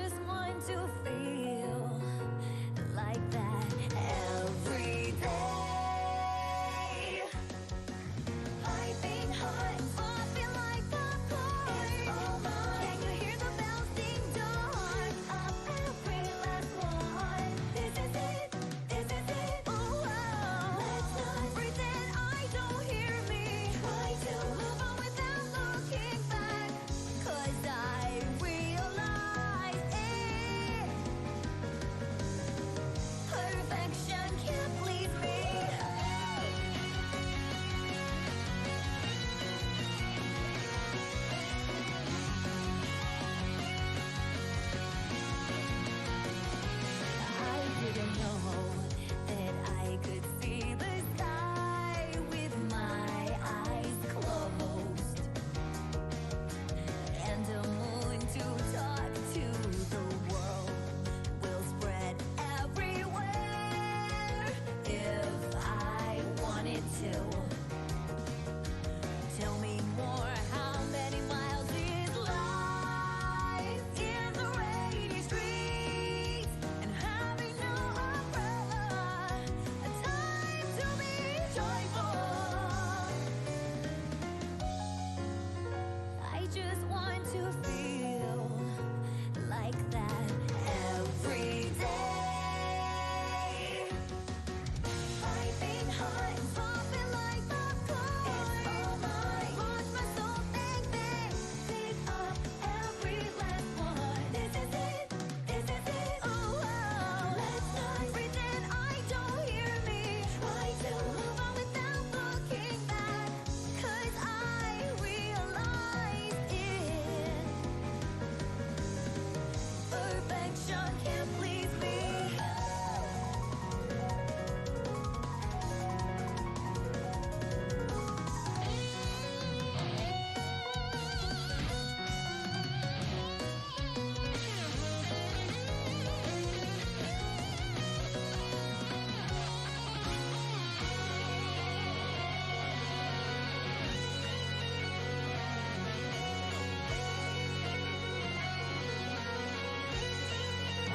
just want to feel like that every day. Piping hot, popping like popcorn. It's all mine. Can you hear the bells ding dong? Up every last one. This is it, this is it. Ooh, oh. Let's not pretend I don't hear me. Try to move on without looking back, 'cause I realize it. Perfection can't please me. I didn't know that I could see the sky with my eyes closed, and a moon to talk to the world will spread everywhere if I wanted to. Tell me more, how many miles is life in the rainy streets and having no umbrella? A time to be joyful. I just want to feel like that every day. Piping hot, popping like popcorn. It's all mine. Watch my soul bang bang. Pick up every last one. This is it, this is it. Oh, oh. Let's not pretend I don't hear me. Try to move on without looking back, 'cause I realize it. Perfection can't please me.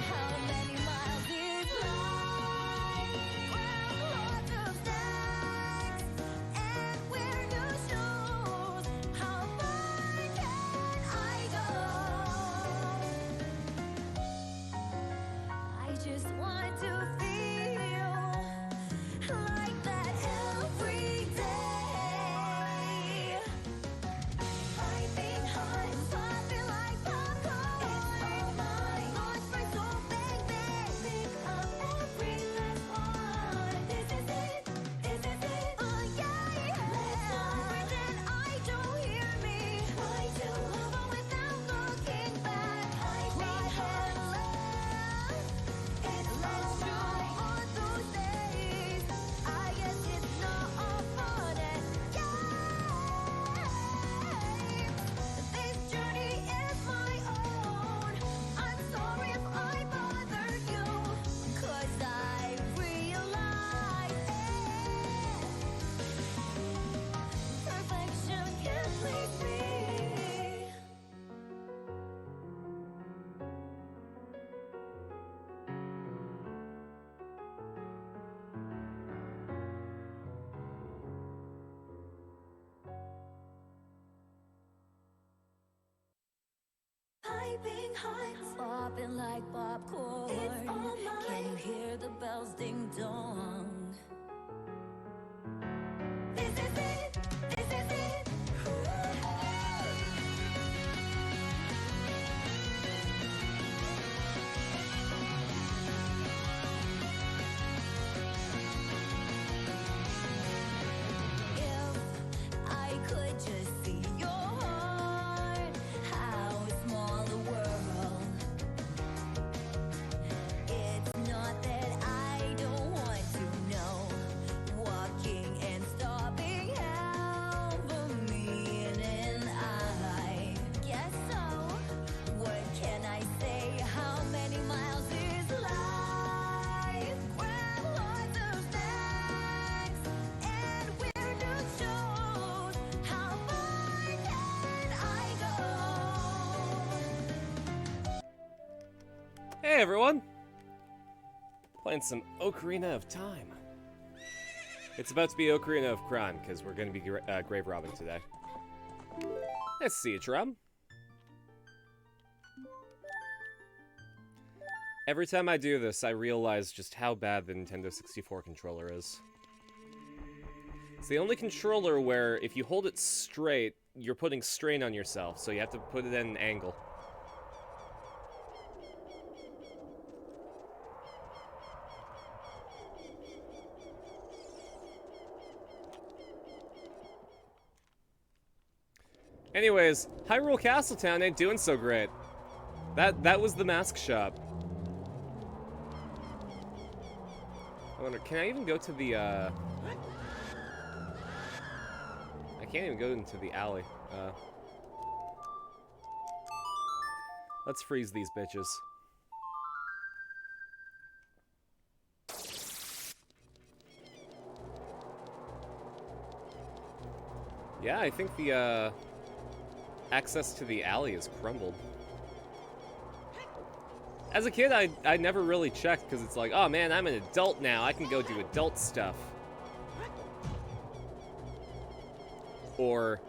How many miles is life? From lots of stacks and wear new shoes. How far can I go? I just want to feel like that every day. Piping hot, popping like popcorn. It's all mine. Watch my soul bang bang. Pick up every last one. This is it, this is it. Oh yeah, yeah. Let's not pretend I don't hear me. Try to move on without looking back. Piping hot, love. It's let's try on those days. I guess it's not all fun and games. This journey is my own. I'm sorry if I bothered you, 'cause I realize it. Perfection can't please me. Piping hot, popping like popcorn. It's all mine. Can you hear the bells ding dong? This is it, this is it. If I could just see your heart, how small the world Hey everyone! Playing some Ocarina of Time. It's about to be Ocarina of Crime, because we're going to be grave robbing today. Nice to see you, Trum. Every time I do this, I realize just how bad the Nintendo 64 controller is. It's the only controller where, if you hold it straight, you're putting strain on yourself, so you have to put it at an angle. Anyways, Hyrule Castletown ain't doing so great. That was the mask shop. I wonder, can I even go to the, I can't even go into the alley. Let's freeze these bitches. Yeah, I think the, access to the alley is crumbled. As a kid, I never really checked, because it's like, oh man, I'm an adult now, I can go do adult stuff. Or,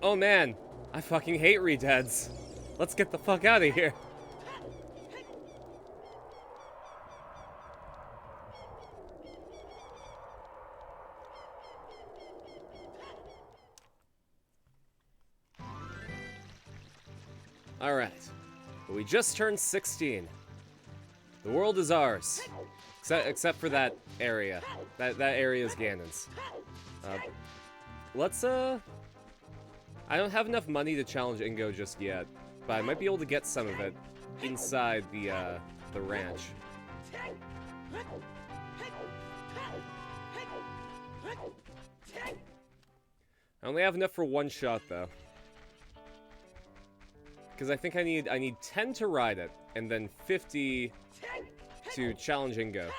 oh man, I fucking hate redeads. Let's get the fuck out of here. Alright. We just turned 16. The world is ours. Except for that area. That area is Ganon's. Let's, I don't have enough money to challenge Ingo just yet, but I might be able to get some of it inside the ranch. I only have enough for one shot, though. Because I think I need 10 to ride it, and then 50 to challenge Ingo.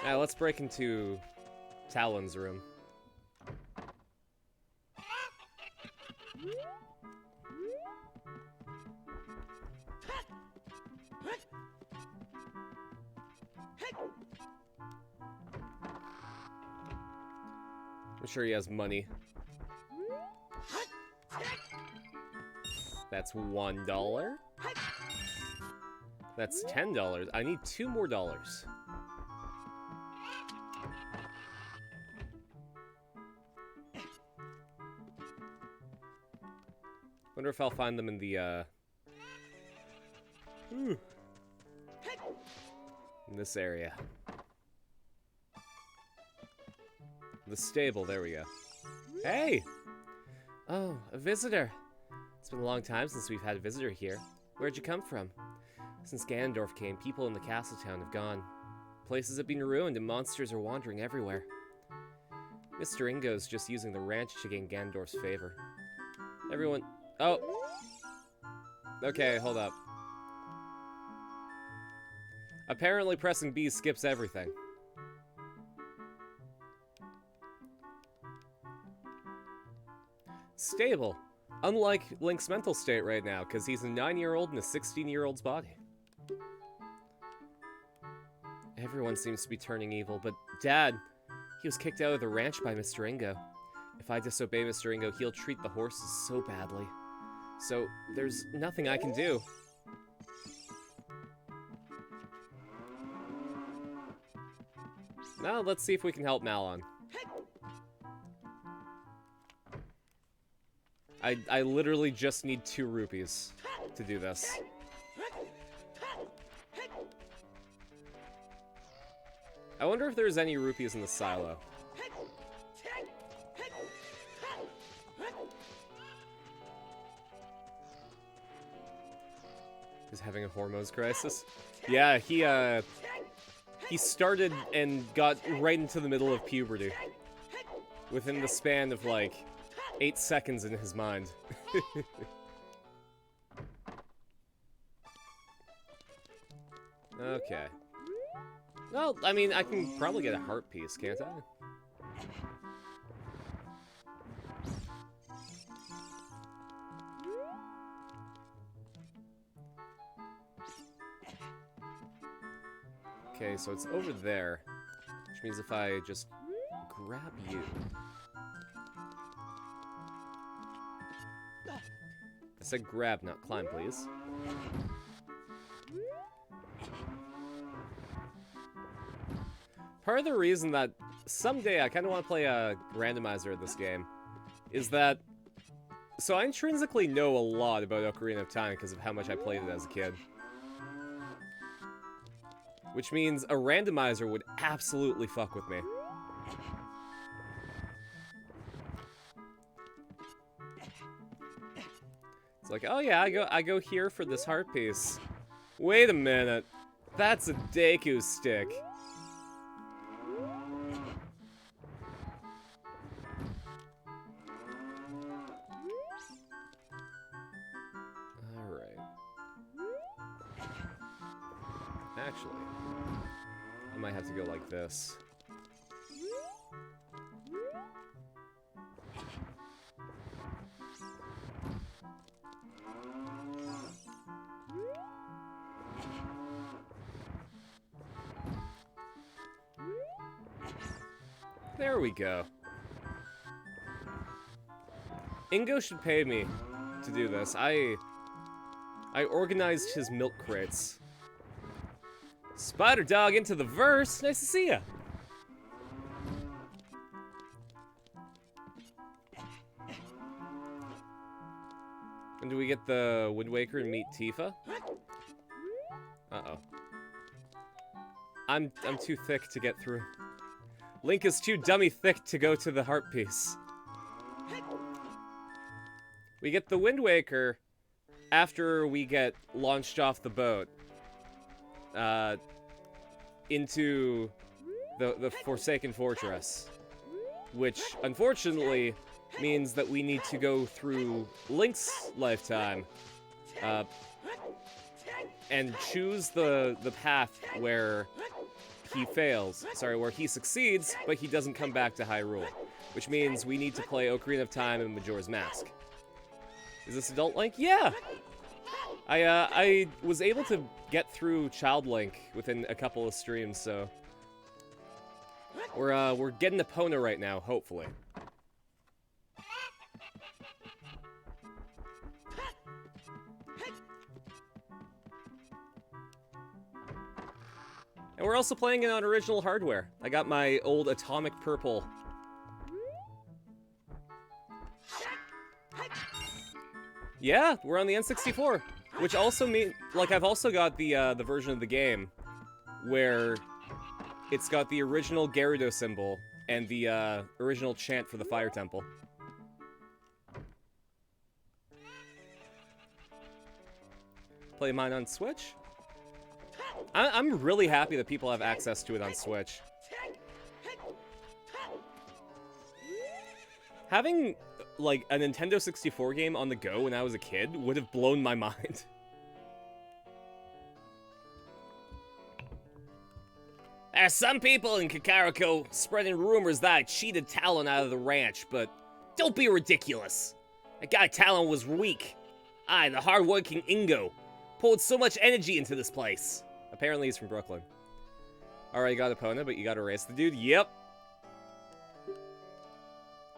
Now let's break into Talon's room. I'm sure he has money. That's $1. That's $10. I need $2 more. Wonder if I'll find them in the, in this area. The stable, there we go. Hey! Oh, a visitor. It's been a long time since we've had a visitor here. Where'd you come from? Since Ganondorf came, people in the castle town have gone. Places have been ruined and monsters are wandering everywhere. Mr. Ingo's just using the ranch to gain Ganondorf's favor. Everyone... Oh! Okay, hold up. Apparently pressing B skips everything. Stable. Unlike Link's mental state right now, because he's a 9-year-old in a 16-year-old's body. Everyone seems to be turning evil, but Dad, he was kicked out of the ranch by Mr. Ingo. If I disobey Mr. Ingo, he'll treat the horses so badly. So, there's nothing I can do. Now, let's see if we can help Malon. I literally just need 2 rupees to do this. I wonder if there's any rupees in the silo. He's having a hormones crisis. Yeah, he started and got right into the middle of puberty. Within the span of, like, 8 seconds in his mind. Okay. Well, I mean, I can probably get a heart piece, can't I? Okay, so it's over there. Which means if I just grab you... I said grab, not climb, please. Part of the reason that someday I kind of want to play a randomizer of this game is that... So I intrinsically know a lot about Ocarina of Time because of how much I played it as a kid. Which means a randomizer would absolutely fuck with me. It's like, oh yeah, I go here for this heart piece. Wait a minute. That's a Deku stick. Alright. Actually, I might have to go like this. There we go. Ingo should pay me to do this. I organized his milk crates. Spider Dog into the verse. Nice to see ya. When do we get the Wind Waker and meet Tifa? Uh-oh. I'm too thick to get through. Link is too dummy thick to go to the heart piece. We get the Wind Waker after we get launched off the boat. Into the Forsaken Fortress. Which, unfortunately, means that we need to go through Link's lifetime. And choose the path where he fails. Sorry, where he succeeds, but he doesn't come back to Hyrule. Which means we need to play Ocarina of Time and Majora's Mask. Is this Adult Link? Yeah! I was able to get through Child Link within a couple of streams, so... We're getting Epona right now, hopefully. And we're also playing it on original hardware. I got my old Atomic Purple. Yeah, we're on the N64, which also means, like, I've also got the version of the game where it's got the original Gerudo symbol and the original chant for the Fire Temple. Play mine on Switch? I'm really happy that people have access to it on Switch. Having, like, a Nintendo 64 game on the go when I was a kid would have blown my mind. There's some people in Kakariko spreading rumors that I cheated Talon out of the ranch, but don't be ridiculous. That guy Talon was weak. I, the hard-working Ingo, poured so much energy into this place. Apparently he's from Brooklyn. Alright, you got Epona, but you gotta race the dude? Yep.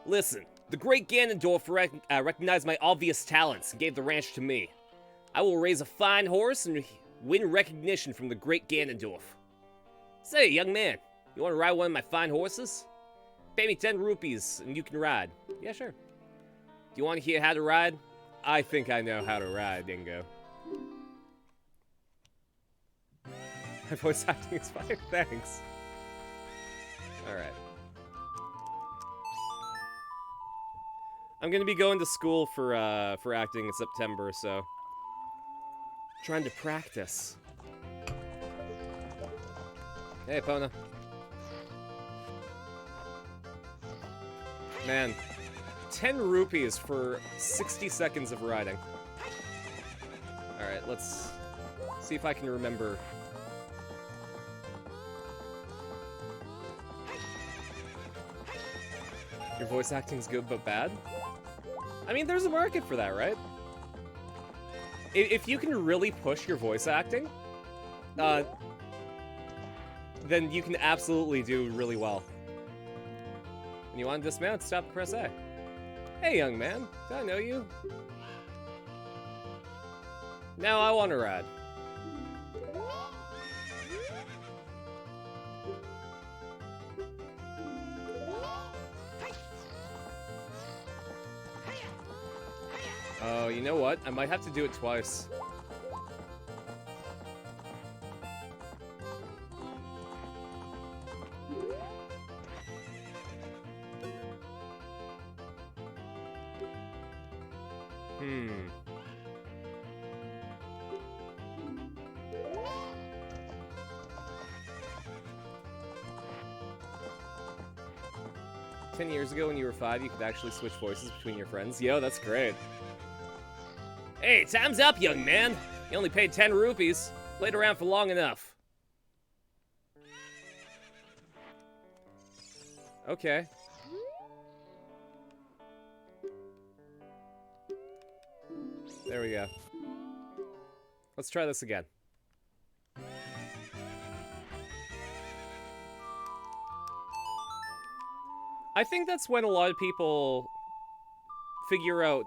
Listen, the great Ganondorf recognized my obvious talents and gave the ranch to me. I will raise a fine horse and win recognition from the great Ganondorf. Say, young man, you want to ride one of my fine horses? Pay me 10 rupees and you can ride. Yeah, sure. Do you want to hear how to ride? I think I know how to ride, Dingo. My voice acting is fire. Thanks. Alright. I'm gonna be going to school for acting in September, so... trying to practice. Hey, Epona. Man, 10 rupees for 60 seconds of riding. Alright, let's see if I can remember. Your voice acting's good but bad? I mean, there's a market for that, right? If you can really push your voice acting, then you can absolutely do really well. When you want to dismount, stop and press A. Hey, young man, do I know you? Now I want to ride. Oh, you know what? I might have to do it twice. Hmm. "10 years ago when you were 5, you could actually switch voices between your friends." Yo, that's great. Hey, time's up, young man. You only paid 10 rupees. Played around for long enough. Okay. There we go. Let's try this again. I think that's when a lot of people figure out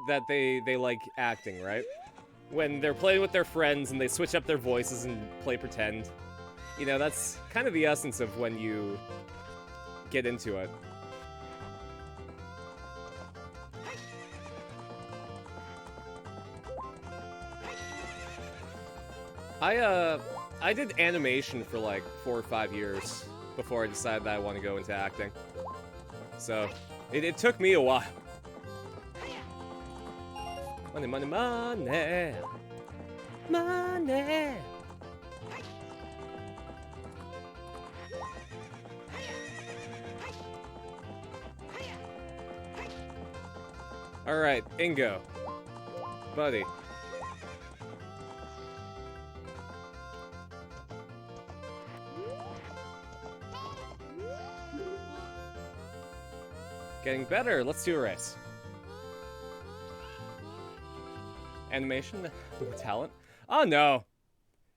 that they like acting, right? When they're playing with their friends and they switch up their voices and play pretend. You know, that's kind of the essence of when you get into it. I did animation for like 4 or 5 years before I decided that I want to go into acting. So, it took me a while. Money, money, money. Money. Alright, Ingo. Buddy. Getting better. Let's do a race. Animation, more talent. Oh no,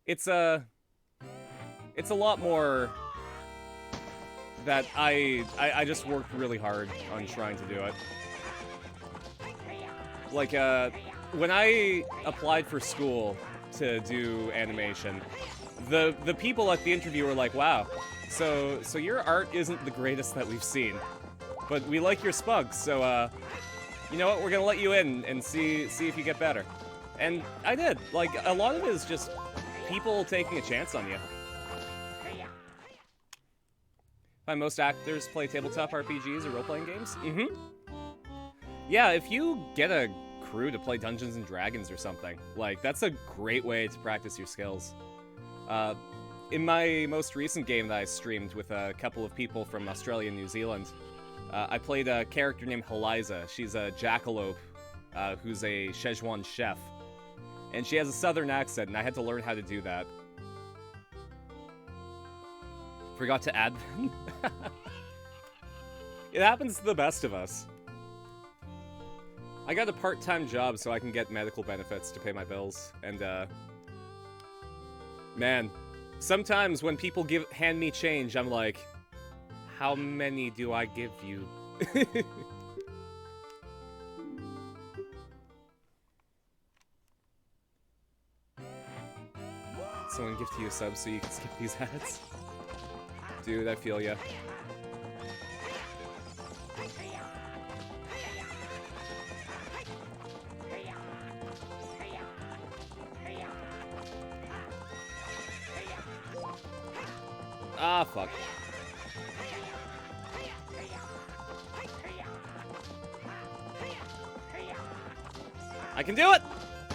it's a lot more that I just worked really hard on trying to do it. Like when I applied for school to do animation, the people at the interview were like, "Wow, so your art isn't the greatest that we've seen, but we like your spugs, so you know what? We're gonna let you in and see if you get better." And I did. Like, a lot of it is just people taking a chance on you. Find most actors play tabletop RPGs or role-playing games? Mm-hmm. Yeah, if you get a crew to play Dungeons & Dragons or something, like, that's a great way to practice your skills. In my most recent game that I streamed with a couple of people from Australia and New Zealand, I played a character named Eliza. She's a jackalope who's a Szechuan chef. And she has a southern accent, and I had to learn how to do that. Forgot to add them. It happens to the best of us. I got a part-time job so I can get medical benefits to pay my bills, and man, sometimes when people hand me change, I'm like, how many do I give you? Someone gift you a sub so you can skip these ads. Dude, I feel ya. Ah, fuck. I can do it!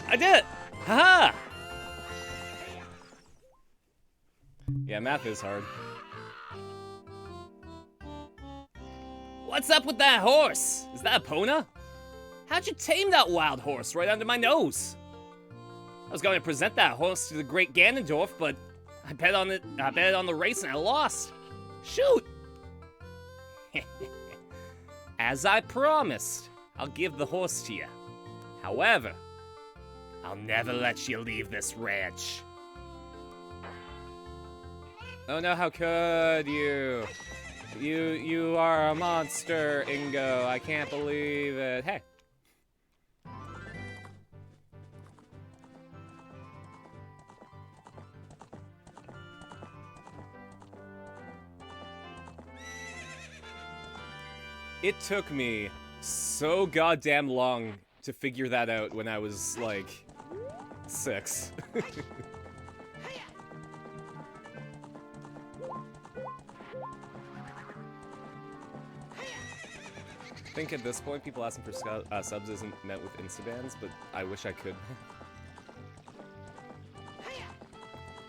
I did it! Haha! Yeah, math is hard. What's up with that horse? Is that a Pona? How'd you tame that wild horse right under my nose? I was going to present that horse to the great Ganondorf, but I bet on the race and I lost. Shoot! As I promised, I'll give the horse to you. However, I'll never let you leave this ranch. Oh no, how could you? You are a monster, Ingo. I can't believe it. Hey. It took me so goddamn long to figure that out when I was, like, 6. I think at this point, people asking for subs isn't met with instabans, but I wish I could.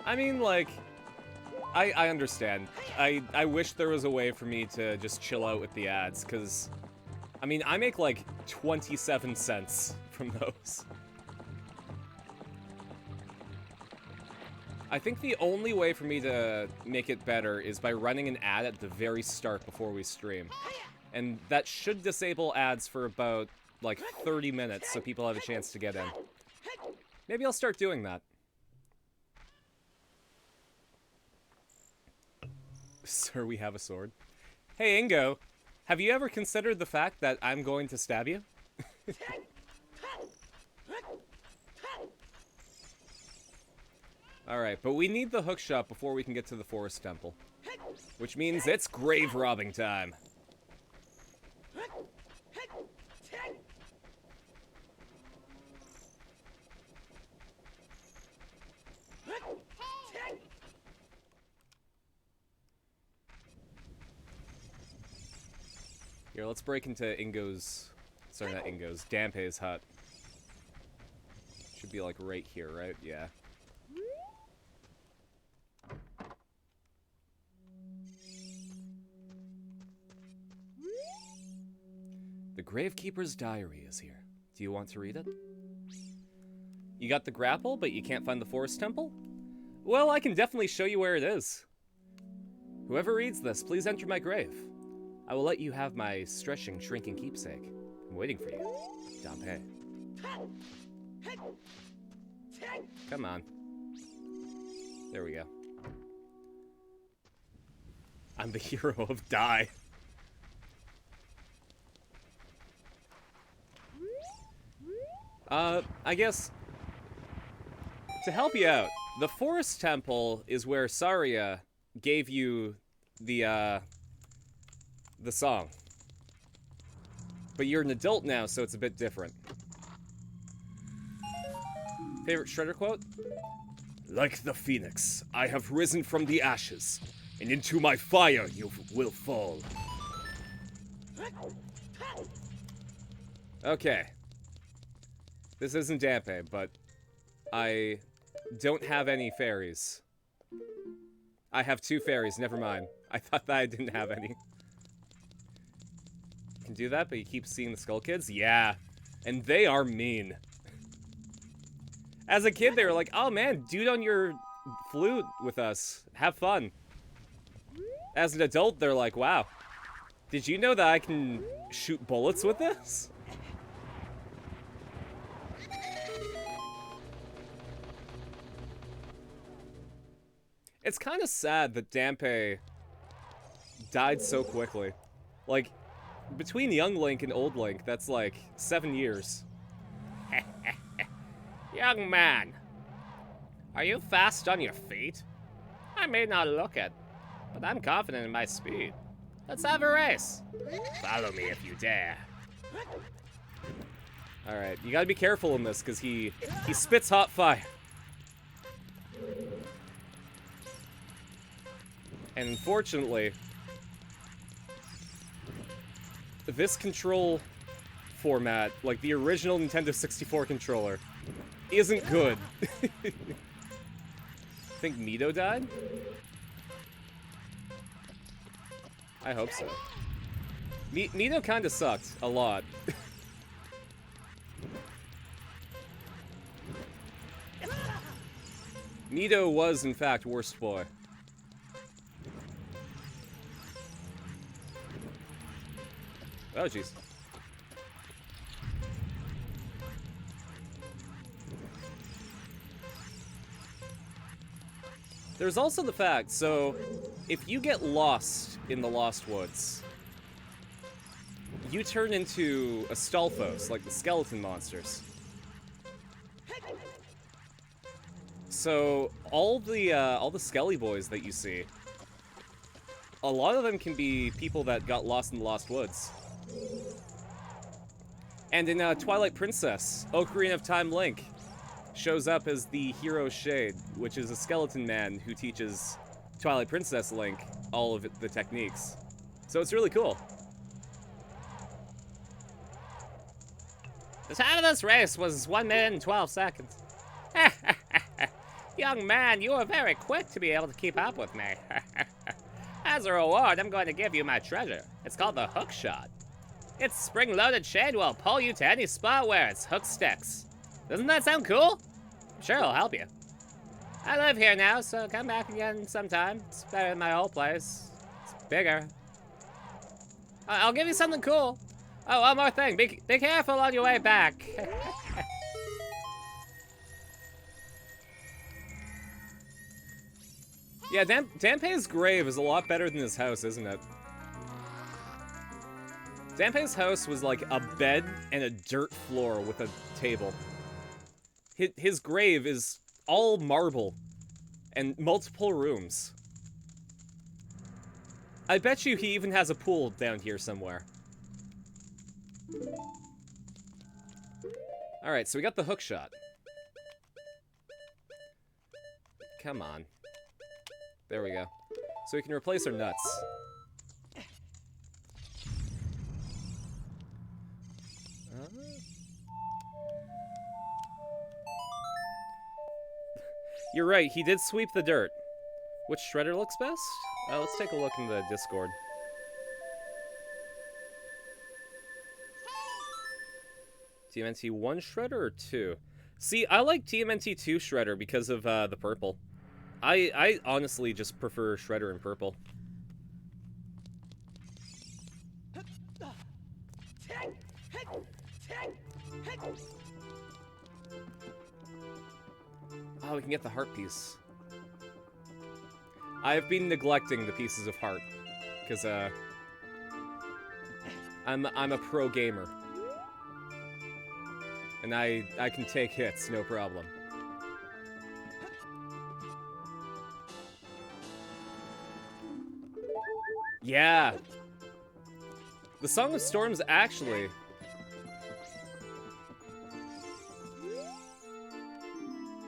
I mean, like, I understand. I wish there was a way for me to just chill out with the ads, because, I mean, I make like 27 cents from those. I think the only way for me to make it better is by running an ad at the very start before we stream. And that should disable ads for about, like, 30 minutes so people have a chance to get in. Maybe I'll start doing that. Sir, we have a sword. Hey, Ingo, have you ever considered the fact that I'm going to stab you? Alright, but we need the hook shop before we can get to the forest temple. Which means it's grave robbing time. Here, let's break into Ingo's... Sorry, not Ingo's. Dampé's hut. Should be, like, right here, right? Yeah. The Gravekeeper's diary is here. Do you want to read it? You got the grapple, but you can't find the forest temple? Well, I can definitely show you where it is. Whoever reads this, please enter my grave. I will let you have my stretching, shrinking keepsake. I'm waiting for you, Dampé. Come on. There we go. I'm the hero of Die. I guess, to help you out, the Forest Temple is where Saria gave you the song. But you're an adult now, so it's a bit different. Favorite Shredder quote? Like the phoenix, I have risen from the ashes, and into my fire you will fall. Okay. This isn't Dampé, but I don't have any fairies. I have 2 fairies, never mind. I thought that I didn't have any. You can do that, but you keep seeing the Skull Kids? Yeah. And they are mean. As a kid, they were like, oh man, dude on your flute with us. Have fun. As an adult, they're like, wow. Did you know that I can shoot bullets with this? It's kind of sad that Dampé died so quickly. Like, between young Link and old Link, that's like 7 years. Young man, are you fast on your feet? I may not look it, but I'm confident in my speed. Let's have a race. Follow me if you dare. Alright, you gotta be careful in this, because he spits hot fire. And unfortunately, this control format, like the original Nintendo 64 controller, isn't good. I think Mito died? I hope so. Mito kinda sucked, a lot. Mito was, in fact, worst boy. Oh, jeez. There's also the fact, so if you get lost in the Lost Woods, you turn into a Stalfos, like the skeleton monsters. So all the Skelly boys that you see, a lot of them can be people that got lost in the Lost Woods. And in Twilight Princess, Ocarina of Time Link shows up as the hero Shade, which is a skeleton man who teaches Twilight Princess Link all of the techniques. So it's really cool. The time of this race was 1 minute and 12 seconds. Young man, you were very quick to be able to keep up with me. As a reward, I'm going to give you my treasure. It's called the hook shot. Its spring-loaded shade will pull you to any spot where its hook sticks. Doesn't that sound cool? I'm sure it'll help you. I live here now, so come back again sometime. It's better than my old place. It's bigger. I'll give you something cool. Oh, one more thing. Be careful on your way back. Yeah, Dampé's grave is a lot better than his house, isn't it? Dampé's house was like a bed and a dirt floor with a table. His grave is all marble and multiple rooms. I bet you he even has a pool down here somewhere. Alright, so we got the hook shot. Come on. There we go. So we can replace our nuts. You're right, he did sweep the dirt. Which shredder looks best? Let's take a look in the Discord. TMNT 1 shredder or 2? See, I like TMNT 2 shredder because of the purple. I honestly just prefer shredder in purple. Oh, we can get the heart piece. I have been neglecting the pieces of heart because I'm a pro gamer. And I can take hits, no problem. Yeah. The Song of Storms actually.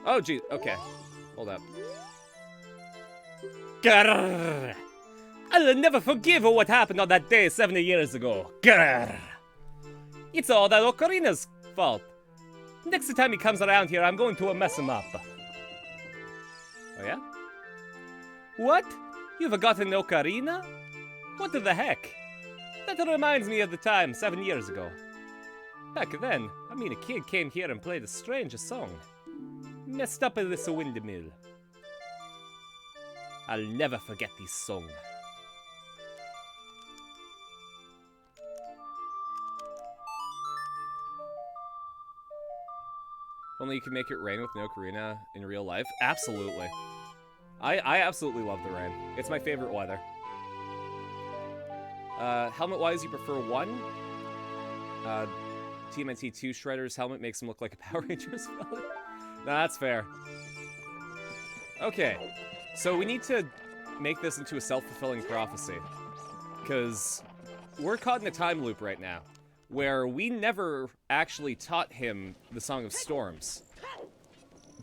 Oh, gee. Okay. Hold up. Grrr. I'll never forgive what happened on that day 70 years ago. Grrr. It's all that Ocarina's fault. Next time he comes around here, I'm going to mess him up. Oh, yeah? What? You've forgotten Ocarina? What the heck? That reminds me of the time 7 years ago. Back then, a kid came here and played a strange song. Messed up in this windmill. I'll never forget this song. Only you can make it rain with no Ocarina in real life? Absolutely. I absolutely love the rain. It's my favorite weather. Helmet-wise, you prefer 1? TMNT 2 Shredder's helmet makes him look like a Power Rangers villain. No, that's fair. Okay, so we need to make this into a self-fulfilling prophecy. Because we're caught in a time loop right now, where we never actually taught him the Song of Storms.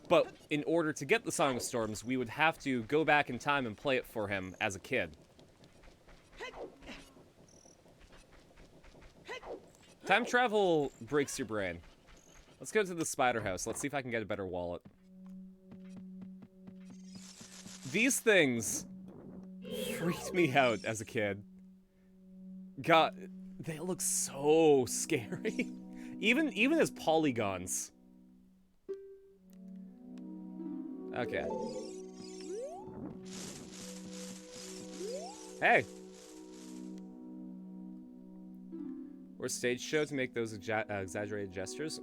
But in order to get the Song of Storms, we would have to go back in time and play it for him as a kid. Time travel breaks your brain. Let's go to the spider house. Let's see if I can get a better wallet. These things freaked me out as a kid. God, they look so scary. even as polygons. Okay. Hey. Or stage show to make those exaggerated gestures?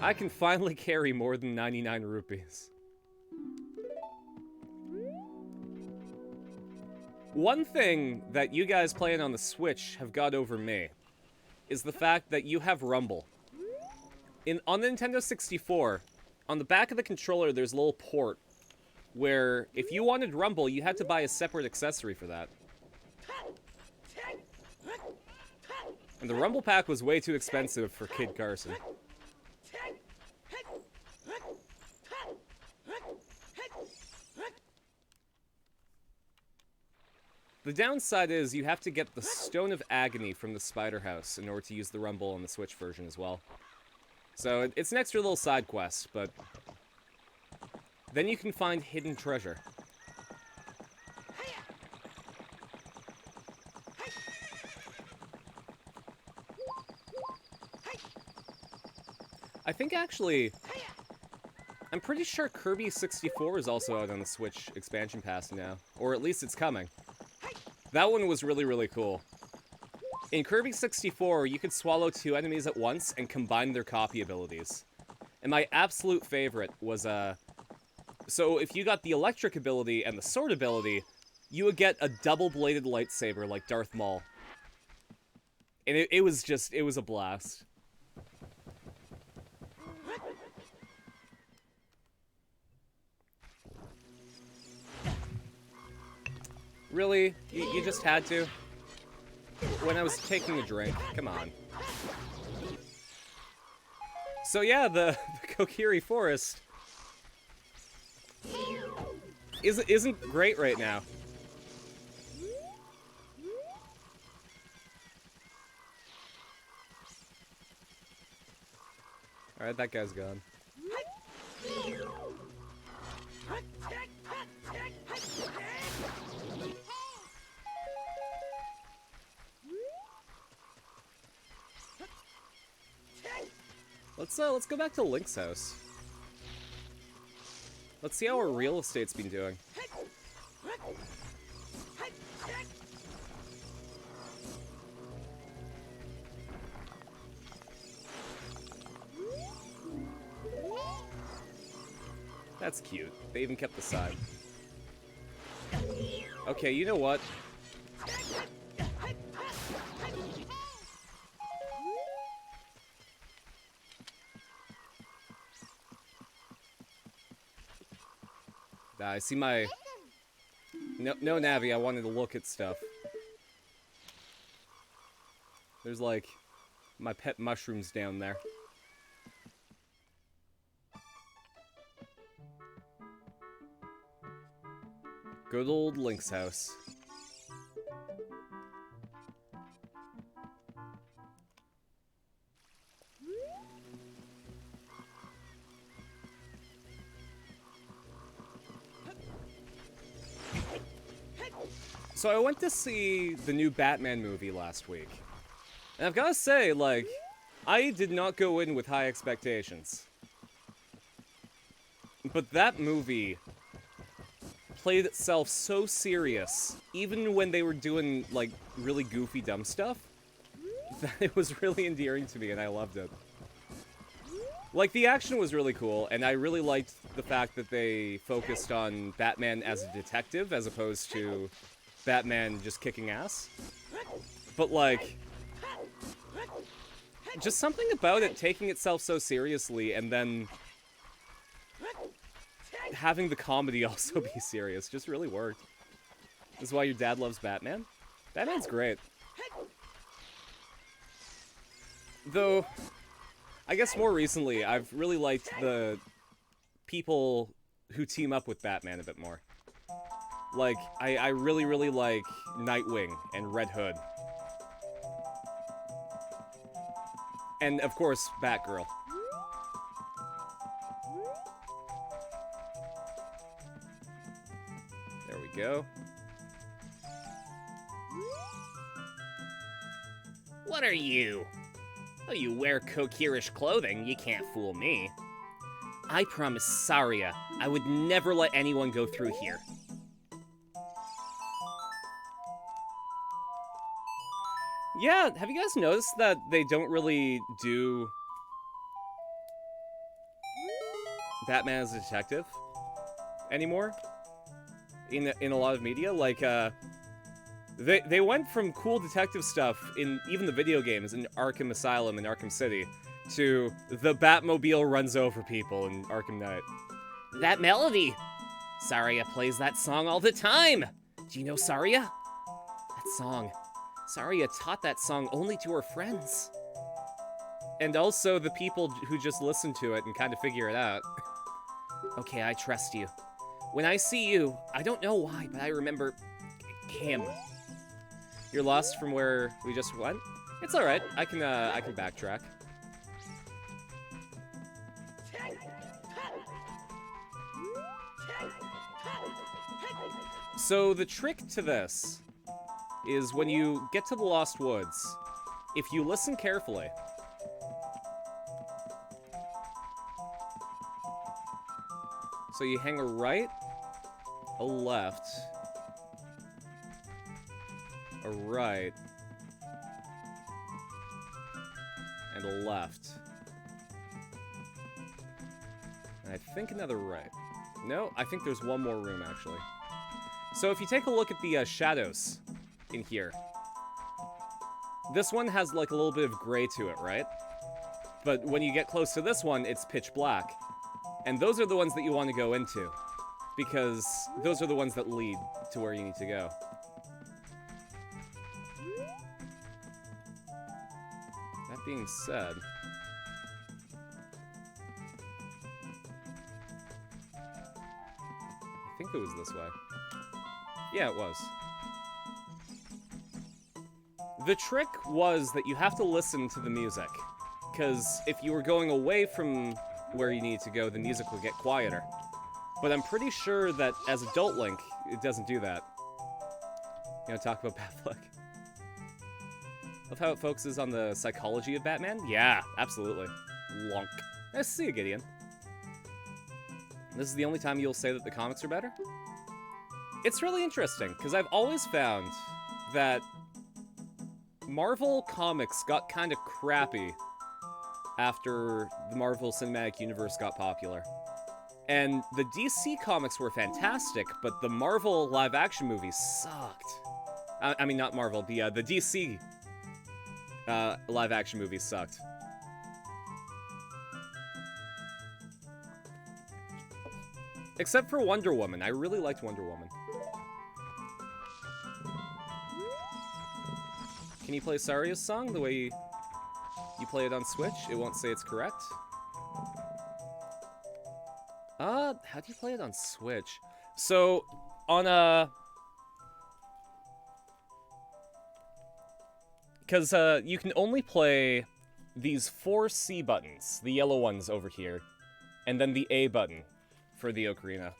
I can finally carry more than 99 rupees. One thing that you guys playing on the Switch have got over me is the fact that you have Rumble. On the Nintendo 64, on the back of the controller, there's a little port where if you wanted Rumble, you had to buy a separate accessory for that. And the Rumble pack was way too expensive for Kid Carson. The downside is you have to get the Stone of Agony from the Spider House in order to use the Rumble on the Switch version as well. So it's an extra little side quest, but then you can find hidden treasure. I think actually, I'm pretty sure Kirby 64 is also out on the Switch expansion pass now, or at least it's coming. That one was really, really cool. In Kirby 64, you could swallow 2 enemies at once and combine their copy abilities. And my absolute favorite was, so if you got the electric ability and the sword ability, you would get a double-bladed lightsaber like Darth Maul. And it was a blast. Really? You just had to? When I was taking a drink. Come on. So yeah, the Kokiri Forest isn't great right now. Alright, that guy's gone. Let's go back to Link's house. Let's see how our real estate's been doing. That's cute. They even kept the side. Okay, you know what? I see my... No, Navi, I wanted to look at stuff. There's, like, my pet mushrooms down there. Good old Link's house. So I went to see the new Batman movie last week. And I've gotta say, like, I did not go in with high expectations. But that movie played itself so serious, even when they were doing, like, really goofy, dumb stuff, that it was really endearing to me, and I loved it. Like, the action was really cool, and I really liked the fact that they focused on Batman as a detective, as opposed to Batman just kicking ass. But, like, just something about it taking itself so seriously, and then having the comedy also be serious just really worked. This is why your dad loves Batman? Batman's great. Though, I guess more recently, I've really liked the people who team up with Batman a bit more. Like, I really, really like Nightwing and Red Hood. And, of course, Batgirl. There we go. What are you? Oh, you wear Kokirish clothing, you can't fool me. I promised Saria I would never let anyone go through here. Yeah, have you guys noticed that they don't really do Batman as a detective anymore in a lot of media. Like, they went from cool detective stuff in even the video games in Arkham Asylum and Arkham City to the Batmobile runs over people in Arkham Knight. That melody! Saria plays that song all the time! Do you know Saria? That song. Saria taught that song only to her friends. And also the people who just listen to it and kind of figure it out. Okay, I trust you. When I see you, I don't know why, but I remember him. You're lost from where we just went? It's alright, I can backtrack. So the trick to this is when you get to the Lost Woods, if you listen carefully, so you hang a right, a left, a right, and a left. And I think another right. No, I think there's one more room, actually. So if you take a look at the shadows in here, this one has like a little bit of gray to it, right? But when you get close to this one, it's pitch black. And those are the ones that you want to go into, because those are the ones that lead to where you need to go. That being said, I think it was this way. Yeah, it was. The trick was that you have to listen to the music, because if you were going away from where you need to go, the music would get quieter. But I'm pretty sure that as Adult Link, it doesn't do that. You know, talk about Batfleck. Love how it focuses on the psychology of Batman? Yeah, absolutely. Lonk. Nice to see you, Gideon. This is the only time you'll say that the comics are better? It's really interesting, because I've always found that Marvel comics got kind of crappy after the Marvel Cinematic Universe got popular. And the DC comics were fantastic, but the Marvel live-action movies sucked. I mean, not Marvel, the DC live-action movies sucked. Except for Wonder Woman. I really liked Wonder Woman. Can you play Saria's song the way you play it on Switch? It won't say it's correct. How do you play it on Switch? So, on a... Because, you can only play these 4 C buttons, the yellow ones over here, and then the A button for the Ocarina.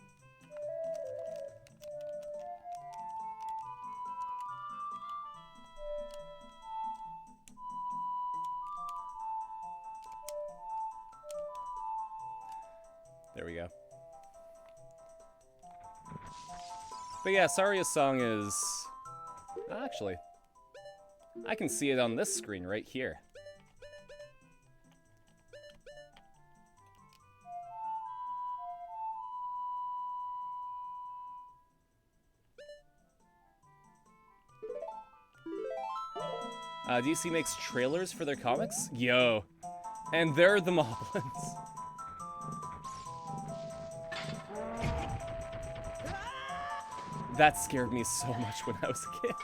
There we go. But yeah, Saria's song is... Actually, I can see it on this screen right here. DC makes trailers for their comics? Yo. And they're the Moblins. That scared me so much when I was a kid.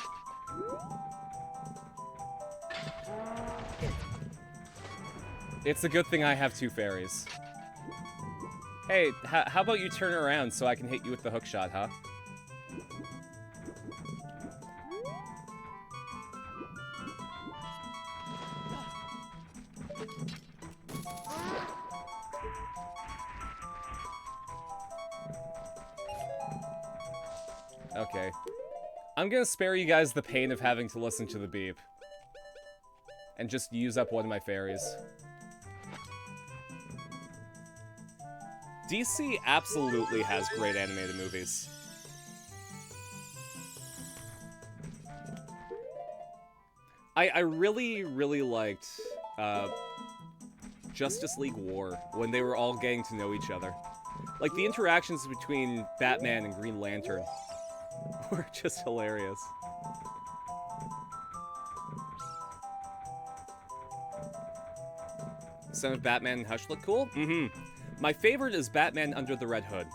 It's a good thing I have 2 fairies. Hey, how about you turn around so I can hit you with the hook shot, huh? Okay. I'm gonna spare you guys the pain of having to listen to the beep. And just use up one of my fairies. DC absolutely has great animated movies. I really, really liked Justice League War when they were all getting to know each other. Like, the interactions between Batman and Green Lantern were just hilarious. Some of Batman and Hush look cool? Mm-hmm. My favorite is Batman under the Red Hood.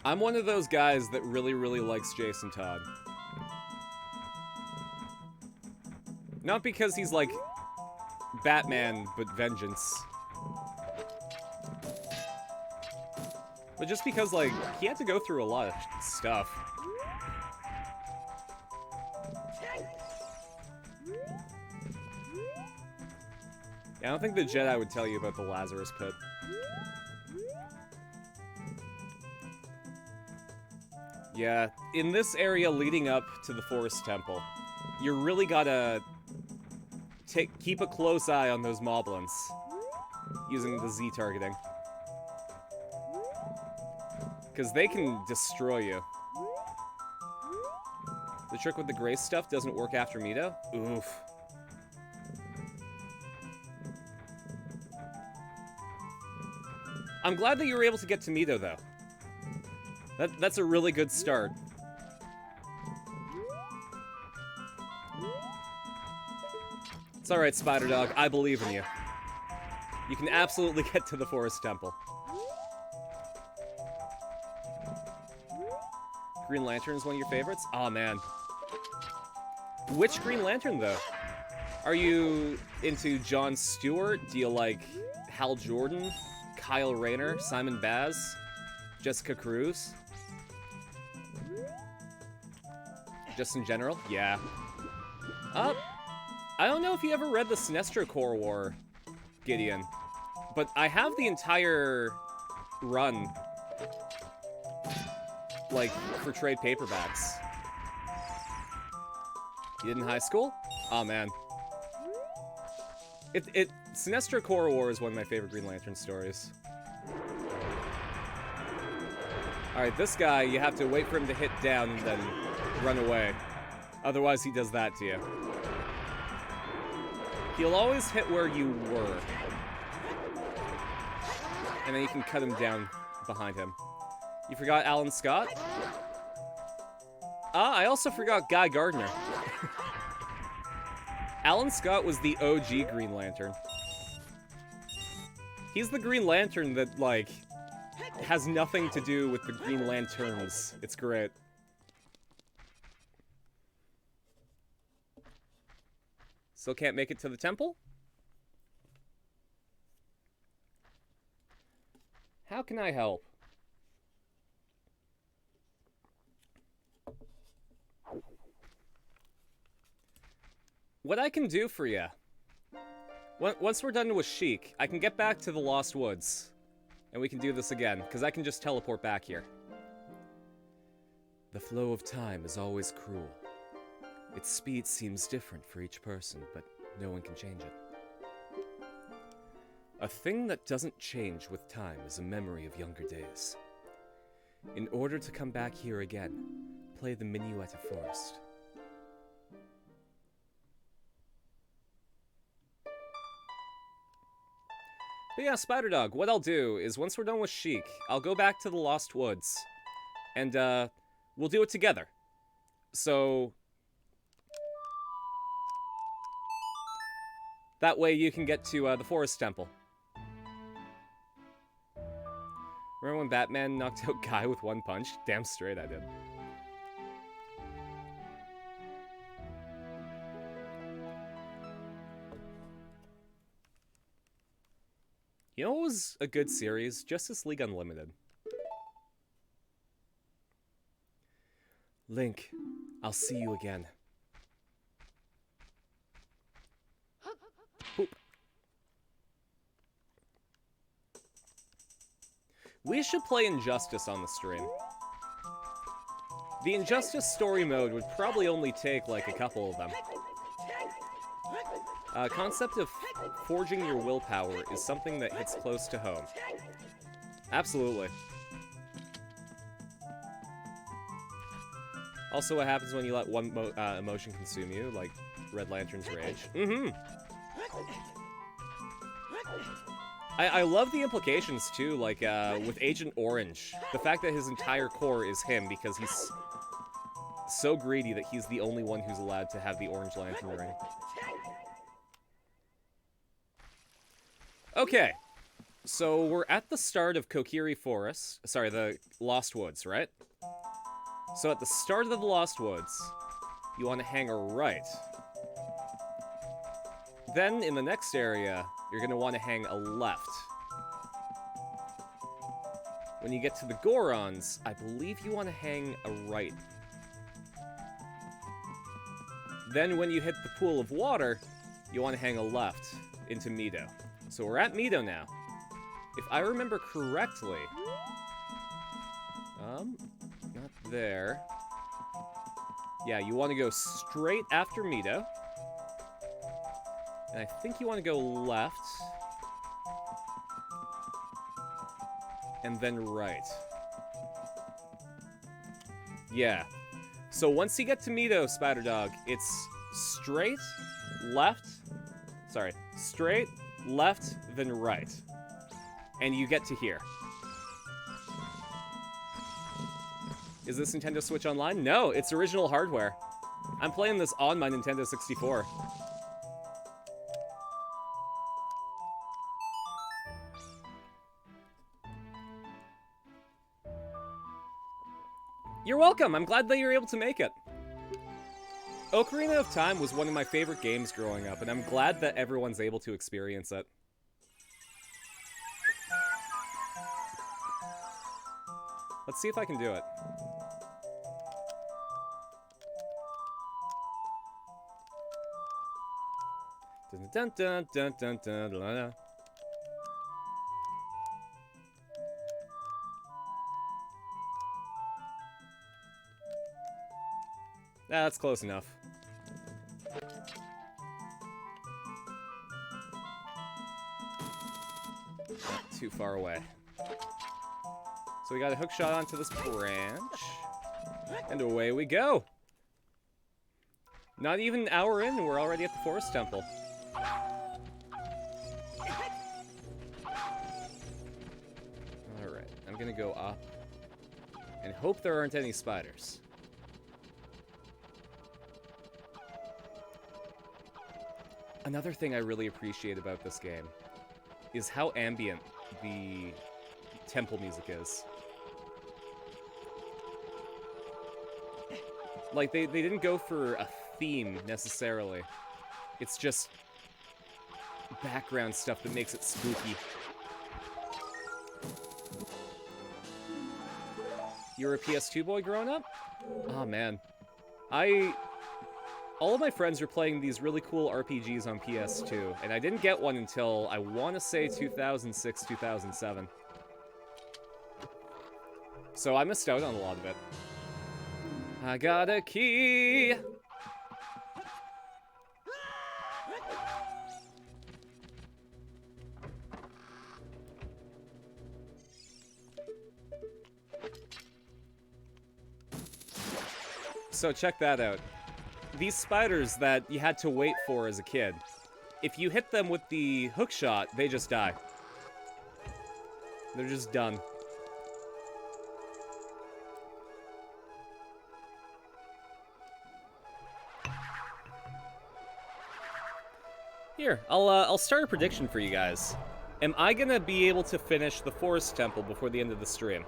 I'm one of those guys that really, really likes Jason Todd. Not because he's like Batman, but vengeance. But just because, like, he had to go through a lot of stuff. Yeah, I don't think the Jedi would tell you about the Lazarus Pit. Yeah, in this area leading up to the Forest Temple, you really gotta keep a close eye on those moblins using the Z targeting. Because they can destroy you. The trick with the Grace stuff doesn't work after Mito? Oof. I'm glad that you were able to get to Mito, though. That's a really good start. It's alright, Spider Dog. I believe in you. You can absolutely get to the Forest Temple. Green Lantern is one of your favorites? Aw, oh, man. Which Green Lantern, though? Are you into Jon Stewart? Do you like Hal Jordan? Kyle Rayner? Simon Baz? Jessica Cruz? Just in general? Yeah. I don't know if you ever read the Sinestro Corps War, Gideon, but I have the entire run, like, for trade paperbacks. You did in high school? Oh, man. Sinestro Corps War is one of my favorite Green Lantern stories. Alright, this guy, you have to wait for him to hit down and then run away. Otherwise, he does that to you. He'll always hit where you were. And then you can cut him down behind him. You forgot Alan Scott? I also forgot Guy Gardner. Alan Scott was the OG Green Lantern. He's the Green Lantern that, like, has nothing to do with the Green Lanterns. It's great. Still can't make it to the temple? How can I help? What I can do for you? Once we're done with Sheik, I can get back to the Lost Woods. And we can do this again, because I can just teleport back here. The flow of time is always cruel. Its speed seems different for each person, but no one can change it. A thing that doesn't change with time is a memory of younger days. In order to come back here again, play the Minuet of Forest. But yeah, Spider Dog, what I'll do is once we're done with Sheik, I'll go back to the Lost Woods, and we'll do it together. So that way you can get to the Forest Temple. Remember when Batman knocked out Guy with one punch? Damn straight I did. You know what was a good series? Justice League Unlimited. Link, I'll see you again. Poop. We should play Injustice on the stream. The Injustice story mode would probably only take like a couple of them. Concept of forging your willpower is something that hits close to home. Absolutely. Also, what happens when you let one emotion consume you, like Red Lantern's rage. Mm-hmm. I love the implications, too, like, with Agent Orange. The fact that his entire core is him because he's so greedy that he's the only one who's allowed to have the orange lantern ring. Okay. So, we're at the start of Kokiri Forest. Sorry, the Lost Woods, right? So, at the start of the Lost Woods, you want to hang a right. Then, in the next area, you're going to want to hang a left. When you get to the Gorons, I believe you want to hang a right. Then, when you hit the pool of water, you want to hang a left into Mido. So, we're at Mido now. If I remember correctly... not there. Yeah, you want to go straight after Mido. And I think you want to go left. And then right. Yeah. So once you get to Mido, Spider Dog, it's straight, left... Sorry. Straight, left, then right. And you get to here. Is this Nintendo Switch Online? No, it's original hardware. I'm playing this on my Nintendo 64. You're welcome! I'm glad that you're able to make it. Ocarina of Time was one of my favorite games growing up, and I'm glad that everyone's able to experience it. Let's see if I can do it. Dun dun dun dun dun dun dun. That's close enough. Not too far away. So we got a hook shot onto this branch. And away we go! Not even an hour in, and we're already at the Forest Temple. Alright, I'm gonna go up. And hope there aren't any spiders. Another thing I really appreciate about this game is how ambient the temple music is. Like, they didn't go for a theme, necessarily. It's just background stuff that makes it spooky. You were a PS2 boy growing up? Oh, man. All of my friends were playing these really cool RPGs on PS2, and I didn't get one until, I want to say, 2006, 2007. So I missed out on a lot of it. I got a key! So check that out. These spiders that you had to wait for as a kid, if you hit them with the hook shot, they just die. They're just done. Here, I'll start a prediction for you guys. Am I gonna be able to finish the Forest Temple before the end of the stream?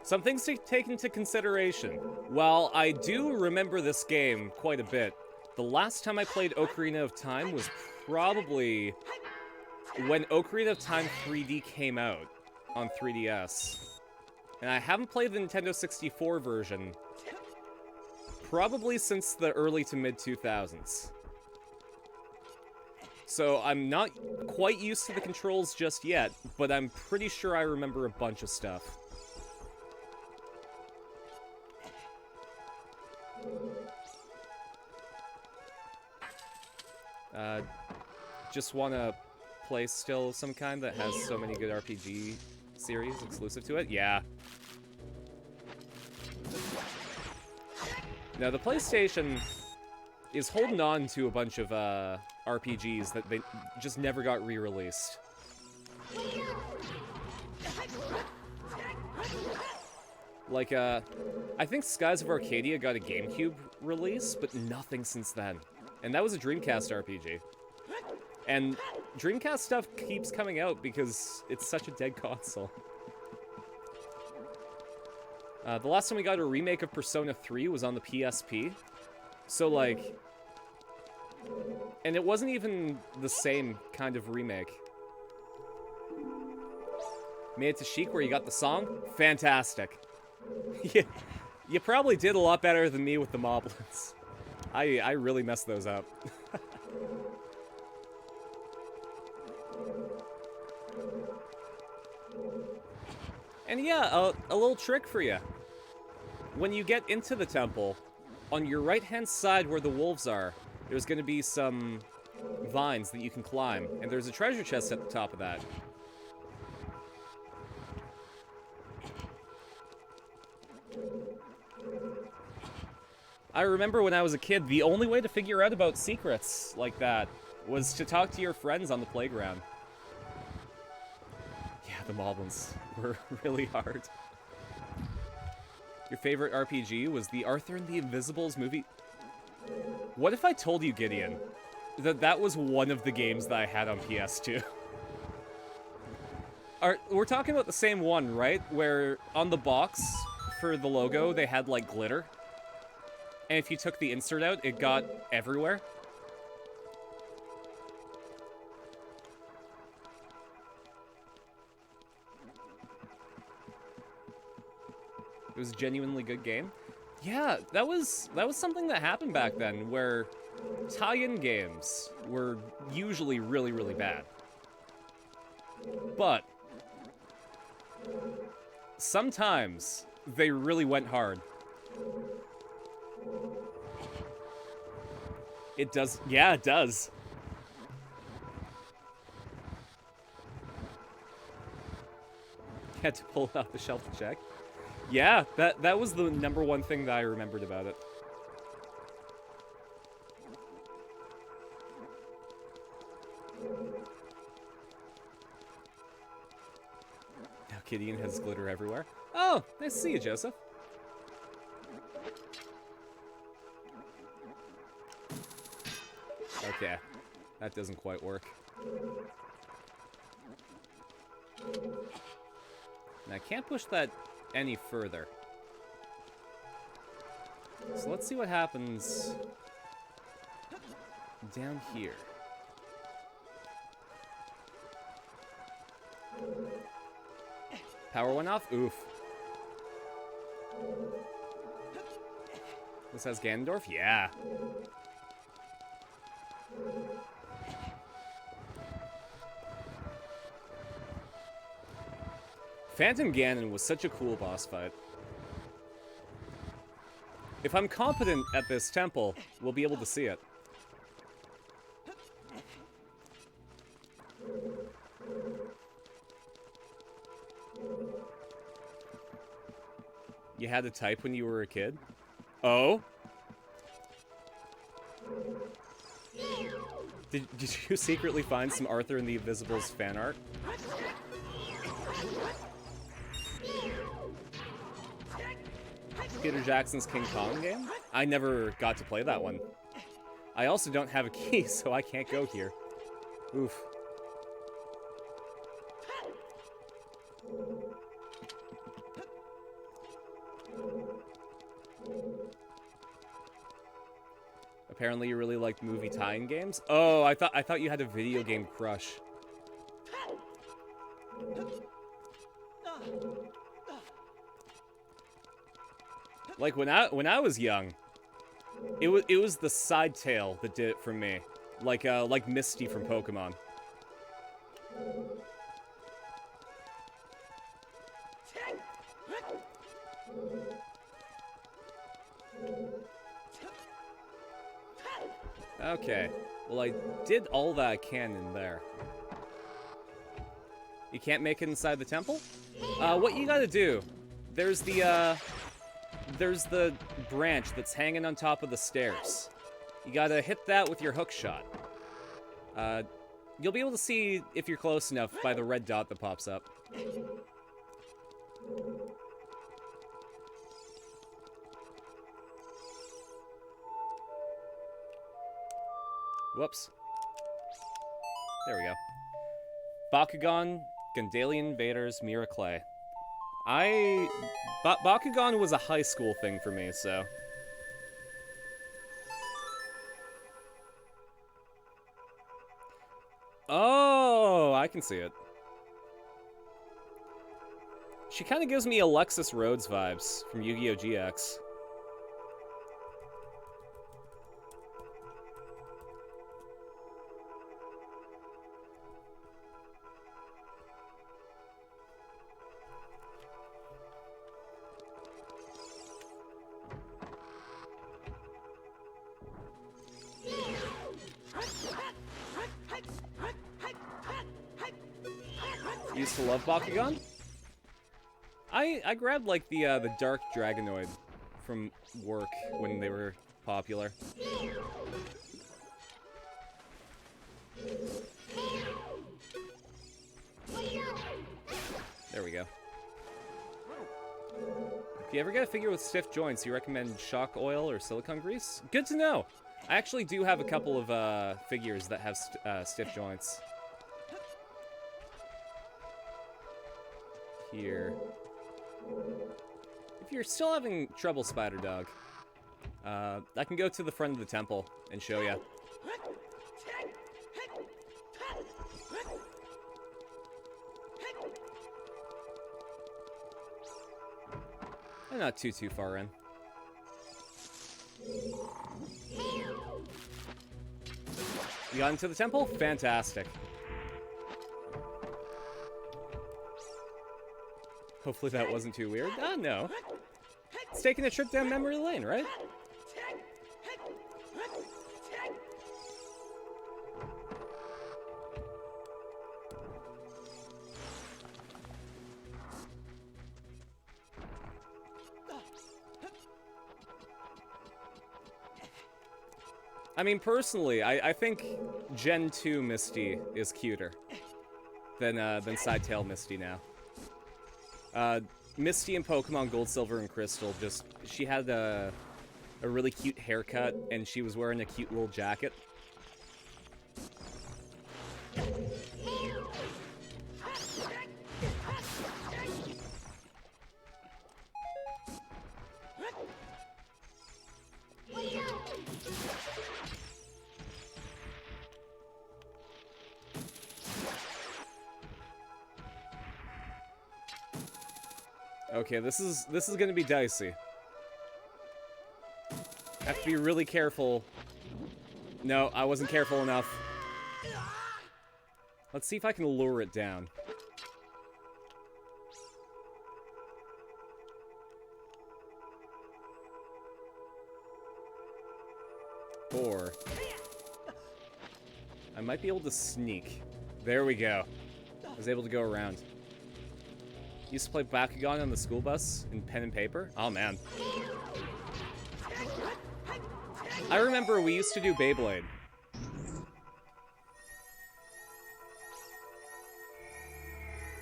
Some things to take into consideration. While I do remember this game quite a bit, the last time I played Ocarina of Time was probably when Ocarina of Time 3D came out on 3DS. And I haven't played the Nintendo 64 version probably since the early to mid 2000s. So I'm not quite used to the controls just yet, but I'm pretty sure I remember a bunch of stuff. Just want to play still some kind that has so many good RPG series exclusive to it? Yeah. Now, the PlayStation is holding on to a bunch of RPGs that they just never got re-released. Like, I think Skies of Arcadia got a GameCube release, but nothing since then. And that was a Dreamcast RPG. And Dreamcast stuff keeps coming out because it's such a dead console. The last time we got a remake of Persona 3 was on the PSP. So, like... And it wasn't even the same kind of remake. Made it to Chic where you got the song? Fantastic. You probably did a lot better than me with the Moblins. I really messed those up. And yeah, a little trick for you. When you get into the temple, on your right-hand side where the wolves are, there's going to be some vines that you can climb, and there's a treasure chest at the top of that. I remember when I was a kid, the only way to figure out about secrets like that was to talk to your friends on the playground. Yeah, the Moblins were really hard. Your favorite RPG was the Arthur and the Invisibles movie? What if I told you, Gideon, that that was one of the games that I had on PS2? We're talking about the same one, right? Where on the box for the logo, they had, like, glitter. And if you took the insert out, it got everywhere. It was a genuinely good game. Yeah, that was something that happened back then, where tie-in games were usually really, really bad. But sometimes they really went hard. It does. Yeah, it does. Had to pull it off the shelf to check. Yeah, that was the number one thing that I remembered about it. Now Gideon has glitter everywhere. Oh, nice to see you, Joseph. Okay, that doesn't quite work. And I can't push that any further. So let's see what happens down here. Power went off? Oof. This has Ganondorf? Yeah. Phantom Ganon was such a cool boss fight. If I'm competent at this temple, we'll be able to see it. You had to type when you were a kid? Oh? Did you secretly find some Arthur and the Invisibles fan art? Peter Jackson's King Kong game? I never got to play that one. I also don't have a key, so I can't go here. Oof. Apparently you really liked movie tie-in games? Oh, I thought you had a video game crush. Like when I was young, it was the side tail that did it for me. Like Misty from Pokemon. Okay. Well, I did all that I can in there. You can't make it inside the temple? What you gotta do, there's the branch that's hanging on top of the stairs. You gotta hit that with your hook shot. You'll be able to see if you're close enough by the red dot that pops up. Whoops. There we go. Bakugan, Gandalian Invaders, Mira Clay. Bakugan was a high school thing for me, so... Oh, I can see it. She kind of gives me Alexis Rhodes vibes from Yu-Gi-Oh! GX. Used to love Bakugan. I grabbed like the Dark Dragonoid from work when they were popular. There we go. If you ever get a figure with stiff joints, you recommend shock oil or silicone grease? Good to know. I actually do have a couple of figures that have stiff joints. Here. If you're still having trouble, Spider Dog, I can go to the front of the temple and show you. I'm not too far in. You got into the temple? Fantastic. Hopefully that wasn't too weird. Ah, no. It's taking a trip down memory lane, right? I mean, personally, I think Gen 2 Misty is cuter than Sidetail Misty now. Misty in Pokemon Gold, Silver, and Crystal, she had a really cute haircut, and she was wearing a cute little jacket. Okay, this is gonna be dicey. I have to be really careful. No, I wasn't careful enough. Let's see if I can lure it down. Or I might be able to sneak. There we go. I was able to go around. Used to play Bakugan on the school bus in pen and paper. Oh, man. I remember we used to do Beyblade.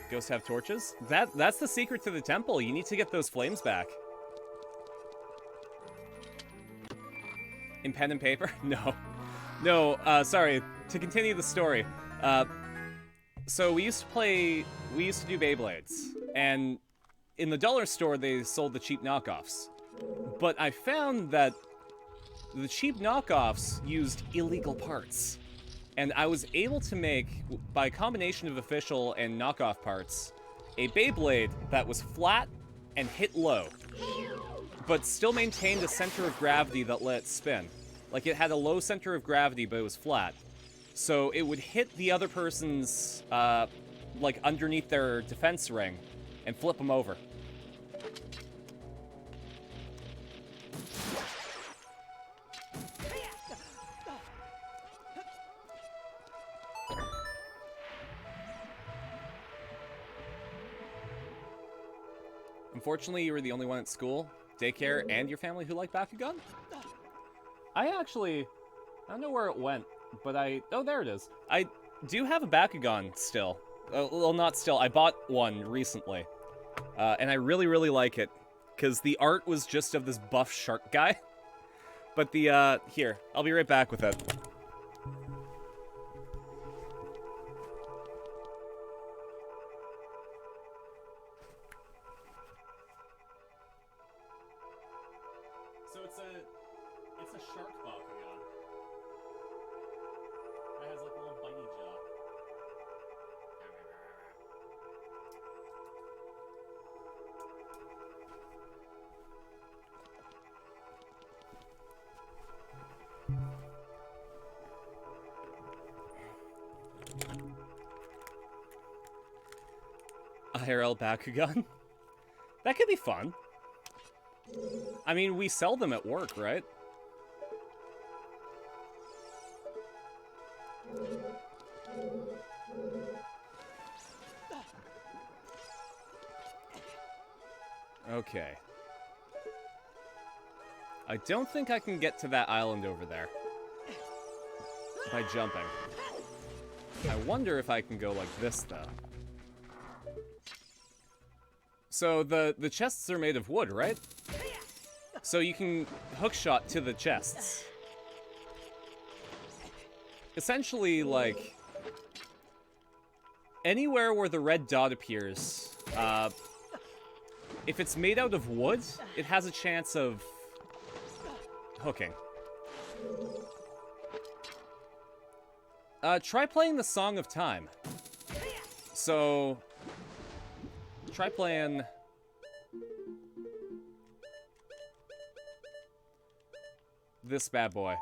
Ghosts have torches? That's the secret to the temple. You need to get those flames back. In pen and paper? No. No, sorry. To continue the story. So we used to do Beyblades. And in the dollar store, they sold the cheap knockoffs. But I found that the cheap knockoffs used illegal parts. And I was able to make, by a combination of official and knockoff parts, a Beyblade that was flat and hit low, but still maintained a center of gravity that let it spin. Like, it had a low center of gravity, but it was flat. So it would hit the other person's, like, underneath their defense ring and flip them over. Unfortunately, you were the only one at school, daycare, and your family who liked Bakugan? I don't know where it went, but oh, there it is. I do have a Bakugan still. Well, not still, I bought one recently. And I really, really like it, because the art was just of this buff shark guy. But here, I'll be right back with it. So it's a shark Bakugan. That has like a little bitey jaw. IRL Bakugan? That could be fun. I mean, we sell them at work, right? Okay. I don't think I can get to that island over there by jumping. I wonder if I can go like this, though. So the chests are made of wood, right? So you can hookshot to the chests. Essentially, like, anywhere where the red dot appears, if it's made out of wood, it has a chance of hooking. Try playing the Song of Time. So, try playing... this bad boy.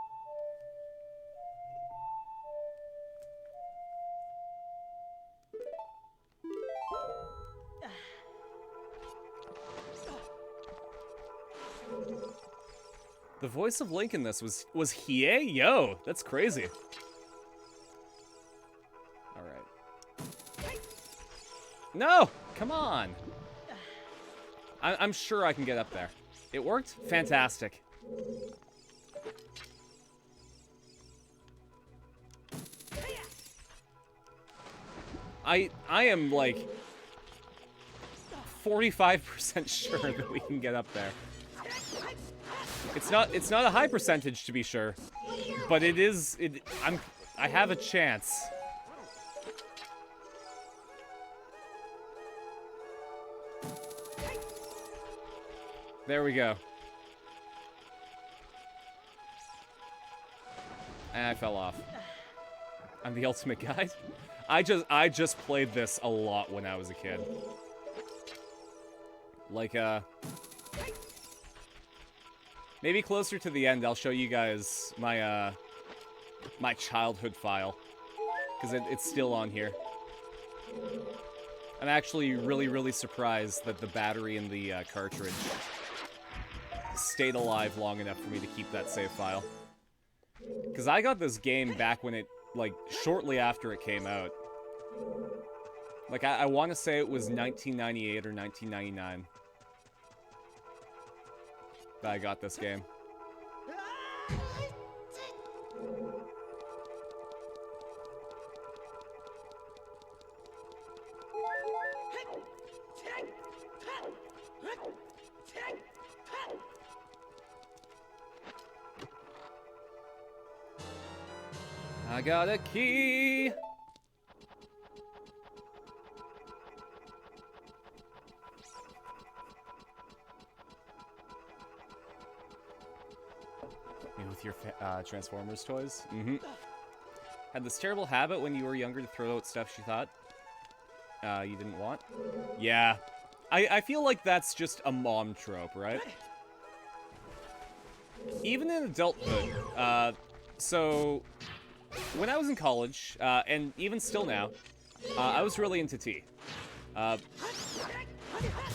The voice of Link in this was Hiei? Yo, that's crazy. Alright. No! Come on! I'm sure I can get up there. It worked? Fantastic. I am, like, 45% sure that we can get up there. It's not a high percentage, to be sure, but I have a chance. There we go. And I fell off. I'm the ultimate guide. I just played this a lot when I was a kid. Like, maybe closer to the end, I'll show you guys my, my childhood file. Because it's still on here. I'm actually really, really surprised that the battery in the cartridge stayed alive long enough for me to keep that save file. Because I got this game back when it, like, shortly after it came out. Like, I want to say it was 1998 or 1999 that I got this game. I got a key! Me with your Transformers toys? Mm-hmm. Had this terrible habit when you were younger to throw out stuff she thought you didn't want? Yeah. I feel like that's just a mom trope, right? Even in adulthood. So... when I was in college, and even still now, I was really into tea.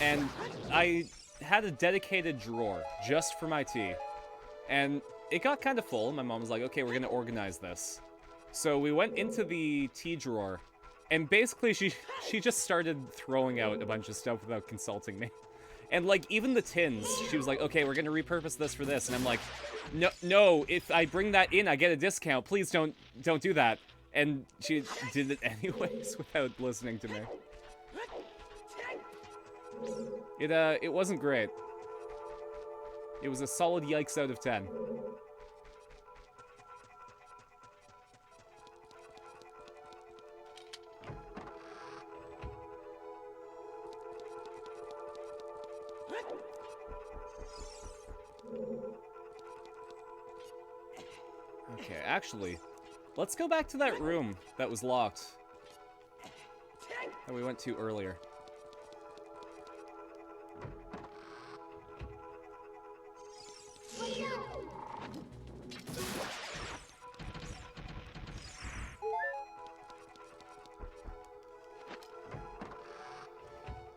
And I had a dedicated drawer just for my tea. And it got kind of full. My mom was like, okay, we're going to organize this. So we went into the tea drawer, and basically she just started throwing out a bunch of stuff without consulting me. And, like, even the tins, she was like, okay, we're going to repurpose this for this. And I'm like, no, if I bring that in, I get a discount. Please don't do that. And she did it anyways without listening to me. It wasn't great. It was a solid yikes out of 10. Okay, actually, let's go back to that room that was locked that we went to earlier.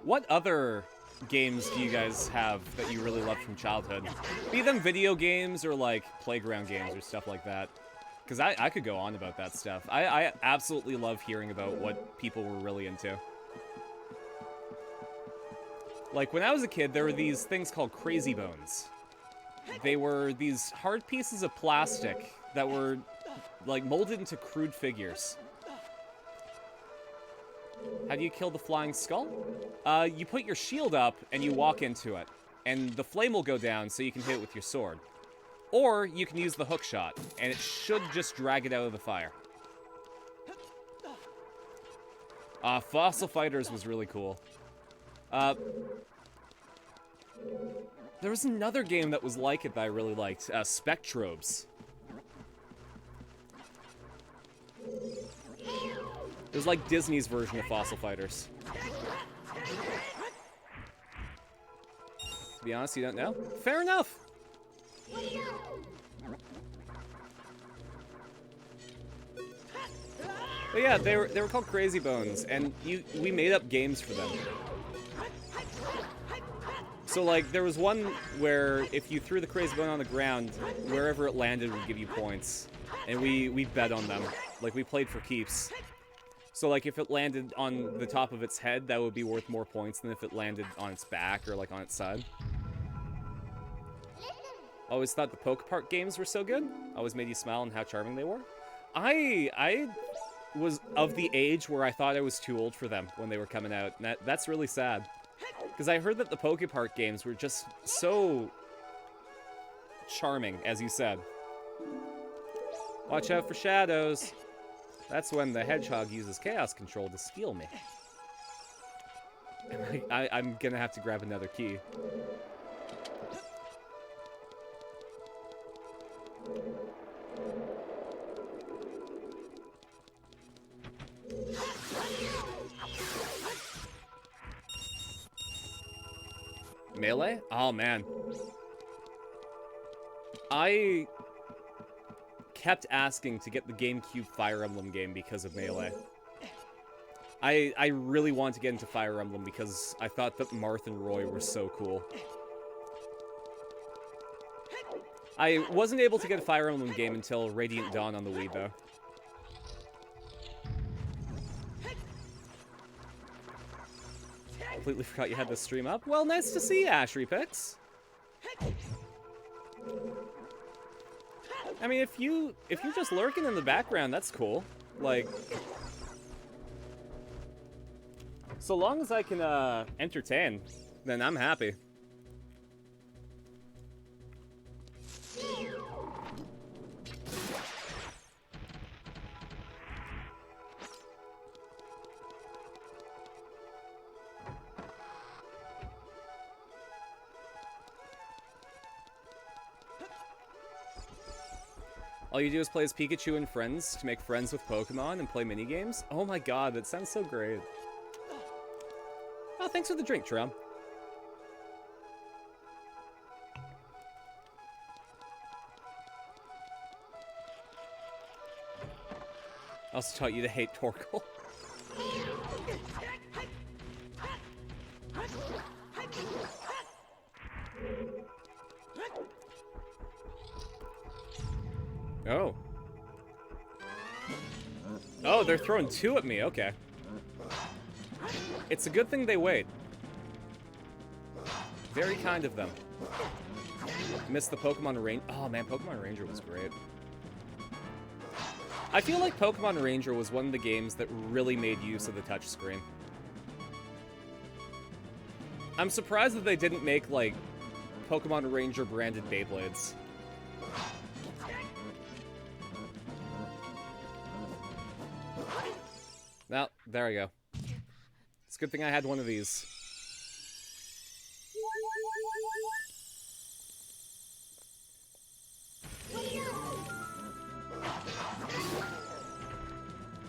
What other games do you guys have that you really loved from childhood? Be them video games or, like, playground games or stuff like that. Because I could go on about that stuff. I absolutely love hearing about what people were really into. Like, when I was a kid, there were these things called Crazy Bones. They were these hard pieces of plastic that were, like, molded into crude figures. How do you kill the flying skull? You put your shield up and you walk into it. And the flame will go down so you can hit it with your sword. Or you can use the hook shot, and it should just drag it out of the fire. Fossil Fighters was really cool. There was another game that was like it that I really liked. Spectrobes. It was like Disney's version of Fossil Fighters. To be honest, you don't know? Fair enough! But yeah, they were called Crazy Bones, and we made up games for them. So, like, there was one where if you threw the Crazy Bone on the ground, wherever it landed would give you points. And we bet on them. Like, we played for keeps. So, like, if it landed on the top of its head, that would be worth more points than if it landed on its back or, like, on its side. Always thought the Poke Park games were so good. Always made you smile and how charming they were. I was of the age where I thought I was too old for them when they were coming out. And that's really sad. Because I heard that the Poke Park games were just so charming, as you said. Watch out for shadows. That's when the hedgehog uses chaos control to steal me. I'm gonna have to grab another key. Melee? Oh, man. I kept asking to get the GameCube Fire Emblem game because of Melee. I really wanted to get into Fire Emblem because I thought that Marth and Roy were so cool. I wasn't able to get a Fire Emblem game until Radiant Dawn on the Wii, though. Completely forgot you had the stream up. Well, nice to see you, Ashry Pix. I mean, if you're just lurking in the background, that's cool. Like, so long as I can entertain, then I'm happy. All you do is play as Pikachu and friends to make friends with Pokemon and play minigames? Oh my god, that sounds so great. Oh, thanks for the drink, Tram. I also taught you to hate Torkoal. Oh. Oh, they're throwing 2 at me, okay. It's a good thing they wait. Very kind of them. Missed the Pokemon Ranger. Oh man, Pokemon Ranger was great. I feel like Pokemon Ranger was one of the games that really made use of the touchscreen. I'm surprised that they didn't make, like, Pokemon Ranger branded Beyblades. Well, there we go. It's a good thing I had one of these.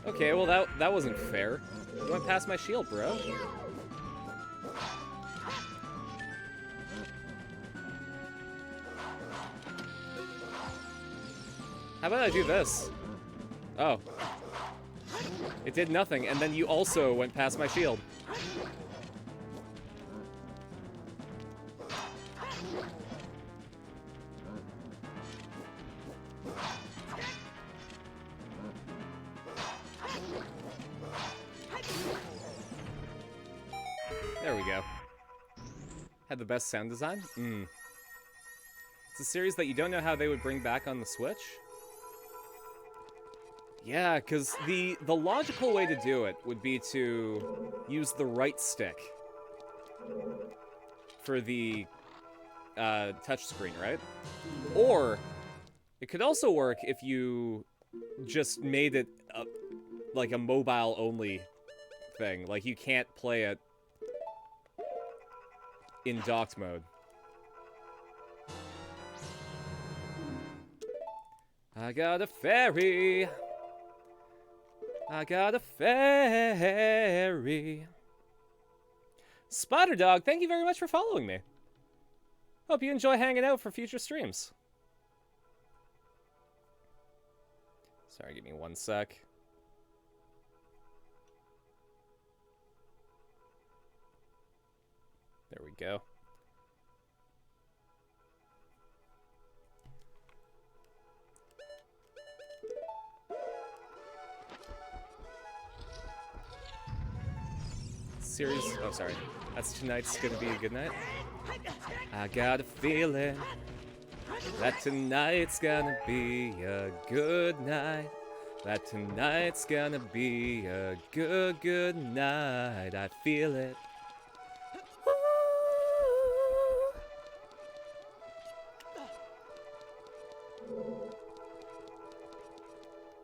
Okay, well that wasn't fair. You went past my shield, bro. How about I do this? Oh. It did nothing, and then you also went past my shield. There we go. Had the best sound design? It's a series that you don't know how they would bring back on the Switch? Yeah, because the logical way to do it would be to use the right stick for the touchscreen, right? Or it could also work if you just made it like a mobile-only thing. Like, you can't play it in docked mode. I got a fairy. I got a fairy. Spider Dog, thank you very much for following me. Hope you enjoy hanging out for future streams. Sorry, give me 1 sec. There we go. Series. Oh, sorry. That's tonight's gonna be a good night. I got a feeling that tonight's gonna be a good night. That tonight's gonna be a good night. I feel it.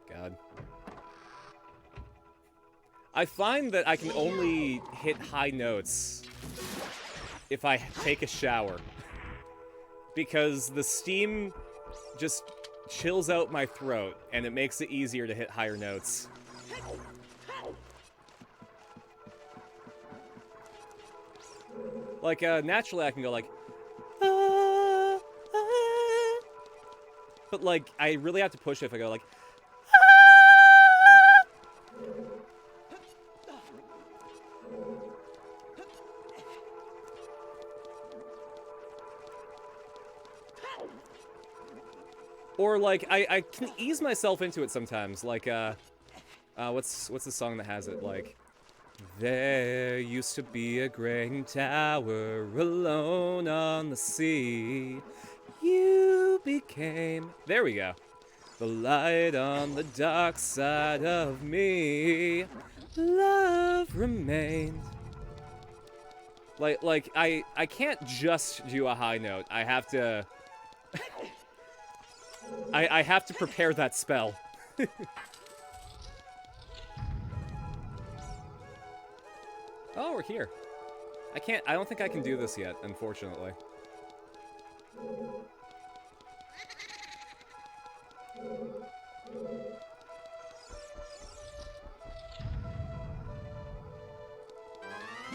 God. I find that I can only hit high notes if I take a shower. Because the steam just chills out my throat, and it makes it easier to hit higher notes. Like, naturally I can go like, ah, ah. But like, I really have to push it if I go like, or like, I can ease myself into it sometimes, like, what's the song that has it, like, there used to be a great tower alone on the sea, you became, there we go, the light on the dark side of me, love remained. Like, I can't just do a high note, I have to... I have to prepare that spell. Oh, we're here. I don't think I can do this yet, unfortunately.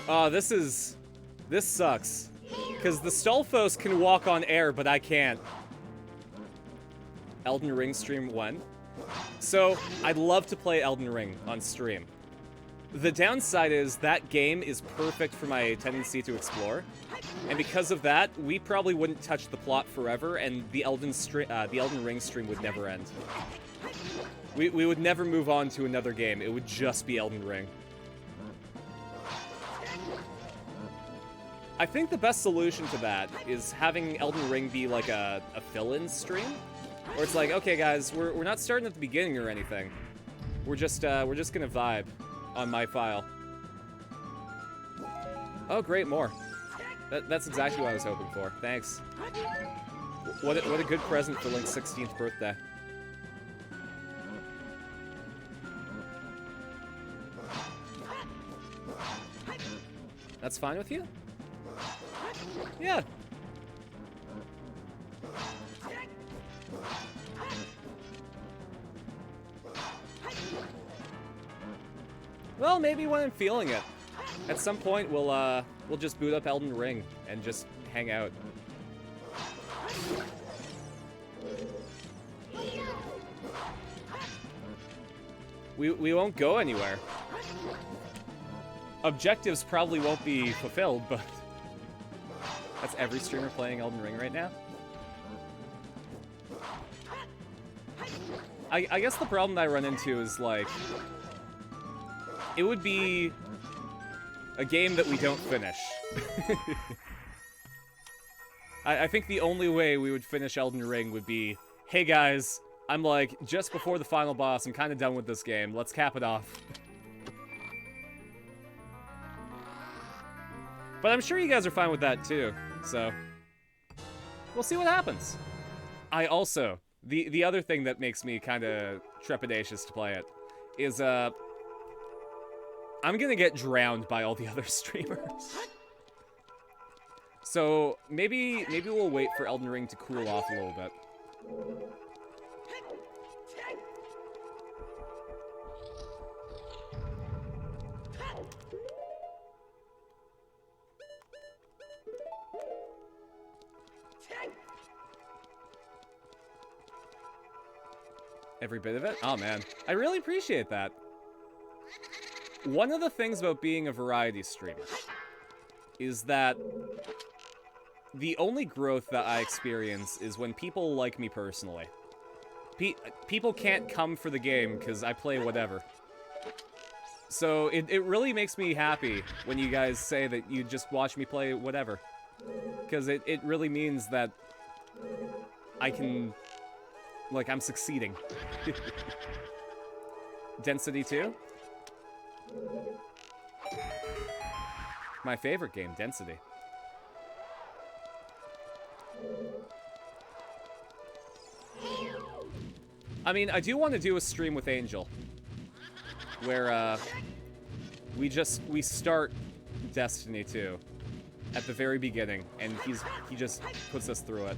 Oh, this sucks. Because the Stolfos can walk on air, but I can't. Elden Ring stream when? So, I'd love to play Elden Ring on stream. The downside is that game is perfect for my tendency to explore, and because of that, we probably wouldn't touch the plot forever, and the Elden Ring stream would never end. We would never move on to another game. It would just be Elden Ring. I think the best solution to that is having Elden Ring be like a fill-in stream, where it's like, okay, guys, we're not starting at the beginning or anything. We're just gonna vibe on my file. Oh, great, more. That's exactly what I was hoping for. Thanks. What a good present for Link's 16th birthday. That's fine with you? Yeah. Well, maybe when I'm feeling it. At some point, we'll just boot up Elden Ring and just hang out. We won't go anywhere. Objectives probably won't be fulfilled, but that's every streamer playing Elden Ring right now. I guess the problem that I run into is, like, it would be a game that we don't finish. I think the only way we would finish Elden Ring would be, hey guys, I'm like, just before the final boss, I'm kind of done with this game, let's cap it off. But I'm sure you guys are fine with that too, so we'll see what happens. I also, the other thing that makes me kind of trepidatious to play it is, I'm gonna get drowned by all the other streamers. So maybe we'll wait for Elden Ring to cool off a little bit. Every bit of it? Oh man, I really appreciate that. One of the things about being a variety streamer is that the only growth that I experience is when people like me personally. People can't come for the game because I play whatever. So it really makes me happy when you guys say that you just watch me play whatever. Because it really means that I can... like, I'm succeeding. Density 2? My favorite game, Density. I mean, I do want to do a stream with Angel. Where, we start Destiny 2 at the very beginning, and he just puts us through it.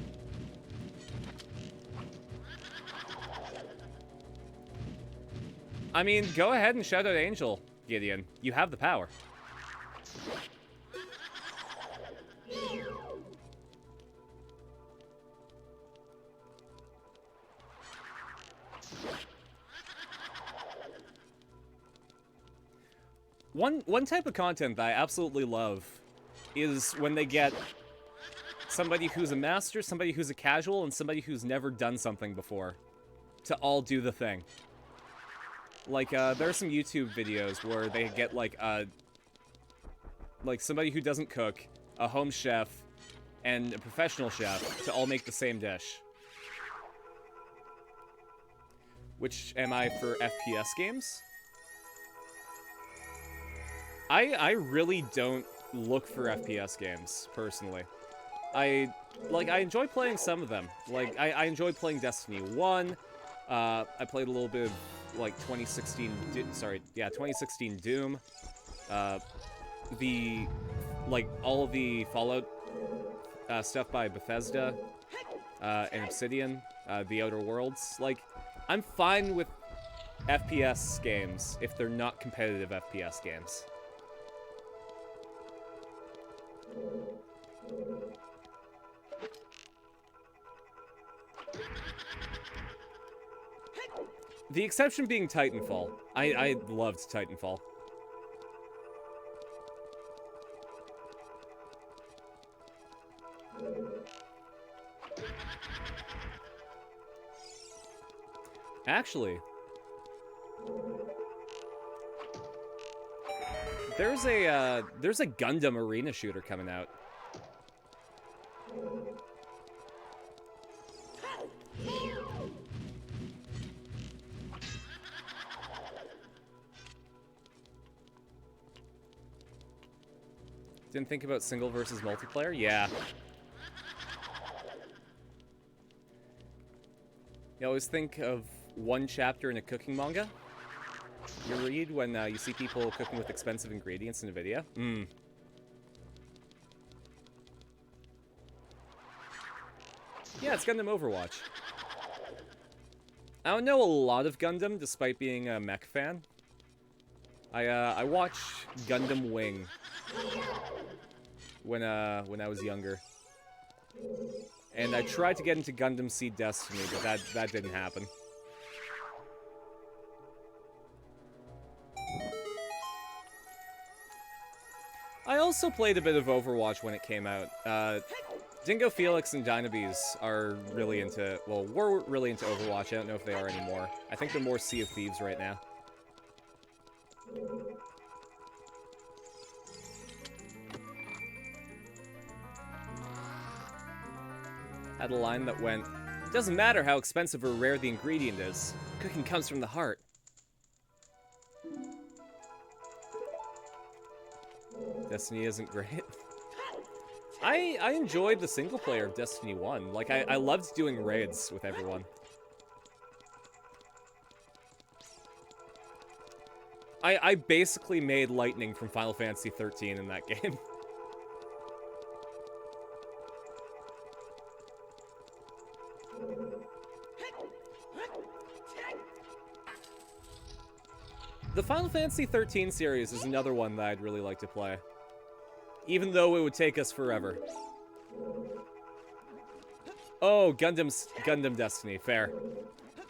I mean, go ahead and shout out Angel, Gideon. You have the power. One type of content that I absolutely love is when they get somebody who's a master, somebody who's a casual, and somebody who's never done something before to all do the thing. Like, there are some YouTube videos where they get, like somebody who doesn't cook, a home chef, and a professional chef to all make the same dish. Which am I for FPS games? I really don't look for FPS games, personally. I enjoy playing some of them. Like, I enjoy playing Destiny 1. I played a little bit of, like, 2016 Doom. All of the Fallout stuff by Bethesda and Obsidian, The Outer Worlds. Like, I'm fine with FPS games if they're not competitive FPS games. The exception being Titanfall. I loved Titanfall. Actually, there's a Gundam arena shooter coming out. Didn't think about single versus multiplayer? Yeah. You always think of one chapter in a cooking manga you read when you see people cooking with expensive ingredients in a video. Yeah, it's Gundam Overwatch. I don't know a lot of Gundam, despite being a mech fan. I watched Gundam Wing when I was younger, and I tried to get into Gundam Seed Destiny, but that didn't happen. I also played a bit of Overwatch when it came out. Dingo Felix and Dynabees are really into, well, were really into Overwatch. I don't know if they are anymore. I think they're more Sea of Thieves right now. Had a line that went, "It doesn't matter how expensive or rare the ingredient is. Cooking comes from the heart." Destiny isn't great. I enjoyed the single player of Destiny 1. Like, I loved doing raids with everyone. I basically made Lightning from Final Fantasy 13 in that game. The Final Fantasy 13 series is another one that I'd really like to play. Even though it would take us forever. Oh, Gundam Destiny, fair.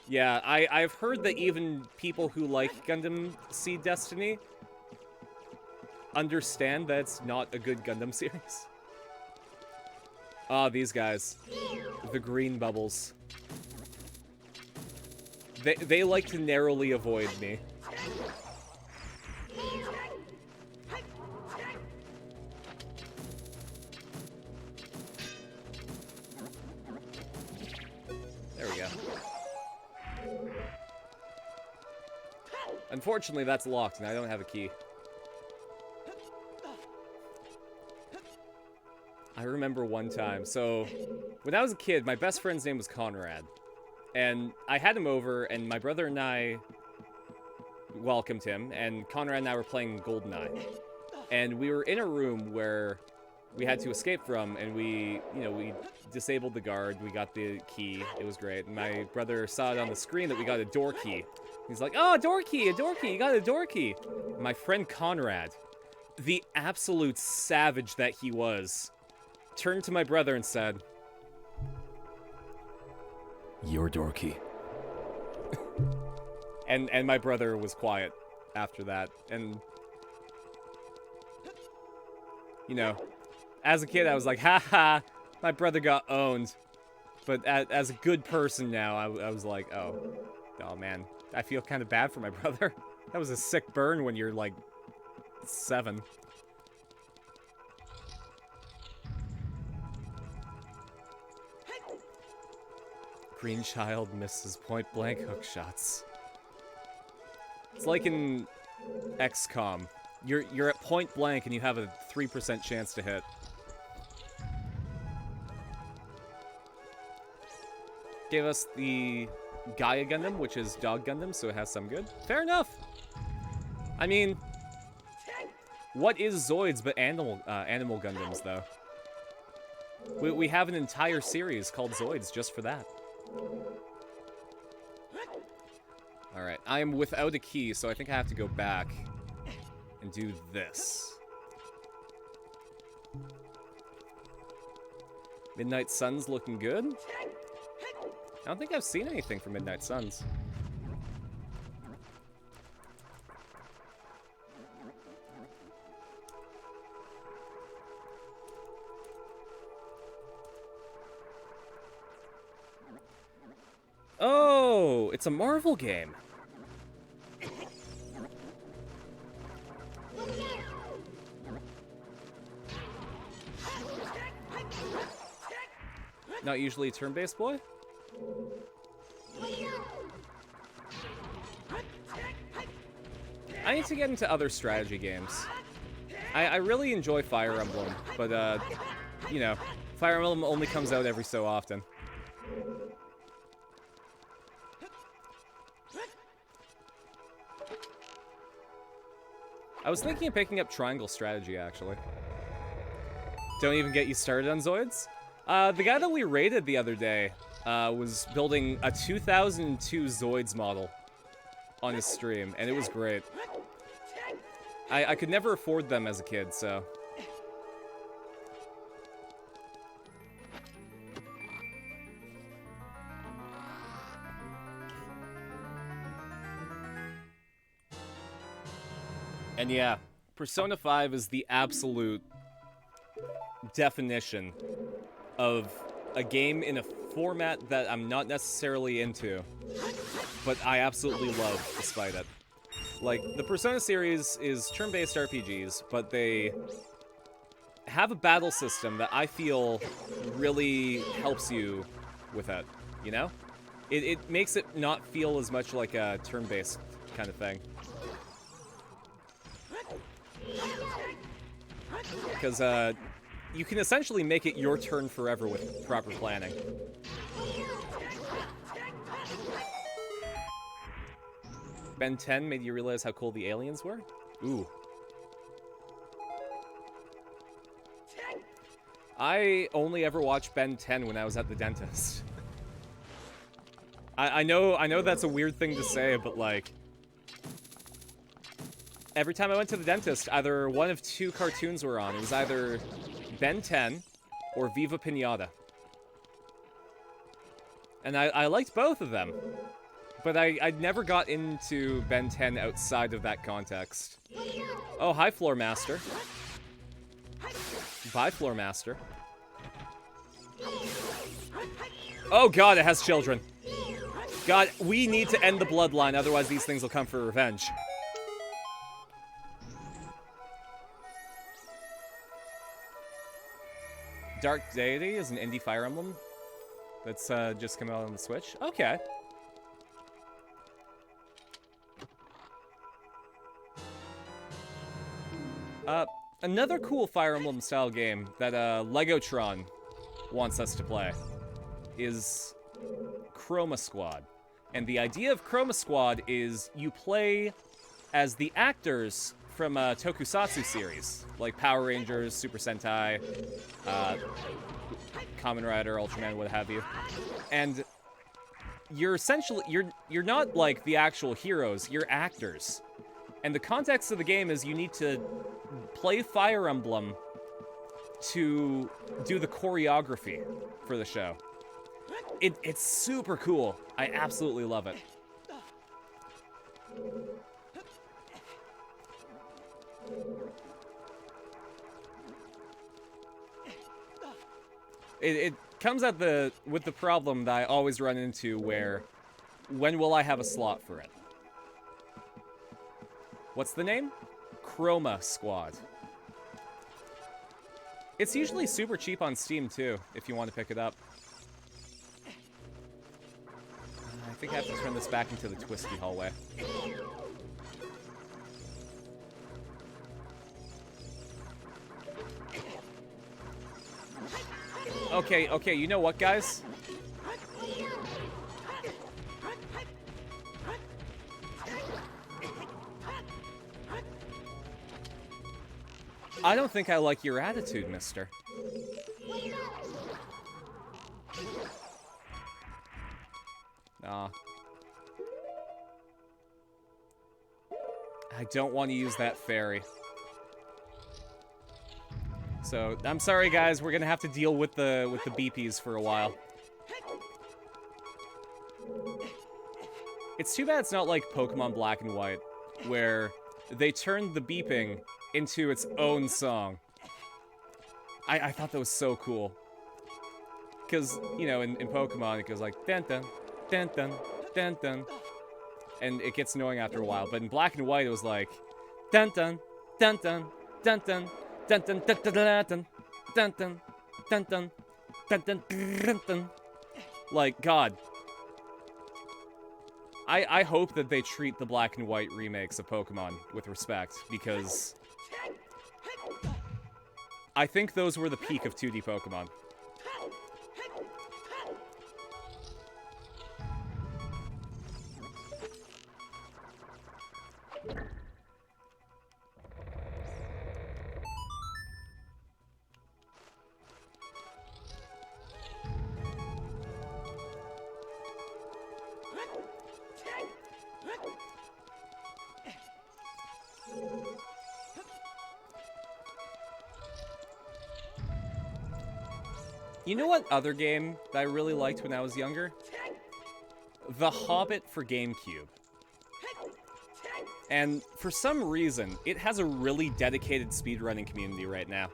Yeah, I've heard that even people who like Gundam Seed Destiny understand that it's not a good Gundam series. Ah, these guys. The green bubbles. They like to narrowly avoid me. There we go. Unfortunately, that's locked, and I don't have a key. I remember one time, so when I was a kid, my best friend's name was Conrad. And I had him over, and my brother and I welcomed him, and Conrad and I were playing GoldenEye. And we were in a room where we had to escape from, and we disabled the guard, we got the key, it was great. And my brother saw it on the screen that we got a door key. He's like, "Oh, a door key, you got a door key." My friend Conrad, the absolute savage that he was, turned to my brother and said, "Your door key." and my brother was quiet after that. And, you know, as a kid I was like, "Ha, my brother got owned." But as a good person now, I was like, oh man, I feel kind of bad for my brother. That was a sick burn when you're like 7. Green child misses point blank hook shots. It's like in XCOM. You're at point blank and you have a 3% chance to hit. Gave us the Gaia Gundam, which is Dog Gundam, so it has some good. Fair enough. I mean, what is Zoids but animal Gundams, though? We have an entire series called Zoids just for that. Alright, I am without a key, so I think I have to go back and do this. Midnight Sun's looking good. I don't think I've seen anything from Midnight Suns. it's a Marvel game. Not usually a turn-based boy? I need to get into other strategy games. I really enjoy Fire Emblem, but, you know, Fire Emblem only comes out every so often. I was thinking of picking up Triangle Strategy, actually. Don't even get you started on Zoids? The guy that we raided the other day was building a 2002 Zoids model on his stream, and it was great. I could never afford them as a kid, so... And yeah, Persona 5 is the absolute definition of a game in a format that I'm not necessarily into, but I absolutely love despite it. Like, the Persona series is turn-based RPGs, but they have a battle system that I feel really helps you with it, you know? It makes it not feel as much like a turn-based kind of thing. Because, you can essentially make it your turn forever with proper planning. Ben 10 made you realize how cool the aliens were? Ooh. I only ever watched Ben 10 when I was at the dentist. I know that's a weird thing to say, but like... Every time I went to the dentist, either one of two cartoons were on. It was either Ben 10 or Viva Pinata. And I liked both of them. But I never got into Ben 10 outside of that context. Oh, hi, Floor Master. Bye, Floor Master. Oh god, it has children. God, we need to end the bloodline, otherwise these things will come for revenge. Dark Deity is an indie Fire Emblem that's just come out on the Switch. Okay. Another cool Fire Emblem style game that Legotron wants us to play is Chroma Squad. And the idea of Chroma Squad is you play as the actors from a tokusatsu series, like Power Rangers, Super Sentai, Kamen Rider, Ultraman, what have you. And you're essentially, you're not like the actual heroes, you're actors. And the context of the game is you need to play Fire Emblem to do the choreography for the show. It's super cool. I absolutely love it. It comes at with the problem that I always run into where, when will I have a slot for it? What's the name? Chroma Squad. It's usually super cheap on Steam too, if you want to pick it up. I think I have to turn this back into the twisty hallway. Okay, you know what, guys? I don't think I like your attitude, mister. Nah. I don't want to use that fairy. So, I'm sorry guys, we're gonna have to deal with the beepies for a while. It's too bad it's not like Pokemon Black and White, where they turned the beeping into its own song. I thought that was so cool. Because, you know, in Pokemon, it goes like, dun dun, dun dun, dun dun. And it gets annoying after a while. But in black and white, it was like dun dun dun dun dun dun dun dun dun dun dun dun dun dun dun dun dun dun dun. Like, God. I hope that they treat the black and white remakes of Pokemon with respect, because I think those were the peak of 2D Pokemon. You know what other game that I really liked when I was younger? The Hobbit for GameCube. And for some reason, it has a really dedicated speedrunning community right now.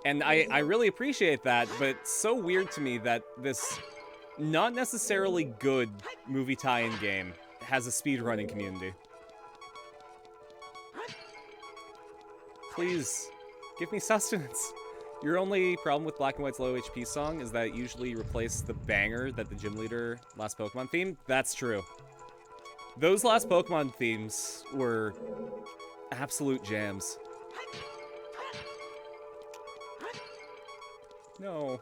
And I really appreciate that, but it's so weird to me that this not necessarily good movie tie-in game has a speedrunning community. Please, give me sustenance. Your only problem with Black and White's low HP song is that it usually replaces the banger that the gym leader last Pokemon theme. That's true. Those last Pokemon themes were absolute jams. No.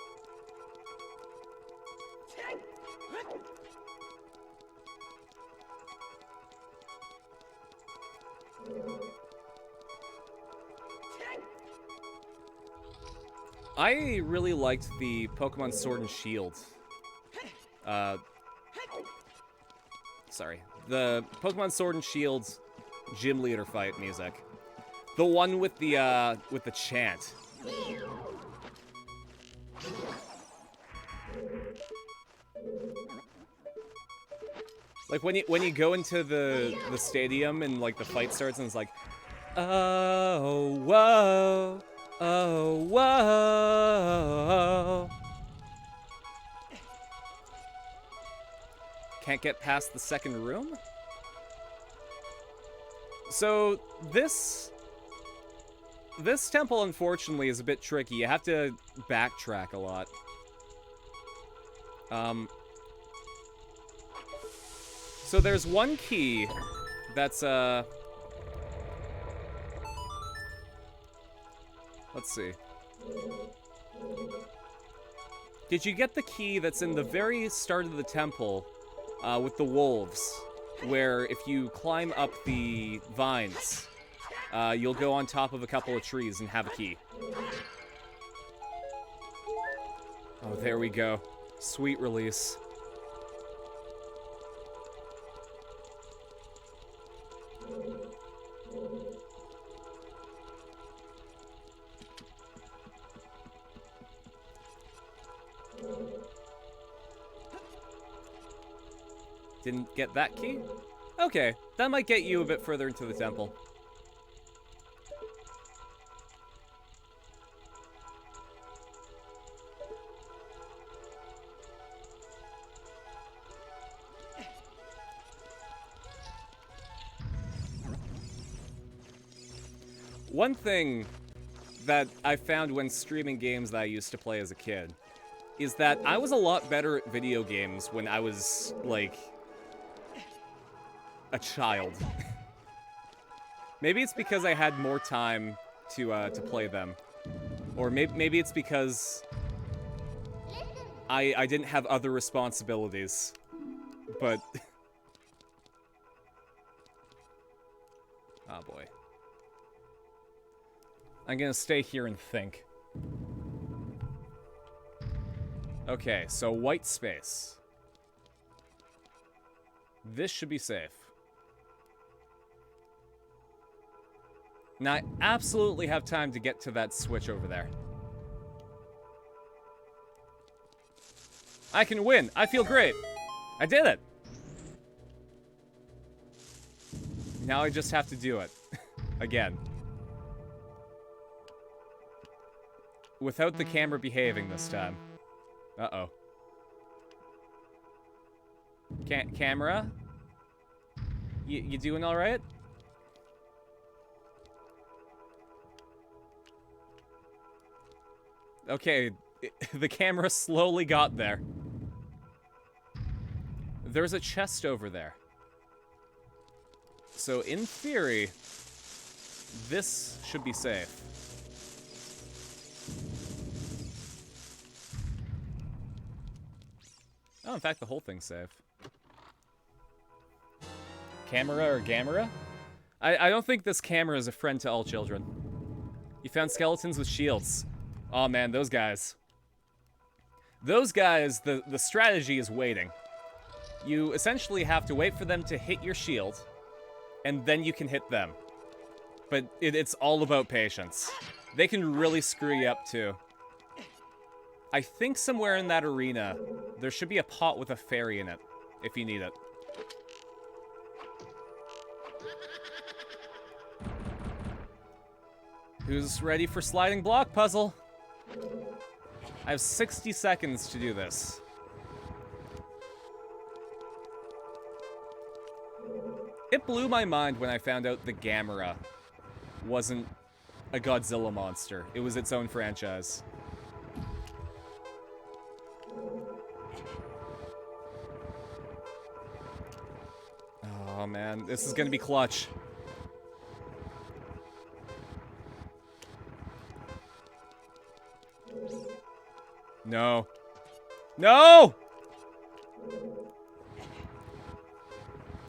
I really liked the Pokemon Sword and Shield. Sorry. The Pokemon Sword and Shield gym leader fight music. The one with the chant. Like when you go into the stadium and like the fight starts and it's like, oh whoa. Oh, whoa. Can't get past the second room? So, this temple, unfortunately, is a bit tricky. You have to backtrack a lot. So there's one key that's, let's see. Did you get the key that's in the very start of the temple with the wolves? Where if you climb up the vines, you'll go on top of a couple of trees and have a key. Oh, there we go. Sweet release. Didn't get that key? Okay, that might get you a bit further into the temple. One thing that I found when streaming games that I used to play as a kid is that I was a lot better at video games when I was, like, a child. Maybe it's because I had more time to play them. Or maybe it's because I didn't have other responsibilities. But... oh boy. I'm gonna stay here and think. Okay, so white space. This should be safe. Now, I absolutely have time to get to that switch over there. I can win. I feel great. I did it. Now I just have to do it. Again. Without the camera behaving this time. Uh-oh. Camera? You doing alright? Okay, the camera slowly got there. There's a chest over there. So, in theory, this should be safe. Oh, in fact, the whole thing's safe. Camera or Gamera? I don't think this camera is a friend to all children. You found skeletons with shields. Oh man, those guys. Those guys, the strategy is waiting. You essentially have to wait for them to hit your shield, and then you can hit them. But it's all about patience. They can really screw you up too. I think somewhere in that arena, there should be a pot with a fairy in it, if you need it. Who's ready for sliding block puzzle? I have 60 seconds to do this. It blew my mind when I found out the Gamera wasn't a Godzilla monster. It was its own franchise. Oh man, this is gonna be clutch. No. No!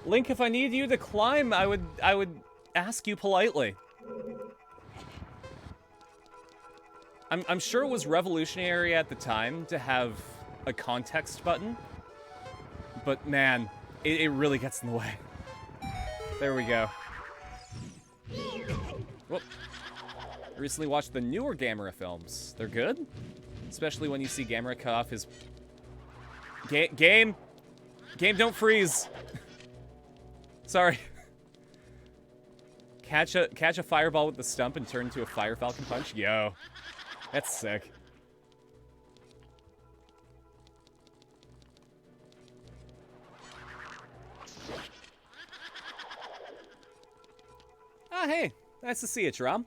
Link, if I need you to climb, I would ask you politely. I'm sure it was revolutionary at the time to have a context button, but man, it really gets in the way. There we go. Whoop. I recently watched the newer Gamera films. They're good? Especially when you see Gamera cut off his... Game, don't freeze! Sorry. Catch a fireball with the stump and turn into a Fire Falcon punch? Yo. That's sick. Ah, hey. Nice to see you, Trom.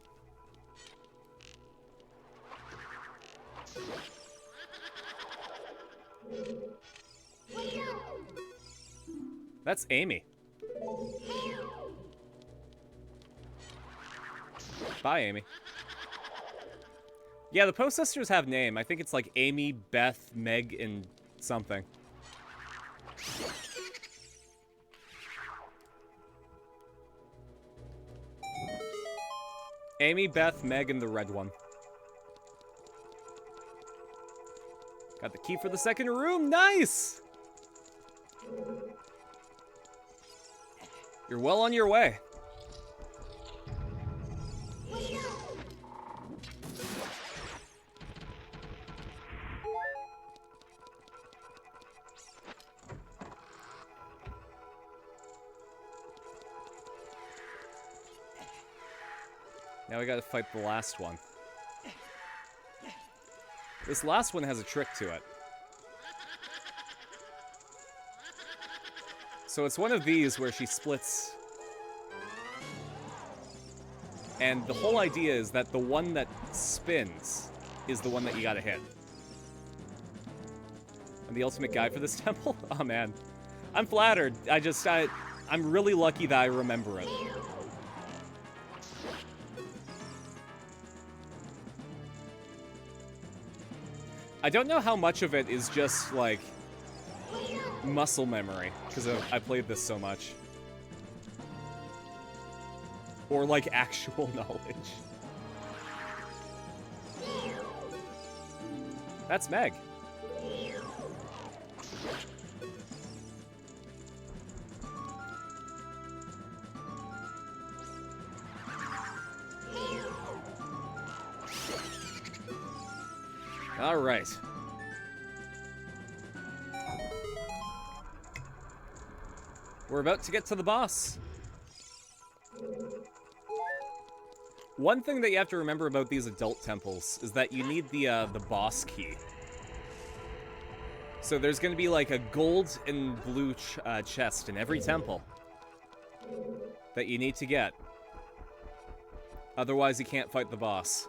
That's Amy. Bye, Amy. Yeah, the Poe sisters have name. I think it's like Amy, Beth, Meg, and something. Amy, Beth, Meg, and the red one. Got the key for the second room. Nice! You're well on your way. Now we gotta fight the last one. This last one has a trick to it. So it's one of these where she splits. And the whole idea is that the one that spins is the one that you gotta hit. I'm the ultimate guide for this temple? Oh man. I'm flattered. I'm really lucky that I remember it. I don't know how much of it is just, like, muscle memory, because I played this so much. Or, like, actual knowledge. That's Meg. All right. We're about to get to the boss. One thing that you have to remember about these adult temples is that you need the boss key. So there's gonna be like a gold and blue chest in every temple that you need to get. Otherwise, you can't fight the boss.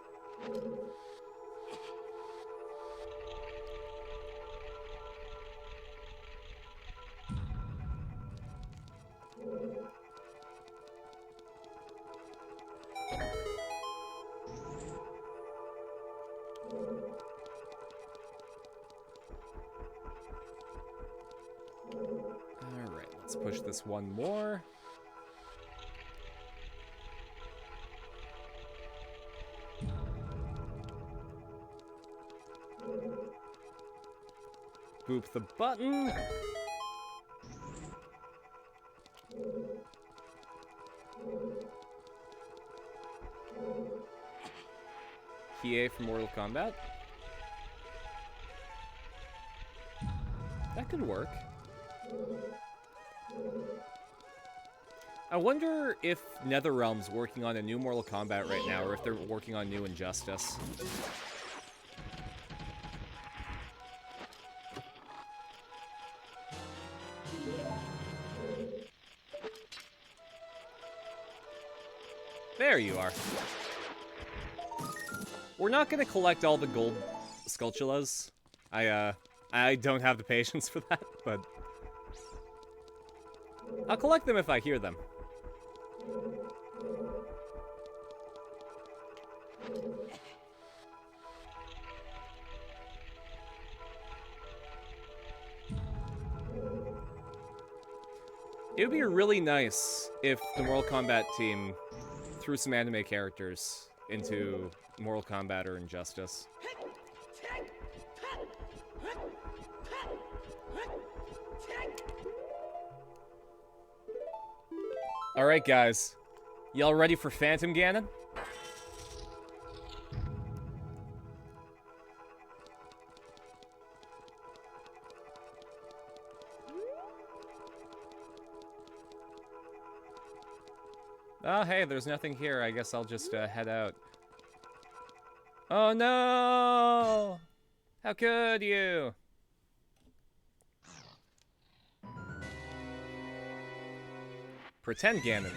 Alright, let's push this one more. Boop the button. Kie for Mortal Kombat. That could work. I wonder if NetherRealm's working on a new Mortal Kombat right now, or if they're working on new Injustice. There you are. We're not gonna collect all the gold Skulltulas. I don't have the patience for that, but I'll collect them if I hear them. It would be really nice if the Mortal Kombat team threw some anime characters into Mortal Kombat or Injustice. Alright guys, y'all ready for Phantom Ganon? Oh, hey, there's nothing here. I guess I'll just head out. Oh no! How could you? Pretend Ganon.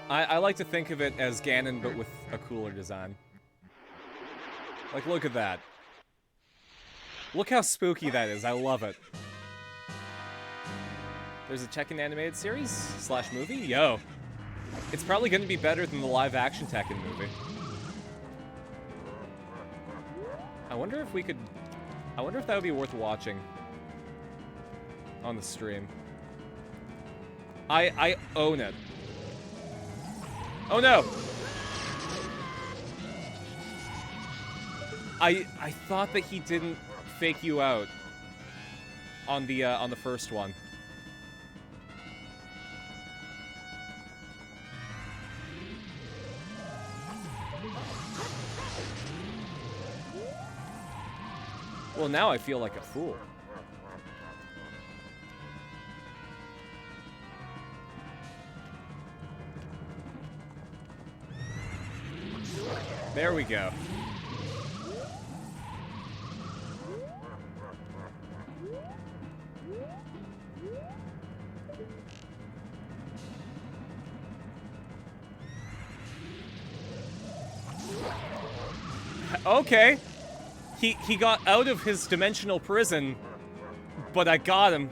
I like to think of it as Ganon, but with a cooler design. Like, look at that. Look how spooky that is. I love it. There's a Tekken animated series / movie? Yo. It's probably going to be better than the live-action Tekken movie. I wonder if we could... I wonder if that would be worth watching on the stream. I own it. Oh no! I thought that he didn't fake you out on the first one. Well, now I feel like a fool. There we go. Okay. He got out of his dimensional prison, but I got him.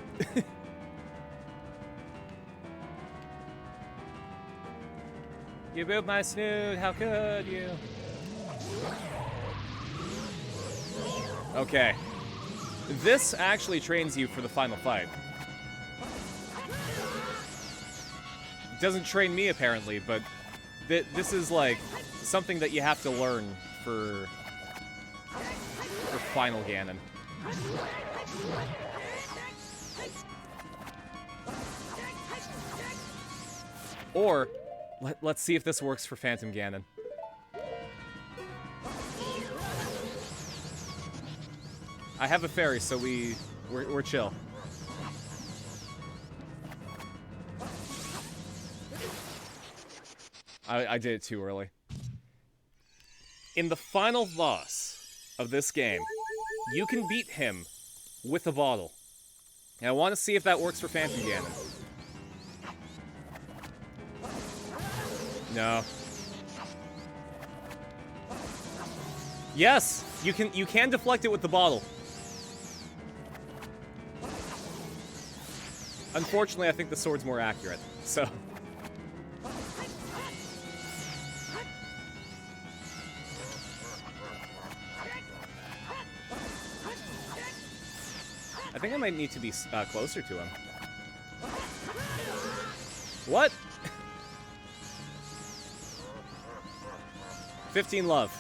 You booped my snoot, how could you? Okay. This actually trains you for the final fight. It doesn't train me, apparently, but this is, like, something that you have to learn for Final Ganon. Or, let's see if this works for Phantom Ganon. I have a fairy, so we're chill. I did it too early. In the final boss, of this game, you can beat him with a bottle. And I want to see if that works for Phantom Ganon. No. Yes, you can deflect it with the bottle. Unfortunately, I think the sword's more accurate. So I think I might need to be closer to him. What? 15 love.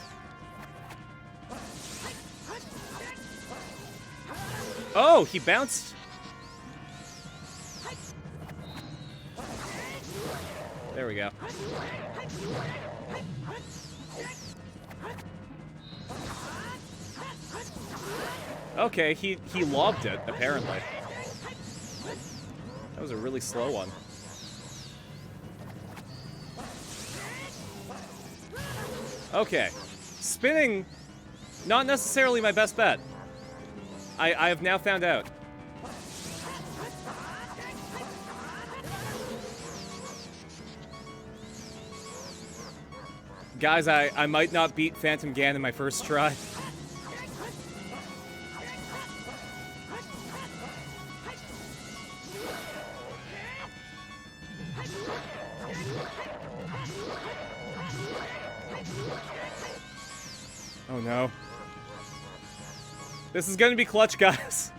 Oh, he bounced. There we go. Okay, he lobbed it, apparently. That was a really slow one. Okay. Spinning, not necessarily my best bet. I have now found out. Guys, I might not beat Phantom Ganon my first try. Oh no. This is gonna be clutch, guys.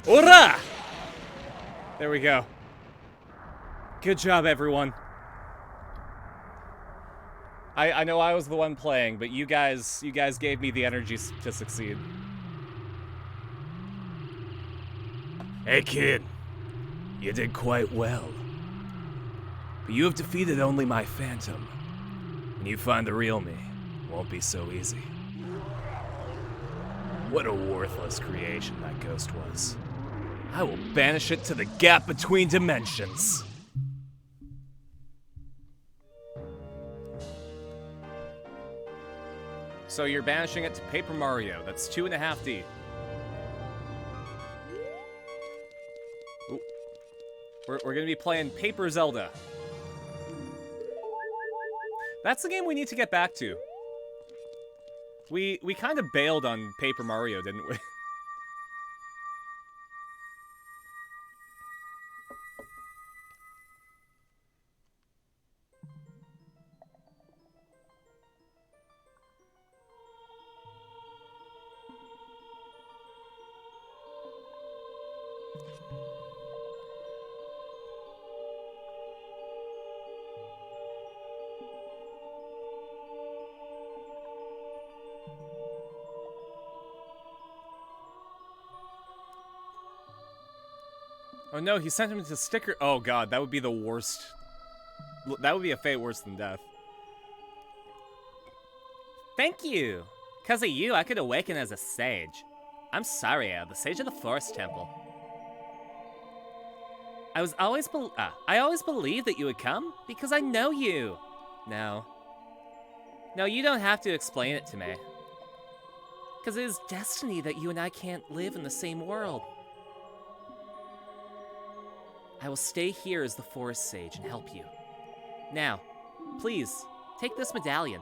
Ora! There we go. Good job, everyone. I know I was the one playing, but you guys gave me the energy to succeed. Hey, kid. You did quite well. But you have defeated only my phantom. When you find the real me, it won't be so easy. What a worthless creation that ghost was. I will banish it to the gap between dimensions. So you're banishing it to Paper Mario. That's 2.5D. Ooh. We're gonna be playing Paper Zelda. That's the game we need to get back to. We kind of bailed on Paper Mario, didn't we? Oh no, he sent him to sticker. Oh god, that would be the worst. That would be a fate worse than death. Thank you. Because of you, I could awaken as a sage. I'm Saria, the sage of the Forest Temple. I always believed that you would come because I know you. No, you don't have to explain it to me. Because it is destiny that you and I can't live in the same world. I will stay here as the Forest Sage and help you. Now, please, take this medallion.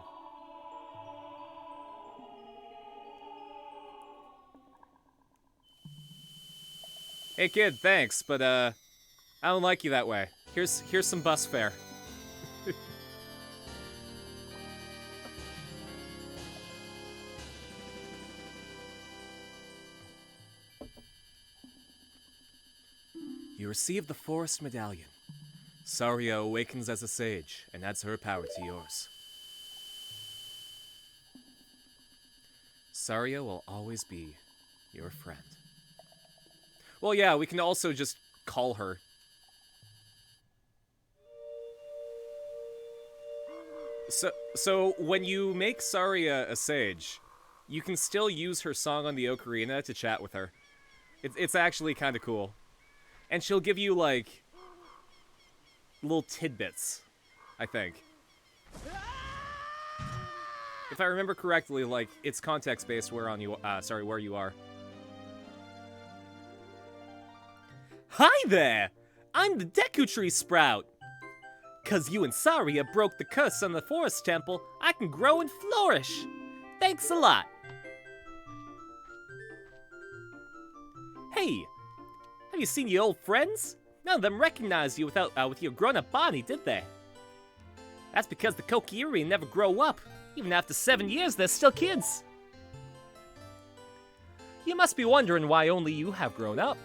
Hey kid, thanks, but I don't like you that way. Here's some bus fare. You receive the Forest Medallion. Saria awakens as a sage and adds her power to yours. Saria will always be your friend. Well, yeah, we can also just call her. So when you make Saria a sage, you can still use her song on the Ocarina to chat with her. It's actually kind of cool. And she'll give you, like, little tidbits, I think. If I remember correctly, like, it's context-based where you are. Hi there! I'm the Deku Tree Sprout! 'Cause you and Saria broke the curse on the Forest Temple, I can grow and flourish! Thanks a lot! Hey! Have you seen your old friends? None of them recognized you with your grown-up body, did they? That's because the Kokiri never grow up. Even after 7 years, they're still kids. You must be wondering why only you have grown up.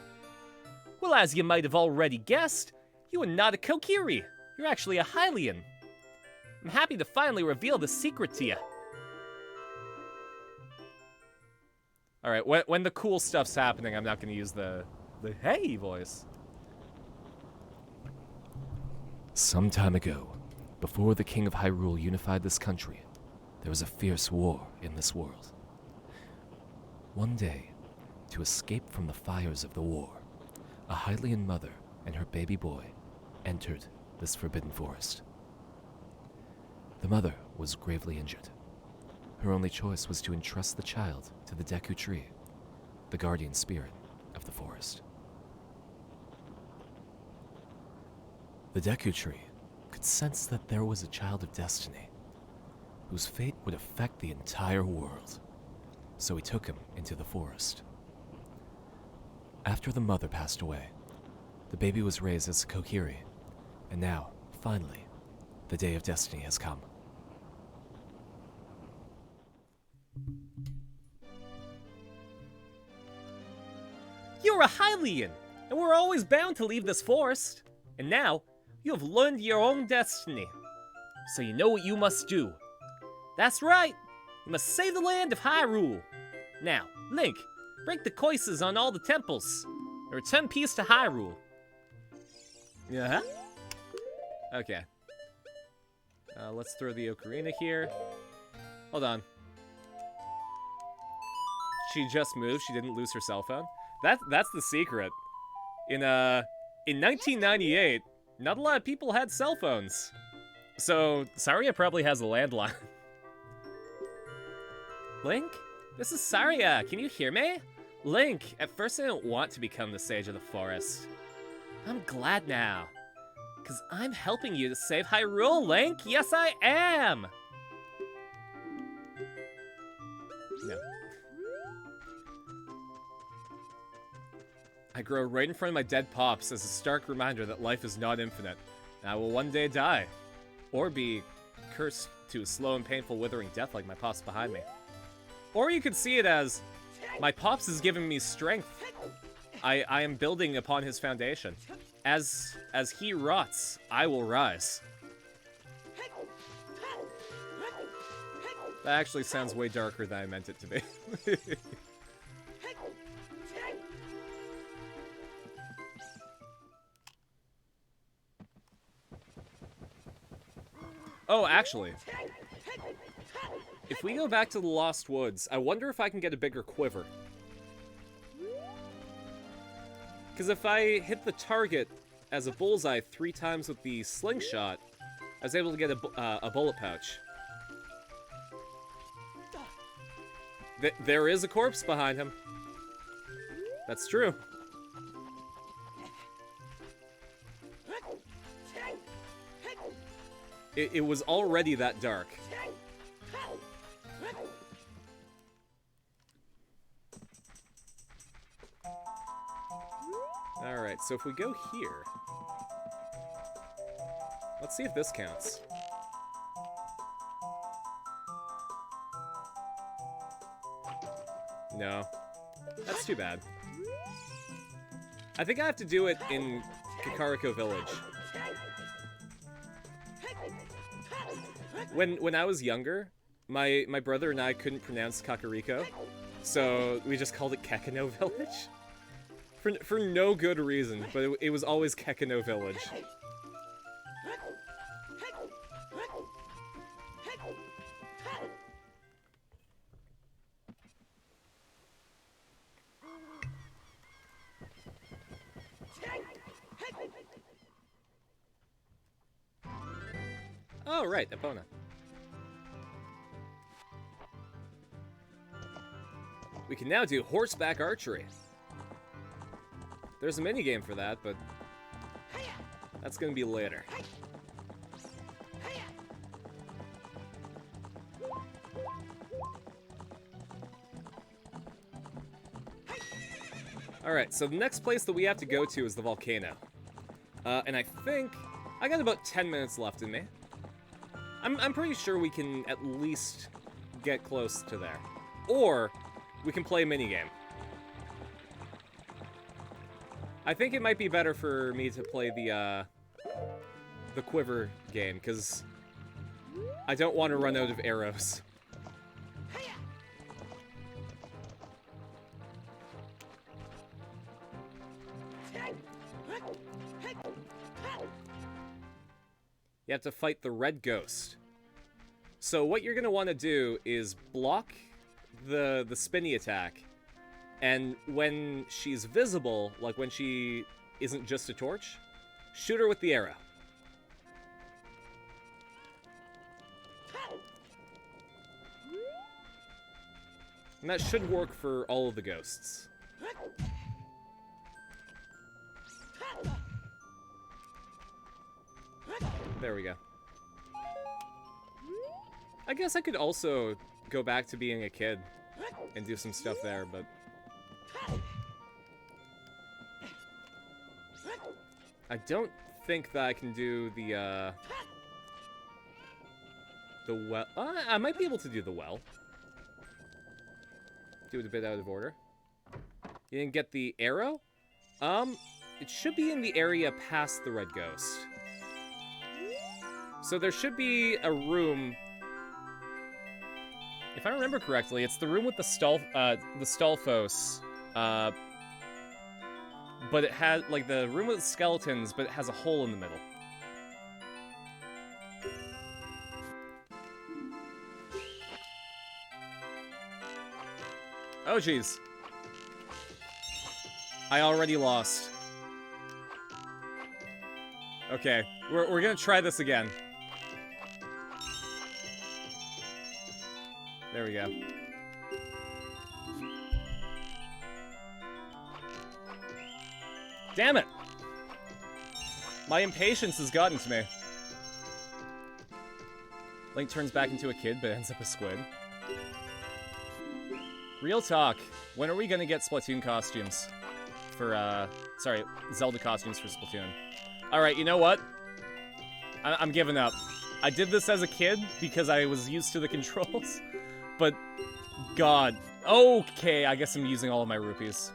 Well, as you might have already guessed, you are not a Kokiri. You're actually a Hylian. I'm happy to finally reveal the secret to you. Alright, when the cool stuff's happening, I'm not going to use the hey voice. Some time ago, before the King of Hyrule unified this country, there was a fierce war in this world. One day, to escape from the fires of the war, a Hylian mother and her baby boy entered this forbidden forest. The mother was gravely injured. Her only choice was to entrust the child to the Deku Tree, the guardian spirit of the forest. The Deku Tree could sense that there was a child of destiny whose fate would affect the entire world, so he took him into the forest. After the mother passed away, the baby was raised as a Kokiri, and now, finally, the day of destiny has come. You're a Hylian, and we're always bound to leave this forest. And now, you have learned your own destiny, so you know what you must do. That's right! You must save the land of Hyrule. Now, Link, break the curses on all the temples, and return peace to Hyrule. Yeah? Okay. Let's throw the Ocarina here. Hold on. She just moved, she didn't lose her cell phone. That's the secret. In 1998, not a lot of people had cell phones. So, Saria probably has a landline. Link? This is Saria, can you hear me? Link, at first I didn't want to become the Sage of the Forest. I'm glad now. 'Cause I'm helping you to save Hyrule, Link! Yes, I am! No. I grow right in front of my dead pops as a stark reminder that life is not infinite, and I will one day die. Or be cursed to a slow and painful withering death like my pops behind me. Or you could see it as, my pops is giving me strength. I am building upon his foundation. As he rots, I will rise. That actually sounds way darker than I meant it to be. Oh, actually, if we go back to the Lost Woods, I wonder if I can get a bigger quiver. Because if I hit the target as a bullseye 3 times with the slingshot, I was able to get a bullet pouch. There is a corpse behind him. That's true. It was already that dark. Alright, so if we go here... Let's see if this counts. No. That's too bad. I think I have to do it in Kakariko Village. When I was younger, my brother and I couldn't pronounce Kakariko, so we just called it Kekano Village. For no good reason, but it was always Kekano Village. Oh, right, Epona. We can now do horseback archery. There's a minigame for that, but that's gonna be later. Alright, so the next place that we have to go to is the volcano. And I think I got about 10 minutes left in me. I'm pretty sure we can at least get close to there. Or we can play a minigame. I think it might be better for me to play the quiver game, because I don't want to run out of arrows. You have to fight the red ghost. So what you're going to want to do is block the spinny attack, and when she's visible, like when she isn't just a torch, shoot her with the arrow. And that should work for all of the ghosts. There we go. I guess I could also go back to being a kid and do some stuff there, but... I don't think that I can do the well... I might be able to do the well. Do it a bit out of order. You didn't get the arrow? It should be in the area past the red ghost. So there should be a room... If I remember correctly, it's the room with the Stalfos. But it has, like, the room with the skeletons, but it has a hole in the middle. Oh, jeez. I already lost. Okay, we're gonna try this again. There we go. Damn it! My impatience has gotten to me. Link turns back into a kid, but ends up a squid. Real talk. When are we gonna get Splatoon costumes? For, sorry, Zelda costumes for Splatoon. Alright, you know what? I'm giving up. I did this as a kid because I was used to the controls, but God. Okay, I guess I'm using all of my rupees.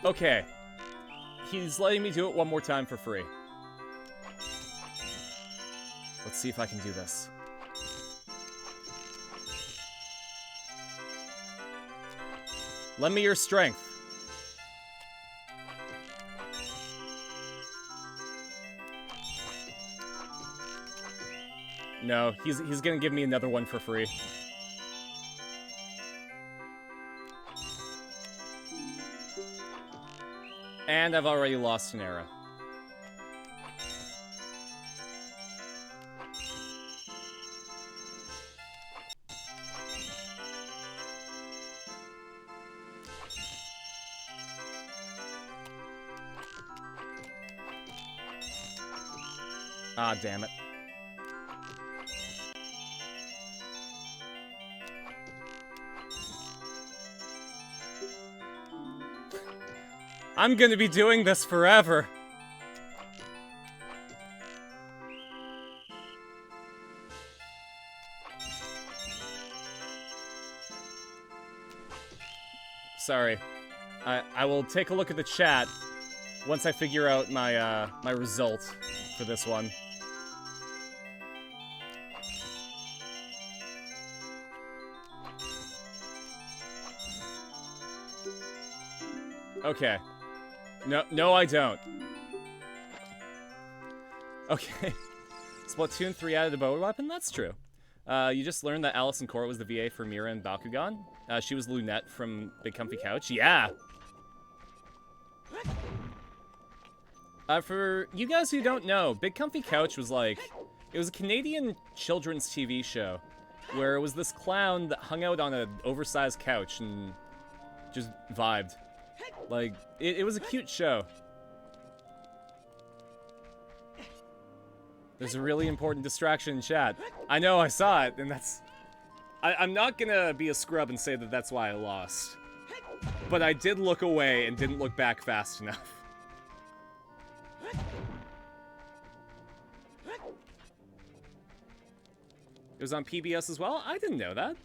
Okay. He's letting me do it one more time for free. Let's see if I can do this. Lend me your strength. No, he's gonna give me another one for free. And I've already lost an arrow. Ah, damn it. I'm gonna be doing this forever. Sorry. I will take a look at the chat once I figure out my my result for this one. Okay. No, I don't. Okay. Splatoon 3 added a bow weapon? That's true. You just learned that Alice and Cora was the VA for Mira and Bakugan. She was Lunette from Big Comfy Couch. Yeah! For you guys who don't know, Big Comfy Couch was like... It was a Canadian children's TV show where it was this clown that hung out on an oversized couch and just vibed. Like, it was a cute show. There's a really important distraction in chat. I know, I saw it, and that's... I'm not gonna be a scrub and say that that's why I lost. But I did look away and didn't look back fast enough. It was on PBS as well? I didn't know that.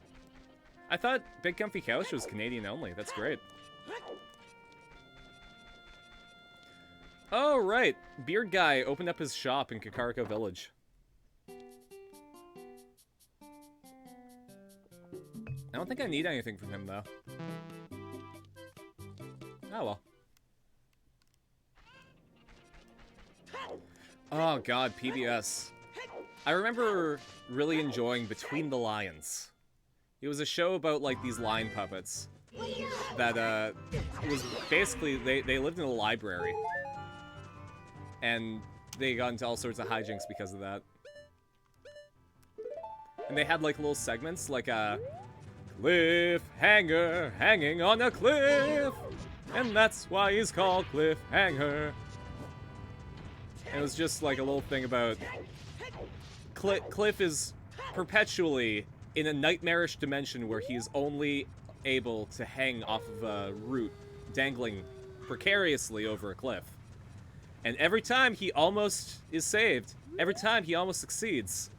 I thought Big Comfy Couch was Canadian only. That's great. Oh, right. Beard Guy opened up his shop in Kakariko Village. I don't think I need anything from him, though. Oh, well. Oh, God, PBS. I remember really enjoying Between the Lions. It was a show about, like, these lion puppets that, was basically, they lived in a library. And they got into all sorts of hijinks because of that. And they had, like, little segments, like, Cliffhanger, hanging on a cliff! And that's why he's called Cliffhanger. And it was just, like, a little thing about... Cliff is perpetually in a nightmarish dimension where he is only able to hang off of a root, dangling precariously over a cliff. And every time he almost is saved, every time he almost succeeds,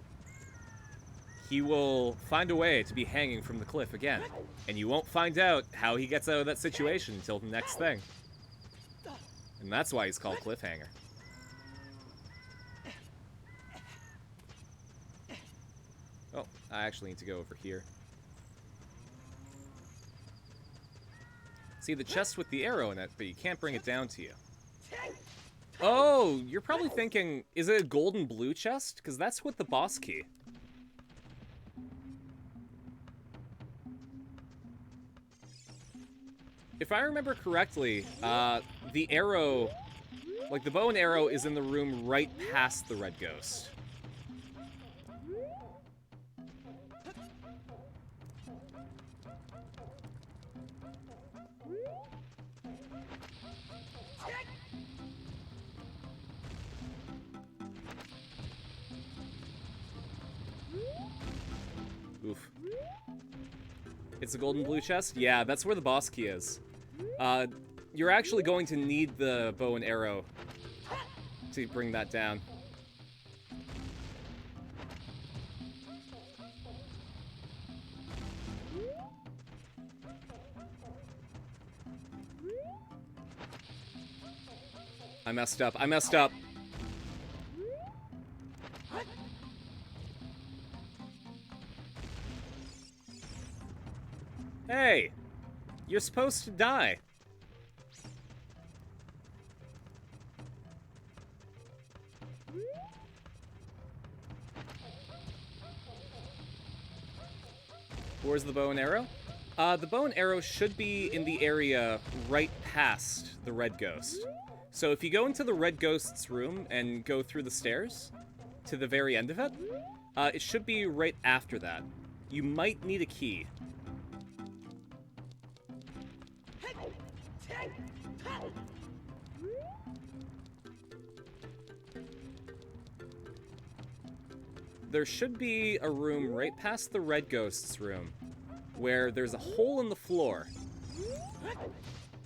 he will find a way to be hanging from the cliff again. And you won't find out how he gets out of that situation until the next thing. And that's why he's called Cliffhanger. Oh, I actually need to go over here. See, the chest with the arrow in it, but you can't bring it down to you. Oh, you're probably thinking, is it a golden blue chest? Because that's with the boss key. If I remember correctly, the arrow, like the bow and arrow is in the room right past the red ghost. Oof. It's a golden blue chest? Yeah, that's where the boss key is. You're actually going to need the bow and arrow to bring that down. I messed up. I messed up. Hey! You're supposed to die. Where's the bow and arrow? The bow and arrow should be in the area right past the red ghost. So if you go into the red ghost's room and go through the stairs to the very end of it, it should be right after that. You might need a key. There should be a room right past the red ghost's room where there's a hole in the floor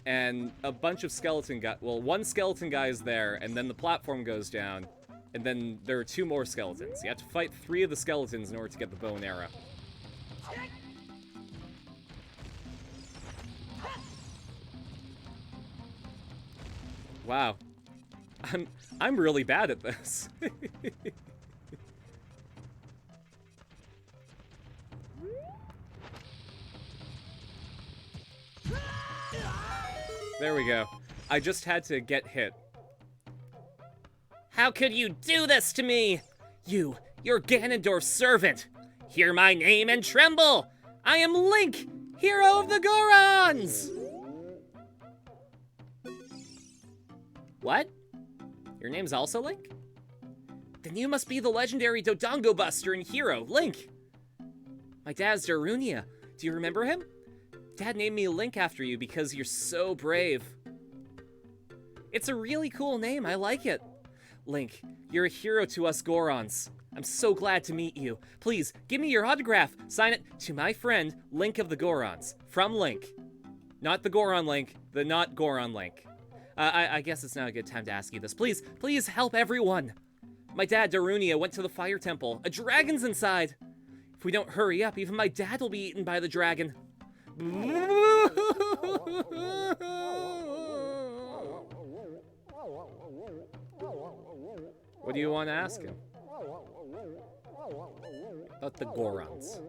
and a bunch of skeleton guys. Well, one skeleton guy is there, and then the platform goes down, and then there are 2 more skeletons. You have to fight 3 of the skeletons in order to get the bow and arrow. Wow. I'm really bad at this. There we go. I just had to get hit. How could you do this to me? You're Ganondorf's servant. Hear my name and tremble. I am Link, hero of the Gorons. What? Your name's also Link? Then you must be the legendary Dodongo Buster and hero, Link. My dad's Darunia. Do you remember him? Dad named me Link after you because you're so brave. It's a really cool name, I like it. Link, you're a hero to us Gorons. I'm so glad to meet you. Please, give me your autograph. Sign it to my friend, Link of the Gorons. From Link. Not the Goron Link, the not Goron Link. I guess it's not a good time to ask you this. Please, please help everyone. My dad, Darunia, went to the fire temple. A dragon's inside. If we don't hurry up, even my dad will be eaten by the dragon. What do you want to ask him? About the Gorons.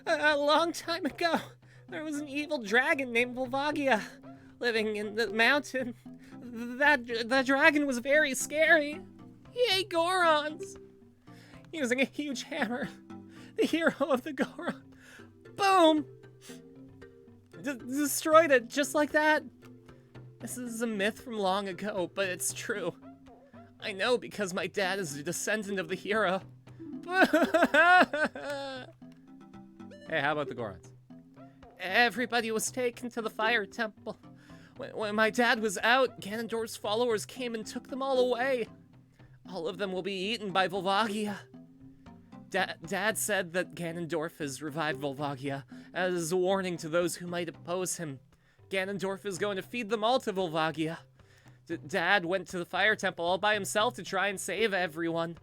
A long time ago, there was an evil dragon named Volvagia living in the mountain. That dragon was very scary. He ate Gorons. Using a huge hammer, the hero of the Goron, boom! Destroyed it just like that. This is a myth from long ago, but it's true. I know because my dad is a descendant of the hero. Hey, how about the Gorons? Everybody was taken to the fire temple. When my dad was out, Ganondorf's followers came and took them all away. All of them will be eaten by Volvagia. Dad said that Ganondorf has revived Volvagia as a warning to those who might oppose him. Ganondorf is going to feed them all to Volvagia. Dad went to the fire temple all by himself to try and save everyone.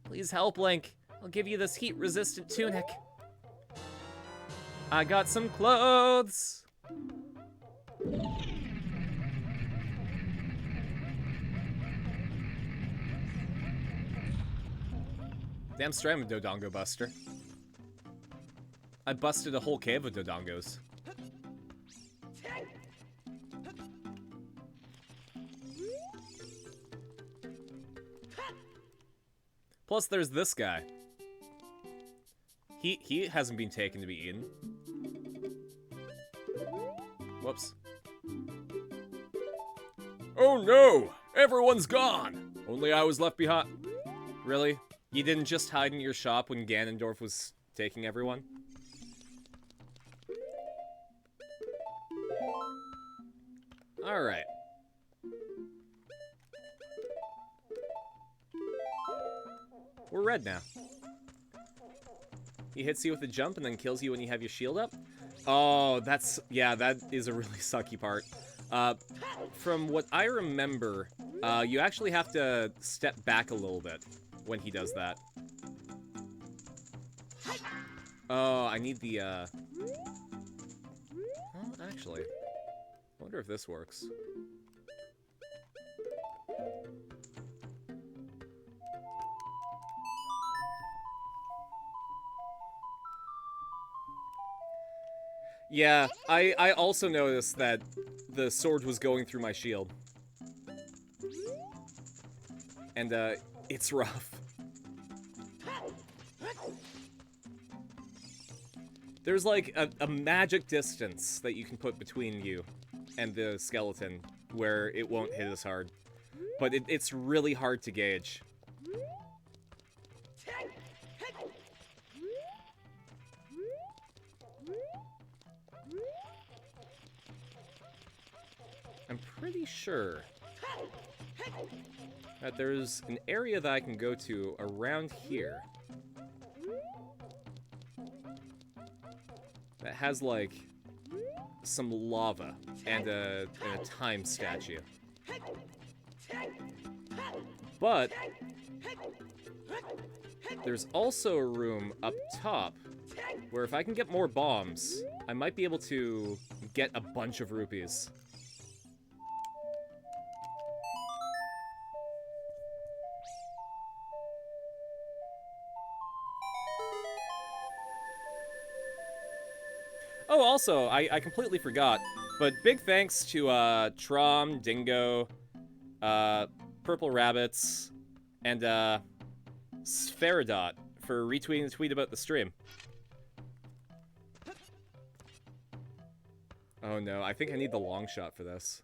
Please help, Link. I'll give you this heat-resistant tunic. I got some clothes. Damn straight I'm a Dodongo Buster. I busted a whole cave of Dodongos. Plus there's this guy. He hasn't been taken to be eaten. Whoops. Oh no! Everyone's gone! Only I was left behind. Really? You didn't just hide in your shop when Ganondorf was taking everyone? Alright. We're red now. He hits you with a jump and then kills you when you have your shield up? Oh, that's... yeah, that is a really sucky part. From what I remember, you actually have to step back a little bit when he does that. Oh, I need the, well, actually, I wonder if this works. Yeah, I also noticed that the sword was going through my shield. And, it's rough. There's like a magic distance that you can put between you and the skeleton where it won't hit as hard. But it's really hard to gauge. I'm pretty sure that there's an area that I can go to around here that has, like, some lava and a time statue. But there's also a room up top where if I can get more bombs, I might be able to get a bunch of rupees. Oh, also, I completely forgot, but big thanks to Trom, Dingo, Purple Rabbits, and Spherodot for retweeting the tweet about the stream. Oh no, I think I need the long shot for this.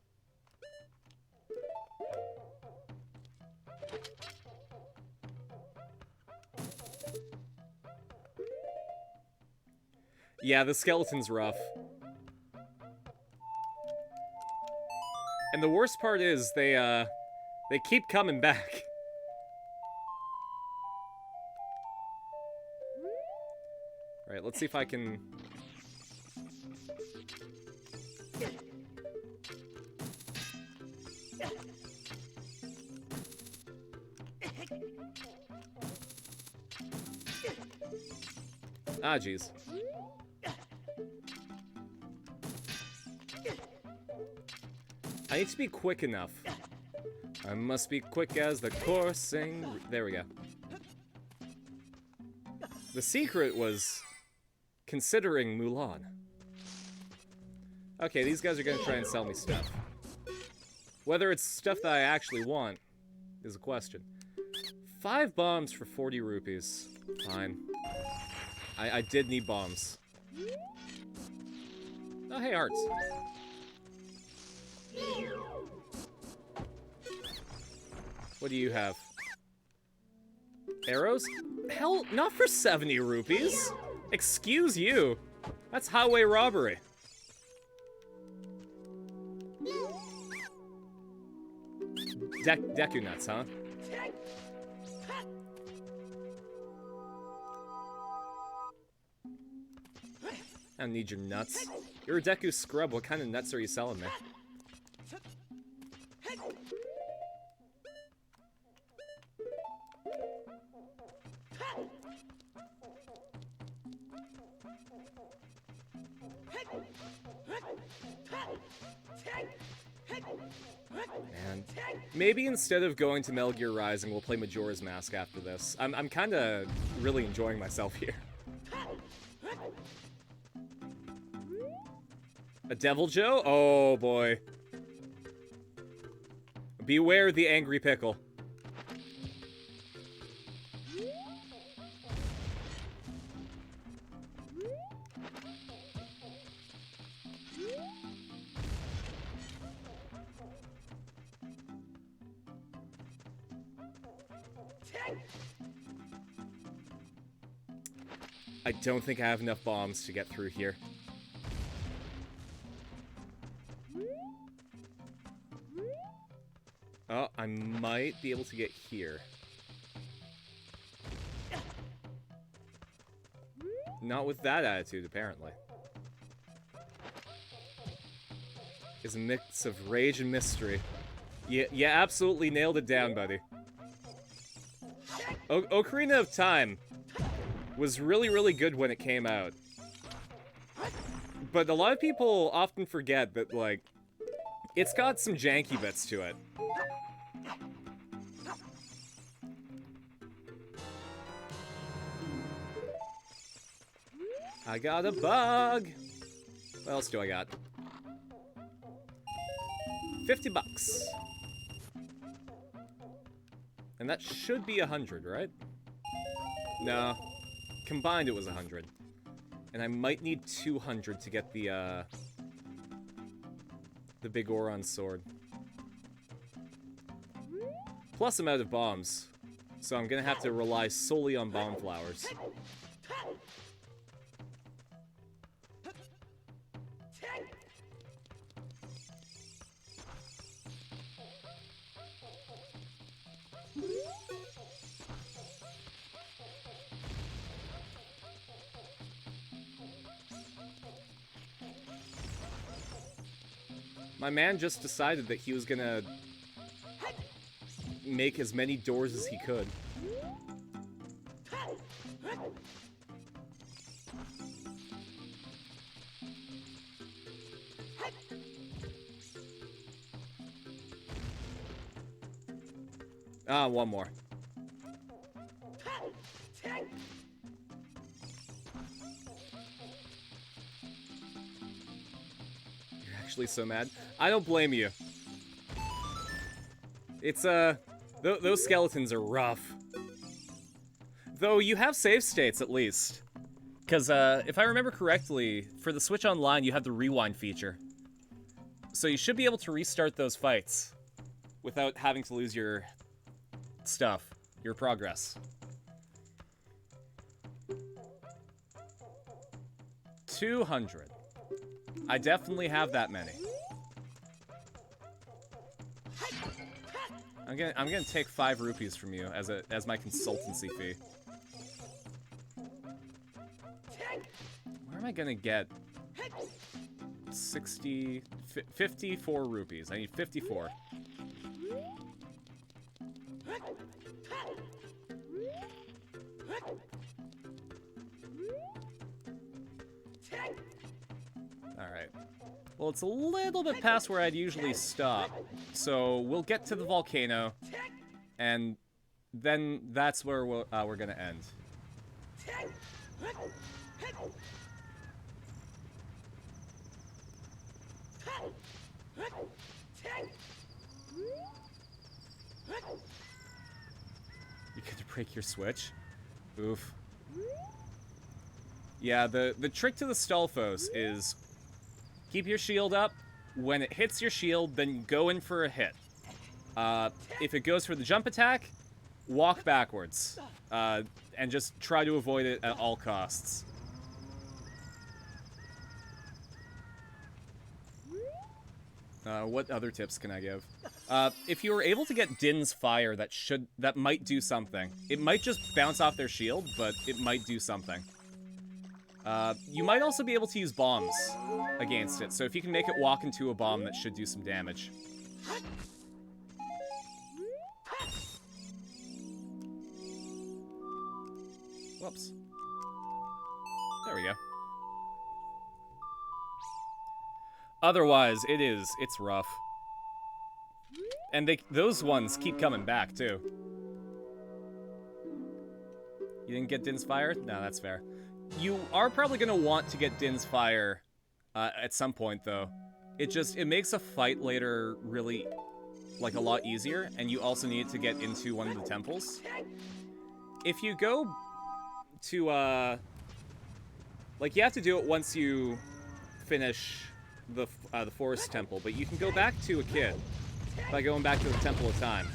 Yeah, the skeleton's rough. And the worst part is they keep coming back. Alright, let's see if I can... Ah, jeez. I need to be quick enough. I must be quick as the coursing... There we go. The secret was considering Mulan. Okay, these guys are gonna try and sell me stuff. Whether it's stuff that I actually want is a question. 5 bombs for 40 rupees. Fine. I did need bombs. Oh, hey, hearts. What do you have? Arrows? Hell, not for 70 rupees. Excuse you. That's highway robbery. Deku nuts, huh? I don't need your nuts. You're a Deku scrub. What kind of nuts are you selling me? Man, maybe instead of going to Metal Gear Rising, we'll play Majora's Mask after this. I'm kind of really enjoying myself here. A Devil Joe? Oh boy. Beware the angry pickle. I don't think I have enough bombs to get through here. Oh, I might be able to get here. Not with that attitude, apparently. It's a mix of rage and mystery. You absolutely nailed it down, buddy. Ocarina of Time was really, really good when it came out. But a lot of people often forget that, like, it's got some janky bits to it. I got a bug! What else do I got? 50 bucks. And that should be 100, right? No. Combined it was 100. And I might need 200 to get the big Oron sword. Plus I'm out of bombs. So I'm gonna have to rely solely on bomb flowers. My man just decided that he was gonna make as many doors as he could. Ah, one more. actually so mad. I don't blame you. It's, those skeletons are rough. Though you have save states, at least. Because, if I remember correctly, for the Switch Online, you have the rewind feature. So you should be able to restart those fights without having to lose your stuff, your progress. 200. I definitely have that many. I'm gonna take 5 rupees from you as my consultancy fee. Where am I gonna get 54 rupees? I need 54. Alright. Well, it's a little bit past where I'd usually stop, so we'll get to the volcano, and then that's where we're gonna end. You get to break your Switch? Oof. Yeah, the trick to the Stalfos is keep your shield up. When it hits your shield, then go in for a hit. If it goes for the jump attack, walk backwards. And just try to avoid it at all costs. What other tips can I give? If you were able to get Din's Fire, that might do something. It might just bounce off their shield, but it might do something. You might also be able to use bombs against it, so if you can make it walk into a bomb, that should do some damage. Whoops. There we go. Otherwise, it's rough. And those ones keep coming back, too. You didn't get Din's Fire? No, that's fair. You are probably going to want to get Din's Fire at some point, though. It makes a fight later really, like, a lot easier, and you also need to get into one of the temples. If you go to, like, you have to do it once you finish the forest temple, but you can go back to a kid by going back to the Temple of Time.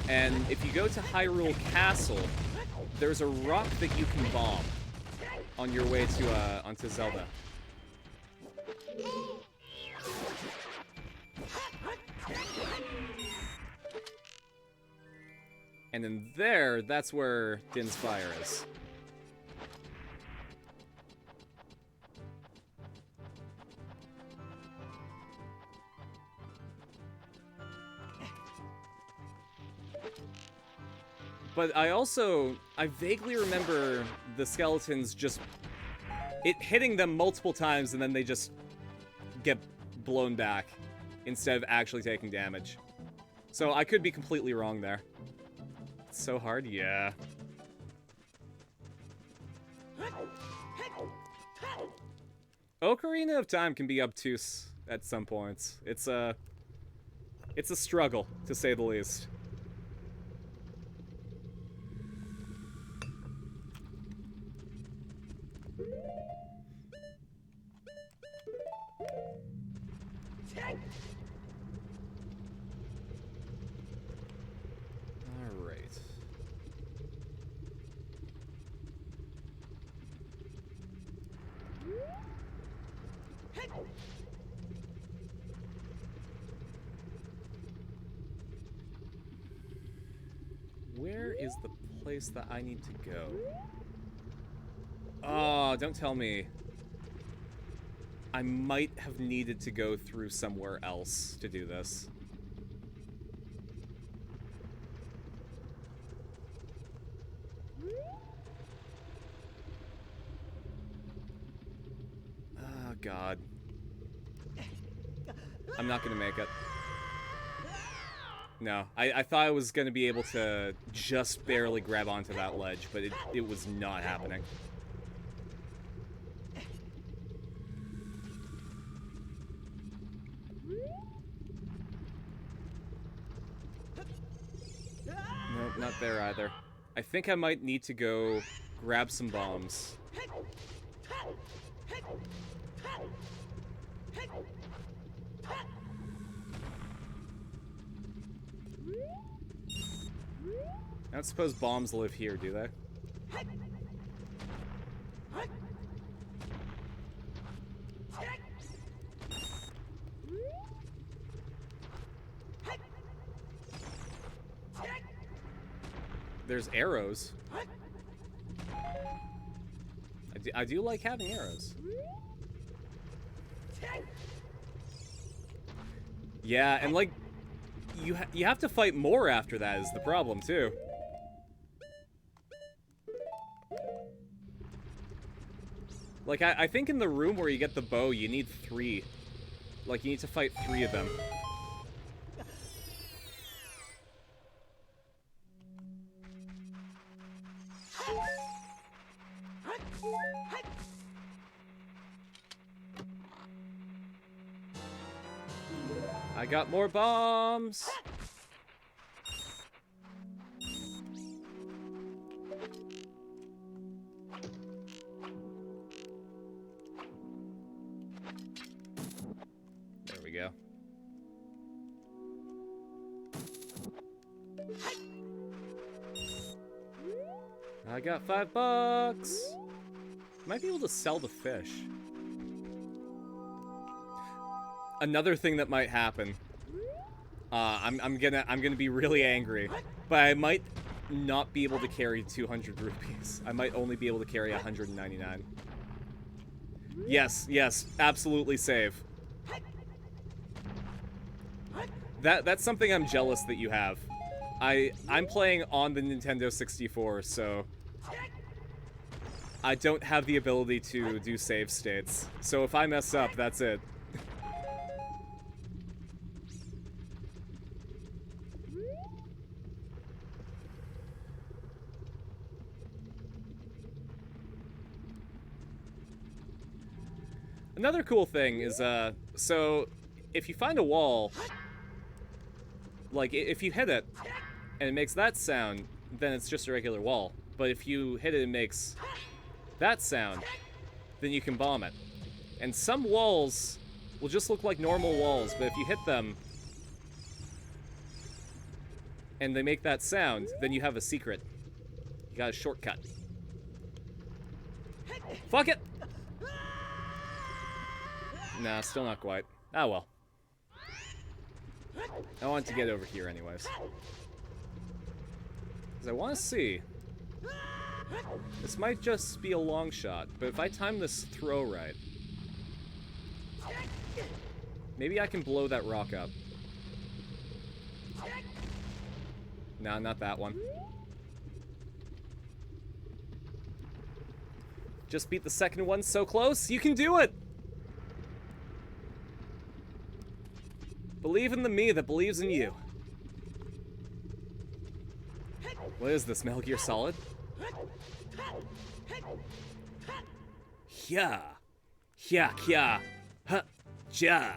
And if you go to Hyrule Castle, there's a rock that you can bomb on your way to onto Zelda. And in there, that's where Din's Fire is. But I vaguely remember the skeletons it hitting them multiple times and then they just get blown back instead of actually taking damage. So I could be completely wrong there. It's so hard, yeah. Ocarina of Time can be obtuse at some points. It's a struggle, to say the least. Alright. Where is the place that I need to go? Oh, don't tell me. I might have needed to go through somewhere else to do this. Oh, God. I'm not gonna make it. No, I thought I was gonna be able to just barely grab onto that ledge, but it was not happening. Not there either. I think I might need to go grab some bombs. I don't suppose bombs live here, do they? There's arrows. I do like having arrows. Yeah, and like, you have to fight more after that is the problem, too. Like, I think in the room where you get the bow, you need 3. Like, you need to fight 3 of them. I got more bombs! There we go. I got $5. Might be able to sell the fish. Another thing that might happen. I'm gonna be really angry, but I might not be able to carry 200 rupees. I might only be able to carry 199. Yes, absolutely save. That's something I'm jealous that you have. I'm playing on the Nintendo 64, so I don't have the ability to do save states. So if I mess up, that's it. Another cool thing is, so if you find a wall, like if you hit it and it makes that sound, then it's just a regular wall. But if you hit it and it makes that sound, then you can bomb it. And some walls will just look like normal walls, but if you hit them and they make that sound, then you have a secret. You got a shortcut. Fuck it! Nah, still not quite. Ah, well. I want to get over here anyways. Because I want to see. This might just be a long shot, but if I time this throw right, maybe I can blow that rock up. Nah, not that one. Just beat the second one so close. You can do it! Believe in the me that believes in you. What is this, Metal Gear Solid? Hya. Hya kya. Ha. Ja.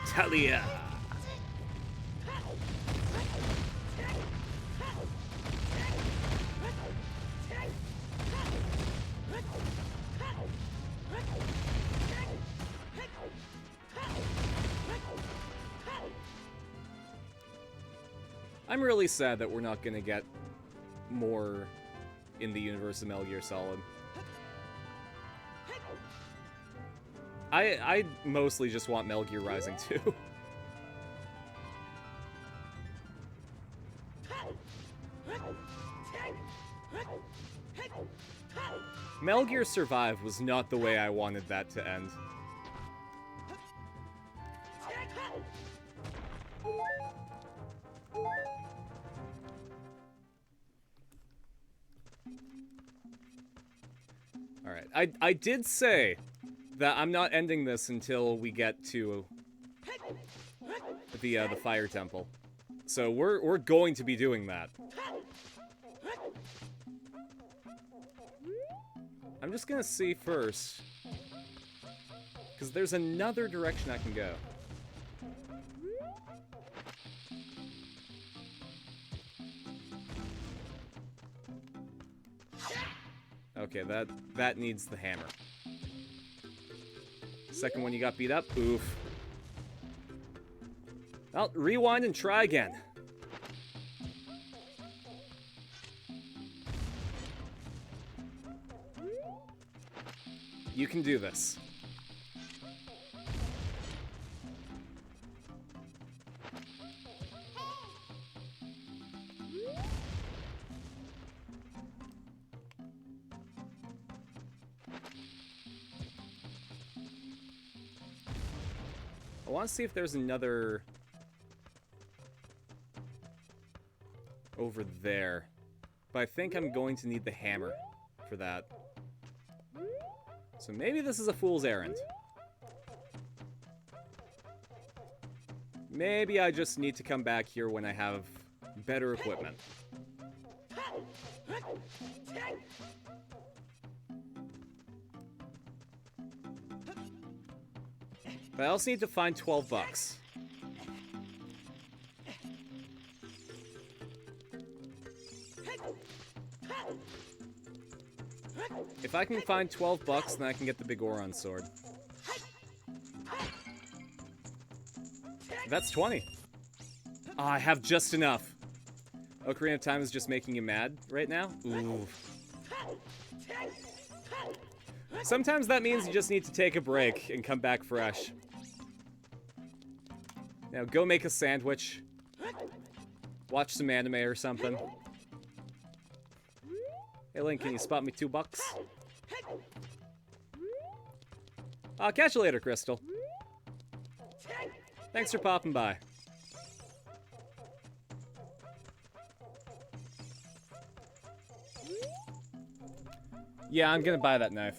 Talia. I'm really sad that we're not gonna get more in the universe of Metal Gear Solid. I mostly just want Metal Gear Rising 2. Metal Gear Survive was not the way I wanted that to end. Alright, I did say that I'm not ending this until we get to the Fire Temple. So we're going to be doing that. I'm just gonna see first, because there's another direction I can go. Okay, that needs the hammer. Second one you got beat up. Oof. Well, rewind and try again. You can do this. I want to see if there's another over there. But I think I'm going to need the hammer for that. So maybe this is a fool's errand. Maybe I just need to come back here when I have better equipment. But I also need to find 12 bucks. If I can find 12 bucks, then I can get the big Oron sword. That's 20. Oh, I have just enough. Ocarina of Time is just making you mad right now? Ooh. Sometimes that means you just need to take a break and come back fresh. Now go make a sandwich. Watch some anime or something. Hey Link, can you spot me 2 bucks? I'll catch you later, Crystal. Thanks for popping by. Yeah, I'm gonna buy that knife.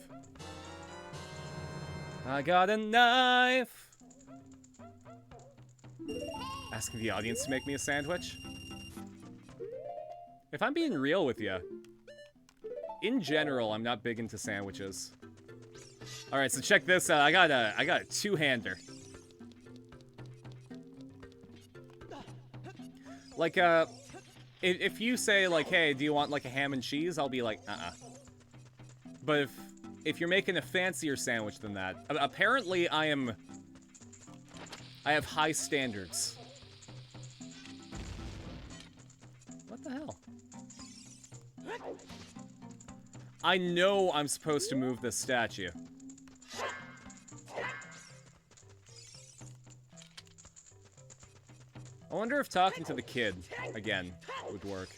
I got a knife! Asking the audience to make me a sandwich? If I'm being real with you, in general, I'm not big into sandwiches. Alright, so check this out. I got a two-hander. Like, if you say, like, hey, do you want, like, a ham and cheese? I'll be like, uh-uh. But if you're making a fancier sandwich than that, apparently I have high standards. What the hell? I know I'm supposed to move this statue. I wonder if talking to the kid, again, would work.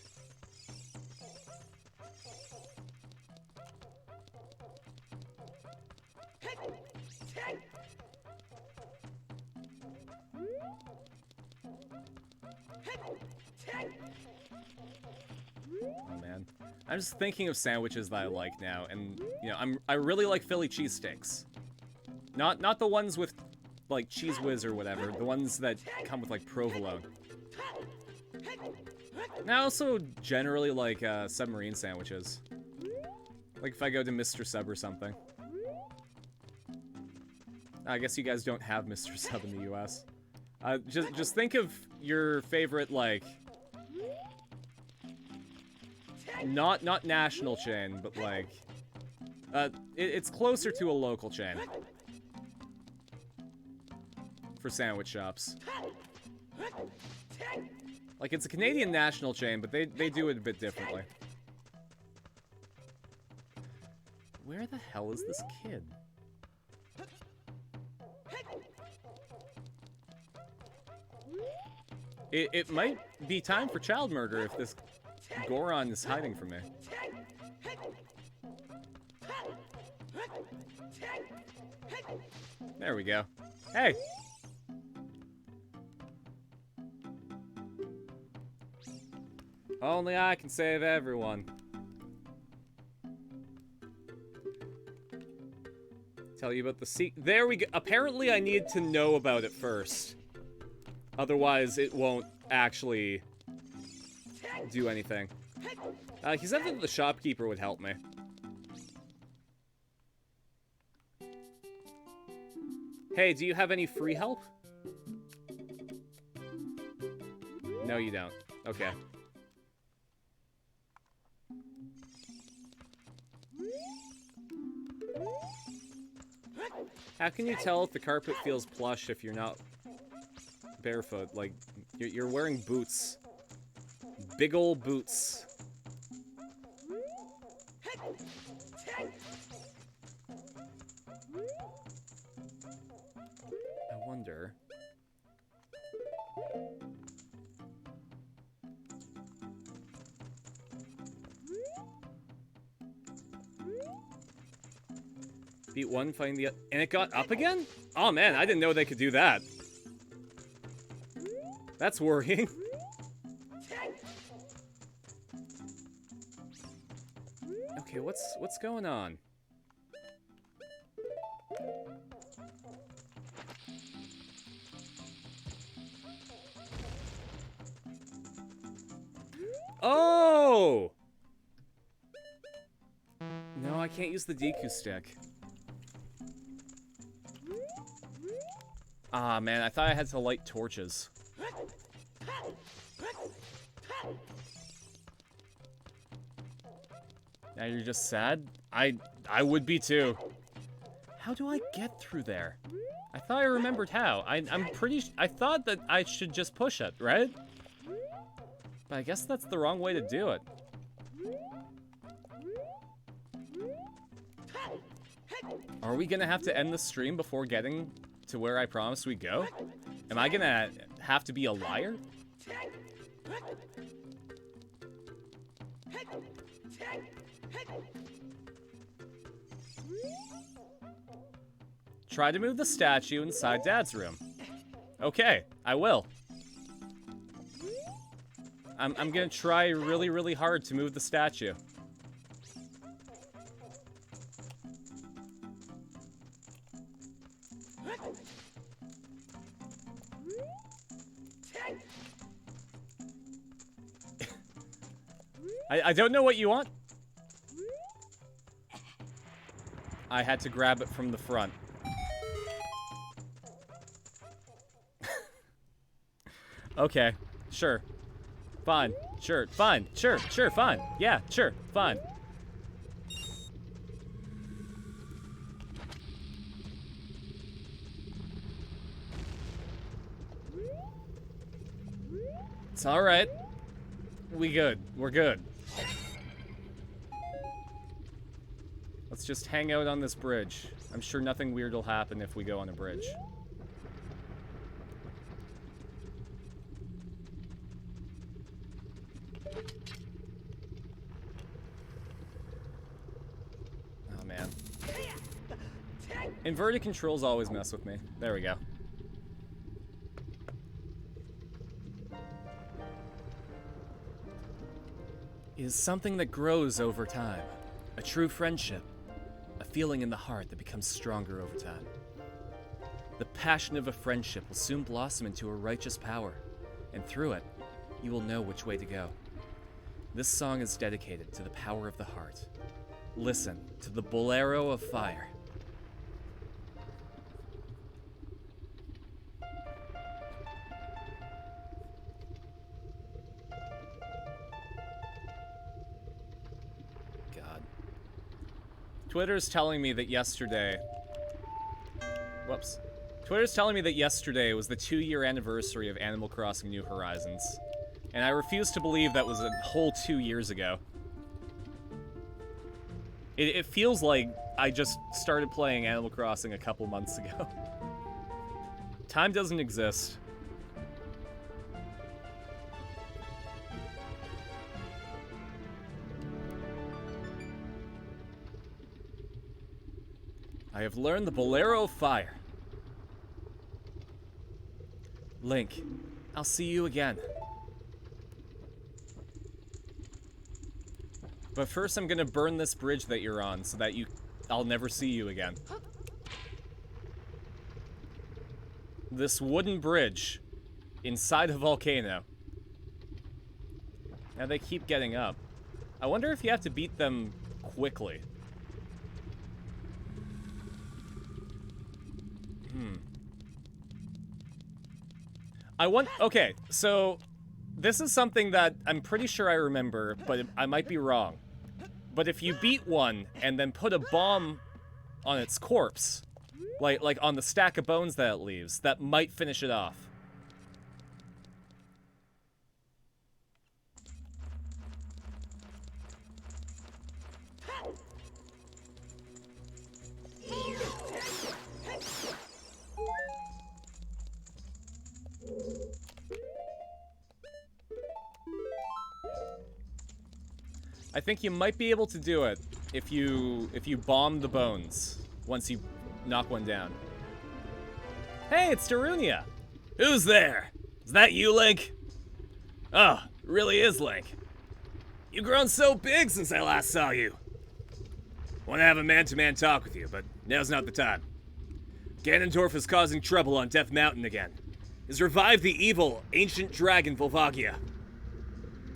Oh man. I'm just thinking of sandwiches that I like now, and you know, I really like Philly cheesesteaks. Not the ones with like Cheese Whiz or whatever, the ones that come with like provolone. And I also generally like submarine sandwiches. Like if I go to Mr. Sub or something. I guess you guys don't have Mr. Sub in the US. Just think of your favorite, like, not national chain, but like, it's closer to a local chain for sandwich shops. Like, it's a Canadian national chain, but they do it a bit differently. Where the hell is this kid? It might be time for child murder if this Goron is hiding from me. There we go. Hey! Only I can save everyone. Tell you about the there we go. Apparently I need to know about it first. Otherwise, it won't actually do anything. He said that the shopkeeper would help me. Hey, do you have any free help? No, you don't. Okay. How can you tell if the carpet feels plush if you're not barefoot? Like, you're wearing boots. Big old boots. I wonder... Beat one, find the... And it got up again? Oh man, I didn't know they could do that. That's worrying. Okay, what's going on? Oh! No, I can't use the DQ stick. Ah, man, I thought I had to light torches. Now you're just sad? I would be too. How do I get through there? I thought I remembered how. I thought that I should just push it, right? But I guess that's the wrong way to do it. Are we gonna have to end the stream before getting to where I promised we'd go? Am I gonna have to be a liar? Try to move the statue inside Dad's room. Okay, I will. I'm gonna try really, really hard to move the statue. I don't know what you want. I had to grab it from the front. Okay, sure. Fine, sure, fine, sure, fine. Yeah, sure, fine. It's alright. We're good. Let's just hang out on this bridge. I'm sure nothing weird will happen if we go on a bridge. Oh, man. Inverted controls always mess with me. There we go. Is something that grows over time. A true friendship. A feeling in the heart that becomes stronger over time. The passion of a friendship will soon blossom into a righteous power, and through it, you will know which way to go. This song is dedicated to the power of the heart. Listen to the bolero of fire. Twitter's telling me that yesterday... Whoops. Twitter's telling me that yesterday was the 2-year anniversary of Animal Crossing New Horizons. And I refuse to believe that was a whole 2 years ago. It feels like I just started playing Animal Crossing a couple months ago. Time doesn't exist. I have learned the Bolero of Fire. Link, I'll see you again. But first I'm gonna burn this bridge that you're on so that I'll never see you again. This wooden bridge inside a volcano. Now they keep getting up. I wonder if you have to beat them quickly. Okay, so this is something that I'm pretty sure I remember, but I might be wrong. But if you beat one and then put a bomb on its corpse, Like on the stack of bones that it leaves, that might finish it off. I think you might be able to do it if you bomb the bones once you knock one down. Hey, it's Darunia. Who's there? Is that you, Link? Oh, it really is Link. You've grown so big since I last saw you. Want to have a man-to-man talk with you, but now's not the time. Ganondorf is causing trouble on Death Mountain again. He's revived the evil, ancient dragon Volvagia.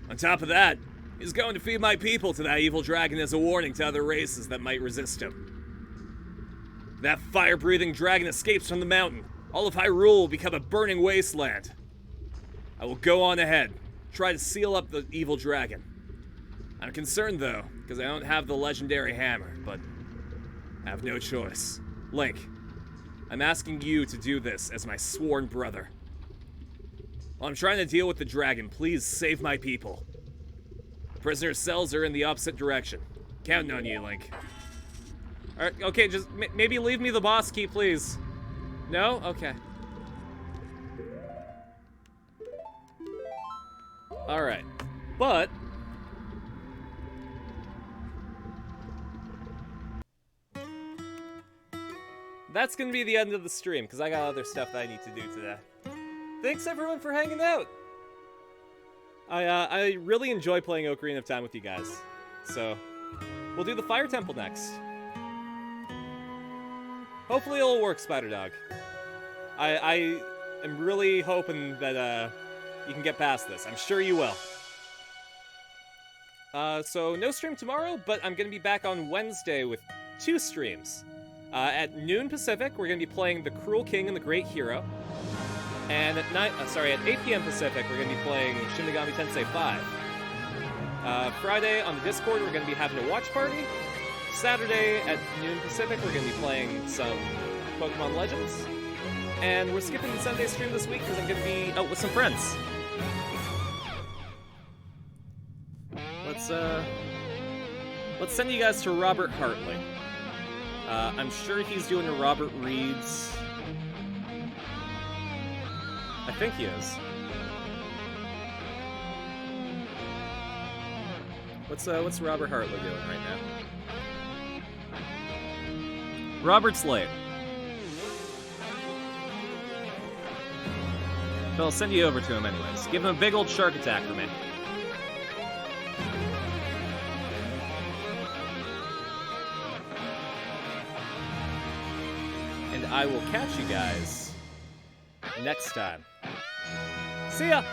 On top of that, he's going to feed my people to that evil dragon as a warning to other races that might resist him. That fire-breathing dragon escapes from the mountain. All of Hyrule will become a burning wasteland. I will go on ahead, try to seal up the evil dragon. I'm concerned, though, because I don't have the legendary hammer, but I have no choice. Link, I'm asking you to do this as my sworn brother. While I'm trying to deal with the dragon, please save my people. Prisoner's cells are in the opposite direction. Counting on you, Link. Alright, okay, just maybe leave me the boss key, please. No? Okay. Alright. But that's gonna be the end of the stream, because I got other stuff that I need to do today. Thanks everyone for hanging out! I really enjoy playing Ocarina of Time with you guys. So, we'll do the Fire Temple next. Hopefully it'll work, Spider Dog. I am really hoping that you can get past this. I'm sure you will. So no stream tomorrow, but I'm gonna be back on Wednesday with 2 streams. At noon Pacific, we're gonna be playing The Cruel King and the Great Hero. And at 8 p.m. Pacific, we're gonna be playing Shin Megami Tensei 5. Friday on the Discord, we're gonna be having a watch party. Saturday at noon Pacific, we're gonna be playing some Pokemon Legends. And we're skipping the Sunday stream this week because I'm gonna be out with some friends. Let's send you guys to Robert Hartley. I'm sure he's doing a Robert Reed's. I think he is. What's Robert Hartley doing right now? Robert's late. But I'll send you over to him anyways. Give him a big old shark attack for me. And I will catch you guys next time. See ya!